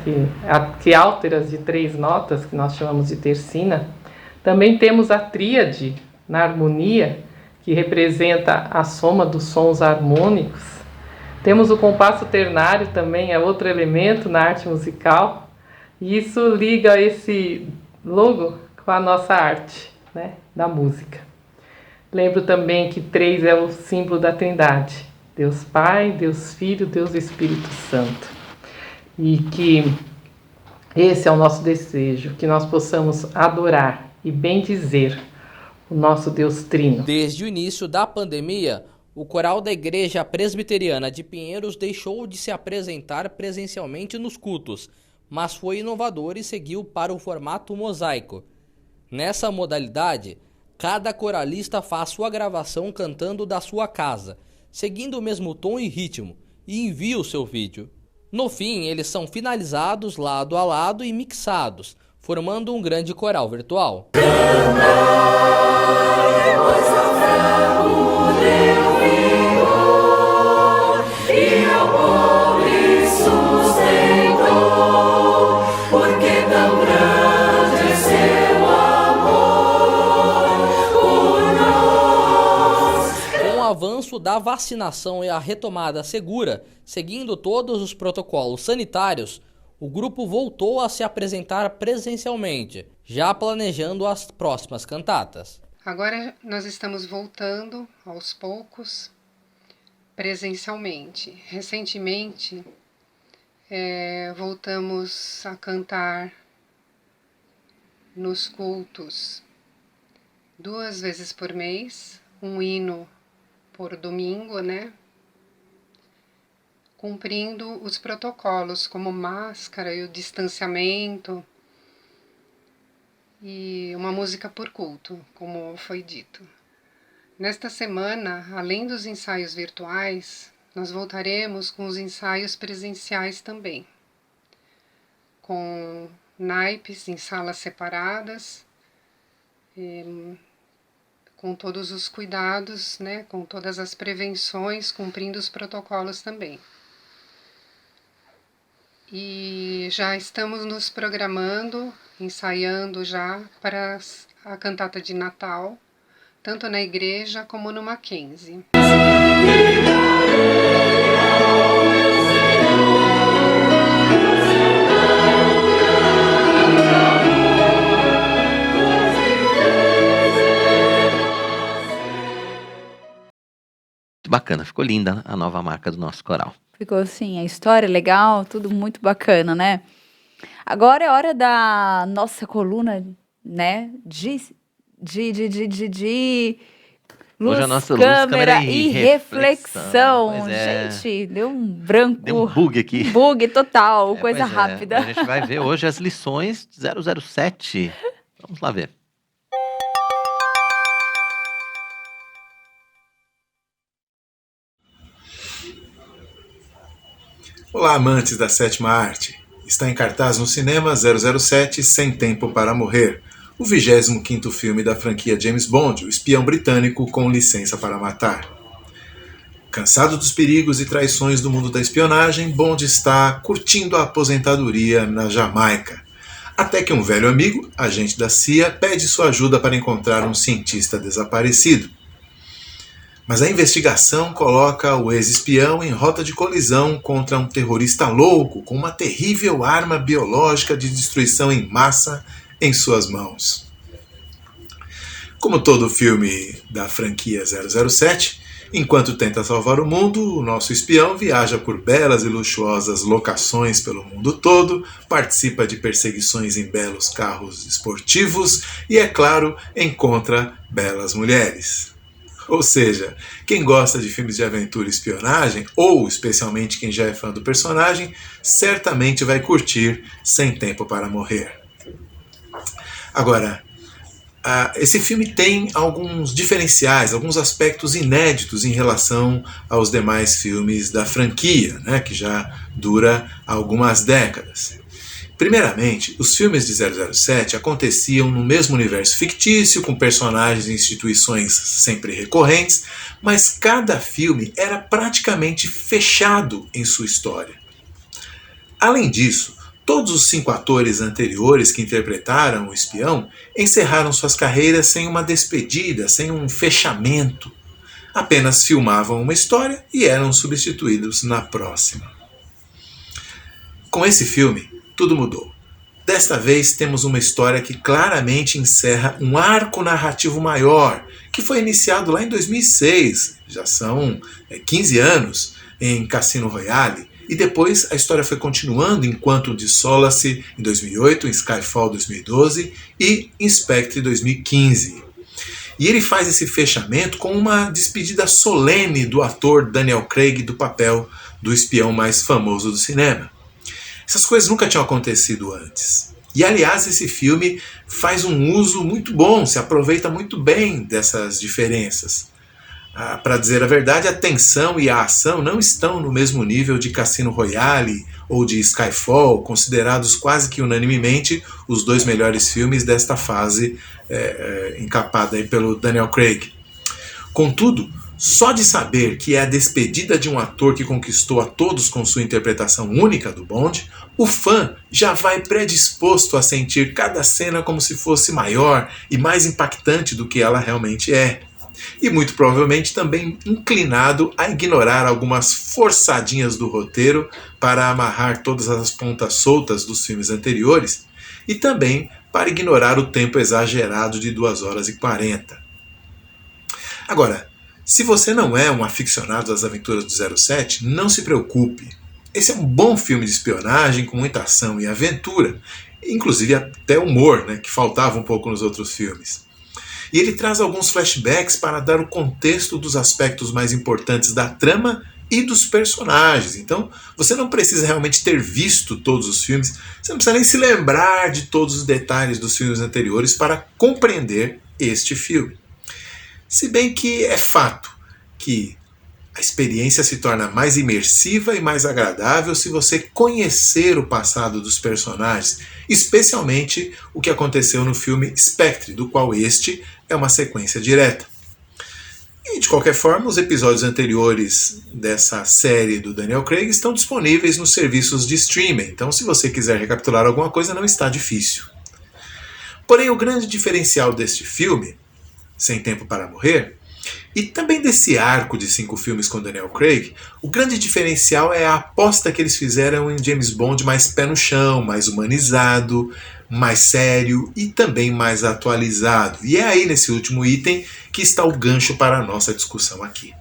[SPEAKER 9] que álteras de 3 notas, que nós chamamos de tercina. Também temos a tríade na harmonia, que representa a soma dos sons harmônicos. Temos o compasso ternário também, é outro elemento na arte musical. E isso liga esse logo com a nossa arte, né, da música. Lembro também que 3 é o símbolo da Trindade. Deus Pai, Deus Filho, Deus Espírito Santo. E que esse é o nosso desejo, que nós possamos adorar e bendizer o nosso Deus Trino.
[SPEAKER 6] Desde o início da pandemia, o coral da Igreja Presbiteriana de Pinheiros deixou de se apresentar presencialmente nos cultos, mas foi inovador e seguiu para o formato mosaico. Nessa modalidade, cada coralista faz sua gravação cantando da sua casa, seguindo o mesmo tom e ritmo, e envia o seu vídeo. No fim, eles são finalizados lado a lado e mixados, formando um grande coral virtual. Avanço da vacinação e a retomada segura, seguindo todos os protocolos sanitários, o grupo voltou a se apresentar presencialmente, já planejando as próximas cantatas.
[SPEAKER 10] Agora nós estamos voltando, aos poucos, presencialmente. Recentemente, voltamos a cantar nos cultos 2 vezes por mês, um hino por domingo, né? Cumprindo os protocolos como máscara e o distanciamento e uma música por culto, como foi dito. Nesta semana, além dos ensaios virtuais, nós voltaremos com os ensaios presenciais também, com naipes em salas separadas, com todos os cuidados, né, com todas as prevenções, cumprindo os protocolos também. E já estamos nos programando, ensaiando já para a cantata de Natal, tanto na igreja como no Mackenzie.
[SPEAKER 1] bacana, ficou linda a nova marca do nosso coral.
[SPEAKER 3] Ficou assim, a história é legal, tudo muito bacana, né? Agora é hora da nossa coluna, né? Luz,
[SPEAKER 1] Hoje a nossa
[SPEAKER 3] câmera
[SPEAKER 1] luz,
[SPEAKER 3] e reflexão.
[SPEAKER 1] Pois é.
[SPEAKER 3] Gente, deu um branco.
[SPEAKER 1] Deu um bug aqui.
[SPEAKER 3] Um bug total, coisa
[SPEAKER 1] Pois é,
[SPEAKER 3] rápida.
[SPEAKER 1] a gente vai ver hoje as lições 007. Vamos lá ver.
[SPEAKER 11] Olá, amantes da sétima arte. Está em cartaz no cinema 007 Sem Tempo para Morrer, o 25º filme da franquia James Bond, o espião britânico com licença para matar. Cansado dos perigos e traições do mundo da espionagem, Bond está curtindo a aposentadoria na Jamaica, até que um velho amigo, agente da CIA, pede sua ajuda para encontrar um cientista desaparecido. Mas a investigação coloca o ex-espião em rota de colisão contra um terrorista louco com uma terrível arma biológica de destruição em massa em suas mãos. Como todo filme da franquia 007, enquanto tenta salvar o mundo, o nosso espião viaja por belas e luxuosas locações pelo mundo todo, participa de perseguições em belos carros esportivos e, é claro, encontra belas mulheres. Ou seja, quem gosta de filmes de aventura e espionagem, ou especialmente quem já é fã do personagem, certamente vai curtir Sem Tempo para Morrer. Agora, esse filme tem alguns diferenciais, alguns aspectos inéditos em relação aos demais filmes da franquia, né, que já dura algumas décadas. Primeiramente, os filmes de 007 aconteciam no mesmo universo fictício, com personagens e instituições sempre recorrentes, mas cada filme era praticamente fechado em sua história. Além disso, todos os 5 atores anteriores que interpretaram o espião encerraram suas carreiras sem uma despedida, sem um fechamento. Apenas filmavam uma história e eram substituídos na próxima. Com esse filme, tudo mudou. Desta vez temos uma história que claramente encerra um arco narrativo maior, que foi iniciado lá em 2006, já são 15 anos, em Cassino Royale, e depois a história foi continuando em Quantum of Solace em 2008, em Skyfall 2012 e em Spectre 2015. E ele faz esse fechamento com uma despedida solene do ator Daniel Craig do papel do espião mais famoso do cinema. Essas coisas nunca tinham acontecido antes. E, aliás, esse filme faz um uso muito bom, se aproveita muito bem dessas diferenças. Para dizer a verdade, a tensão e a ação não estão no mesmo nível de Cassino Royale ou de Skyfall, considerados quase que unanimemente os 2 melhores filmes desta fase encapada aí pelo Daniel Craig. Contudo, só de saber que é a despedida de um ator que conquistou a todos com sua interpretação única do Bond, o fã já vai predisposto a sentir cada cena como se fosse maior e mais impactante do que ela realmente é. E muito provavelmente também inclinado a ignorar algumas forçadinhas do roteiro para amarrar todas as pontas soltas dos filmes anteriores e também para ignorar o tempo exagerado de 2 horas e 40. Agora, se você não é um aficionado das aventuras do 07, não se preocupe. Esse é um bom filme de espionagem com muita ação e aventura, inclusive até humor, né, que faltava um pouco nos outros filmes. E ele traz alguns flashbacks para dar o contexto dos aspectos mais importantes da trama e dos personagens. Então, você não precisa realmente ter visto todos os filmes, você não precisa nem se lembrar de todos os detalhes dos filmes anteriores para compreender este filme. Se bem que é fato que a experiência se torna mais imersiva e mais agradável se você conhecer o passado dos personagens, especialmente o que aconteceu no filme Spectre, do qual este é uma sequência direta. E, de qualquer forma, os episódios anteriores dessa série do Daniel Craig estão disponíveis nos serviços de streaming, então se você quiser recapitular alguma coisa, não está difícil. Porém, o grande diferencial deste filme, Sem Tempo para Morrer, e também desse arco de 5 filmes com Daniel Craig, o grande diferencial é a aposta que eles fizeram em James Bond mais pé no chão, mais humanizado, mais sério e também mais atualizado. E é aí nesse último item que está o gancho para a nossa discussão aqui.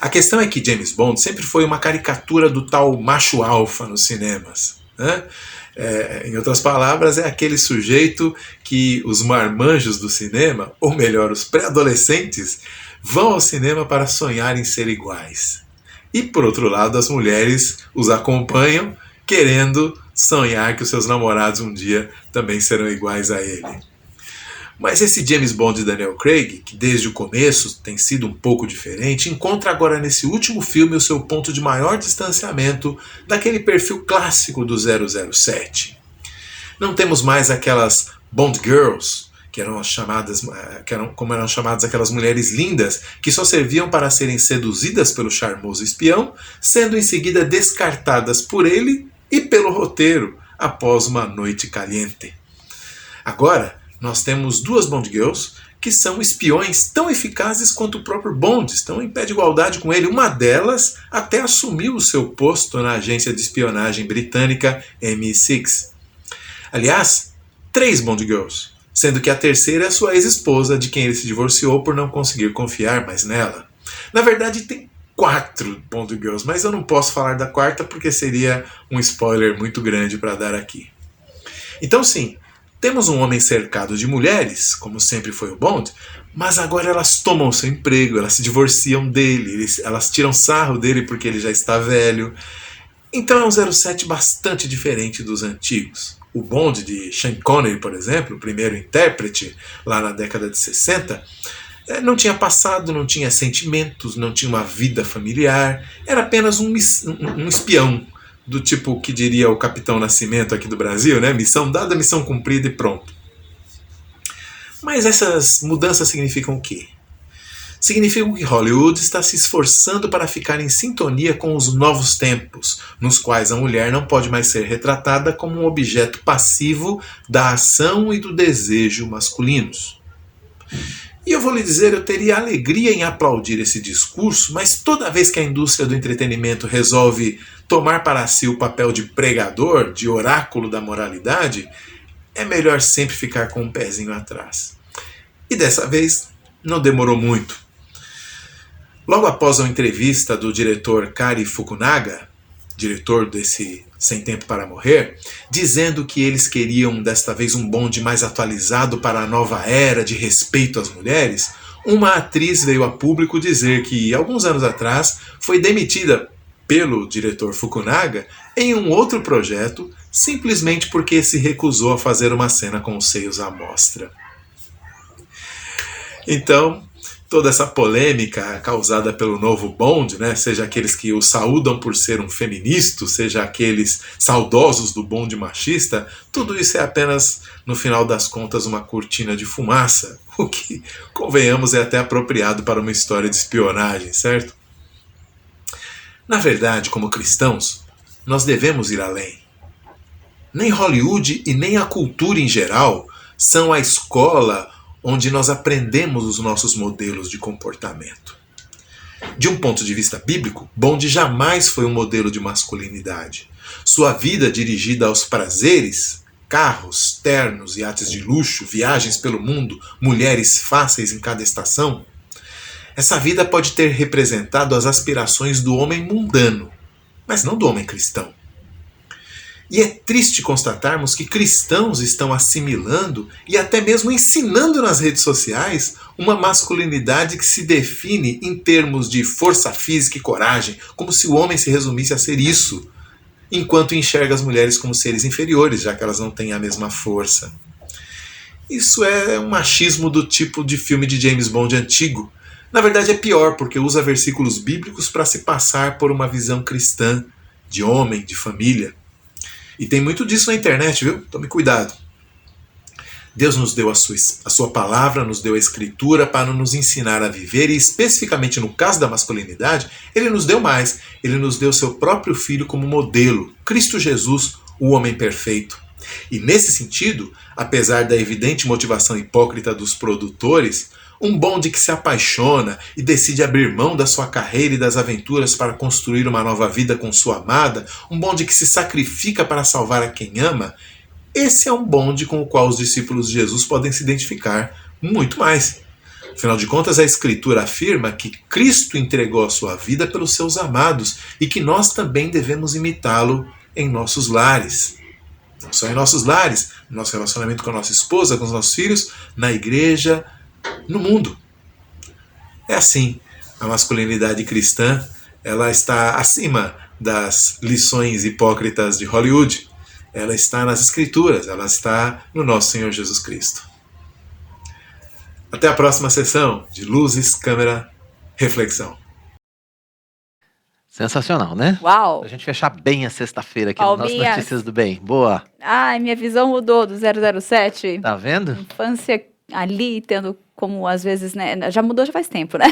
[SPEAKER 11] A questão é que James Bond sempre foi uma caricatura do tal macho alfa nos cinemas, né? Em outras palavras, é aquele sujeito que os marmanjos do cinema, ou melhor, os pré-adolescentes, vão ao cinema para sonhar em ser iguais. E, por outro lado, as mulheres os acompanham, querendo sonhar que os seus namorados um dia também serão iguais a ele. Mas esse James Bond de Daniel Craig, que desde o começo tem sido um pouco diferente, encontra agora nesse último filme o seu ponto de maior distanciamento daquele perfil clássico do 007. Não temos mais aquelas Bond Girls, como eram chamadas aquelas mulheres lindas que só serviam para serem seduzidas pelo charmoso espião, sendo em seguida descartadas por ele e pelo roteiro após uma noite caliente. Agora, nós temos duas Bond Girls que são espiões tão eficazes quanto o próprio Bond, estão em pé de igualdade com ele. Uma delas até assumiu o seu posto na agência de espionagem britânica MI6. Aliás, 3 Bond Girls, sendo que a terceira é sua ex-esposa, de quem ele se divorciou por não conseguir confiar mais nela. Na verdade, tem 4 Bond Girls, mas eu não posso falar da quarta porque seria um spoiler muito grande para dar aqui. Então sim, temos um homem cercado de mulheres, como sempre foi o Bond, mas agora elas tomam o seu emprego, elas se divorciam dele, elas tiram sarro dele porque ele já está velho. Então é um 07 bastante diferente dos antigos. O Bond de Sean Connery, por exemplo, o primeiro intérprete, lá na década de 60, não tinha passado, não tinha sentimentos, não tinha uma vida familiar, era apenas um espião, do tipo que diria o Capitão Nascimento aqui do Brasil, né? Missão dada, missão cumprida e pronto. Mas essas mudanças significam o quê? Significam que Hollywood está se esforçando para ficar em sintonia com os novos tempos, nos quais a mulher não pode mais ser retratada como um objeto passivo da ação e do desejo masculinos. E eu vou lhe dizer, eu teria alegria em aplaudir esse discurso, mas toda vez que a indústria do entretenimento resolve tomar para si o papel de pregador, de oráculo da moralidade, é melhor sempre ficar com um pezinho atrás. E dessa vez não demorou muito. Logo após a entrevista do diretor Cary Fukunaga, diretor desse Sem Tempo para Morrer, dizendo que eles queriam desta vez um Bond mais atualizado para a nova era de respeito às mulheres, uma atriz veio a público dizer que, alguns anos atrás, foi demitida pelo diretor Fukunaga em um outro projeto, simplesmente porque se recusou a fazer uma cena com os seios à mostra. Então, toda essa polêmica causada pelo novo Bond, né, seja aqueles que o saúdam por ser um feminista, seja aqueles saudosos do Bond machista, tudo isso é apenas, no final das contas, uma cortina de fumaça, o que, convenhamos, é até apropriado para uma história de espionagem, certo? Na verdade, como cristãos, nós devemos ir além. Nem Hollywood e nem a cultura em geral são a escola onde nós aprendemos os nossos modelos de comportamento. De um ponto de vista bíblico, Bond jamais foi um modelo de masculinidade. Sua vida dirigida aos prazeres, carros, ternos, iates de luxo, viagens pelo mundo, mulheres fáceis em cada estação, essa vida pode ter representado as aspirações do homem mundano, mas não do homem cristão. E é triste constatarmos que cristãos estão assimilando e até mesmo ensinando nas redes sociais uma masculinidade que se define em termos de força física e coragem, como se o homem se resumisse a ser isso, enquanto enxerga as mulheres como seres inferiores, já que elas não têm a mesma força. Isso é um machismo do tipo de filme de James Bond antigo. Na verdade é pior, porque usa versículos bíblicos para se passar por uma visão cristã, de homem, de família. E tem muito disso na internet, viu? Tome cuidado. Deus nos deu a sua palavra, nos deu a escritura para nos ensinar a viver, e especificamente no caso da masculinidade, Ele nos deu mais. Ele nos deu seu próprio Filho como modelo, Cristo Jesus, o homem perfeito. E nesse sentido, apesar da evidente motivação hipócrita dos produtores, um Bond que se apaixona e decide abrir mão da sua carreira e das aventuras para construir uma nova vida com sua amada, um Bond que se sacrifica para salvar a quem ama, esse é um Bond com o qual os discípulos de Jesus podem se identificar muito mais. Afinal de contas, a Escritura afirma que Cristo entregou a sua vida pelos seus amados e que nós também devemos imitá-lo em nossos lares. Não só em nossos lares, no nosso relacionamento com a nossa esposa, com os nossos filhos, na igreja, no mundo. É assim, a masculinidade cristã, ela está acima das lições hipócritas de Hollywood. Ela está nas Escrituras, ela está no nosso Senhor Jesus Cristo. Até a próxima sessão de Luzes, Câmera, Reflexão.
[SPEAKER 1] Sensacional, né?
[SPEAKER 3] Uau!
[SPEAKER 1] Pra gente fechar bem a sexta-feira aqui no nosso
[SPEAKER 3] Palminhas.
[SPEAKER 1] Notícias do Bem. Boa.
[SPEAKER 3] Ai, minha visão mudou do 007.
[SPEAKER 1] Tá vendo?
[SPEAKER 3] Infância ali, tendo como às vezes, né? Já mudou já faz tempo, né?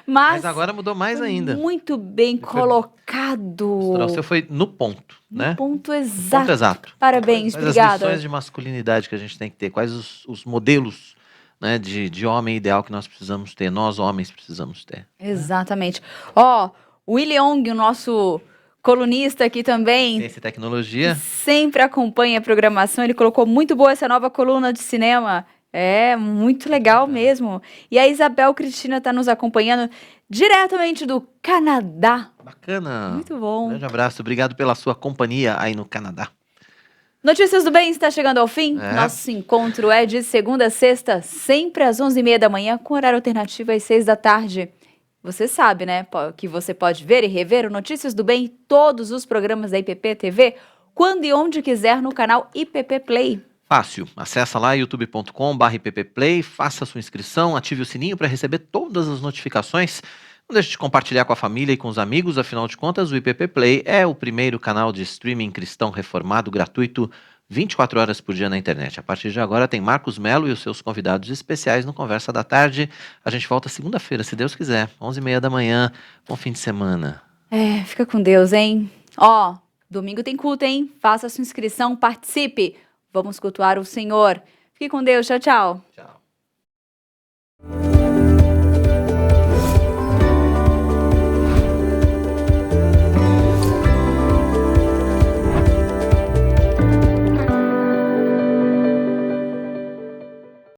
[SPEAKER 1] Mas agora mudou mais ainda.
[SPEAKER 3] Muito bem colocado.
[SPEAKER 1] O seu foi no ponto, né?
[SPEAKER 3] Ponto
[SPEAKER 1] No
[SPEAKER 3] exato.
[SPEAKER 1] ponto exato.
[SPEAKER 3] Parabéns,
[SPEAKER 1] Quais as
[SPEAKER 3] obrigada.
[SPEAKER 1] lições de masculinidade que a gente tem que ter? Quais os modelos, né, de homem ideal que nós precisamos ter? Nós, homens, precisamos ter.
[SPEAKER 3] Exatamente. Ó, o Willi Ong, o nosso colunista aqui também,
[SPEAKER 1] Ciência e tecnologia.
[SPEAKER 3] sempre acompanha a programação. Ele colocou muito boa essa nova coluna de cinema. É, muito legal mesmo. E a Isabel Cristina está nos acompanhando diretamente do Canadá.
[SPEAKER 1] Bacana.
[SPEAKER 3] Muito bom.
[SPEAKER 1] Grande abraço. Obrigado pela sua companhia aí no Canadá.
[SPEAKER 3] Notícias do Bem está chegando ao fim.
[SPEAKER 1] É.
[SPEAKER 3] Nosso encontro é de segunda a sexta, sempre às 11h30 da manhã, com horário alternativo às 6 da tarde. Você sabe, né, que você pode ver e rever o Notícias do Bem e todos os programas da IPP TV, quando e onde quiser no canal IPP Play.
[SPEAKER 1] Fácil. Acessa lá youtube.com/ipplay, faça sua inscrição, ative o sininho para receber todas as notificações. Não deixe de compartilhar com a família e com os amigos, afinal de contas, o IPP Play é o primeiro canal de streaming cristão reformado, gratuito, 24 horas por dia na internet. A partir de agora tem Marcos Melo e os seus convidados especiais no Conversa da Tarde. A gente volta segunda-feira, se Deus quiser, 11h30 da manhã. Bom fim de semana.
[SPEAKER 3] É, fica com Deus, hein? Ó, domingo tem culto, hein? Faça sua inscrição, participe. Vamos cultuar o Senhor. Fique com Deus. Tchau, tchau.
[SPEAKER 1] Tchau.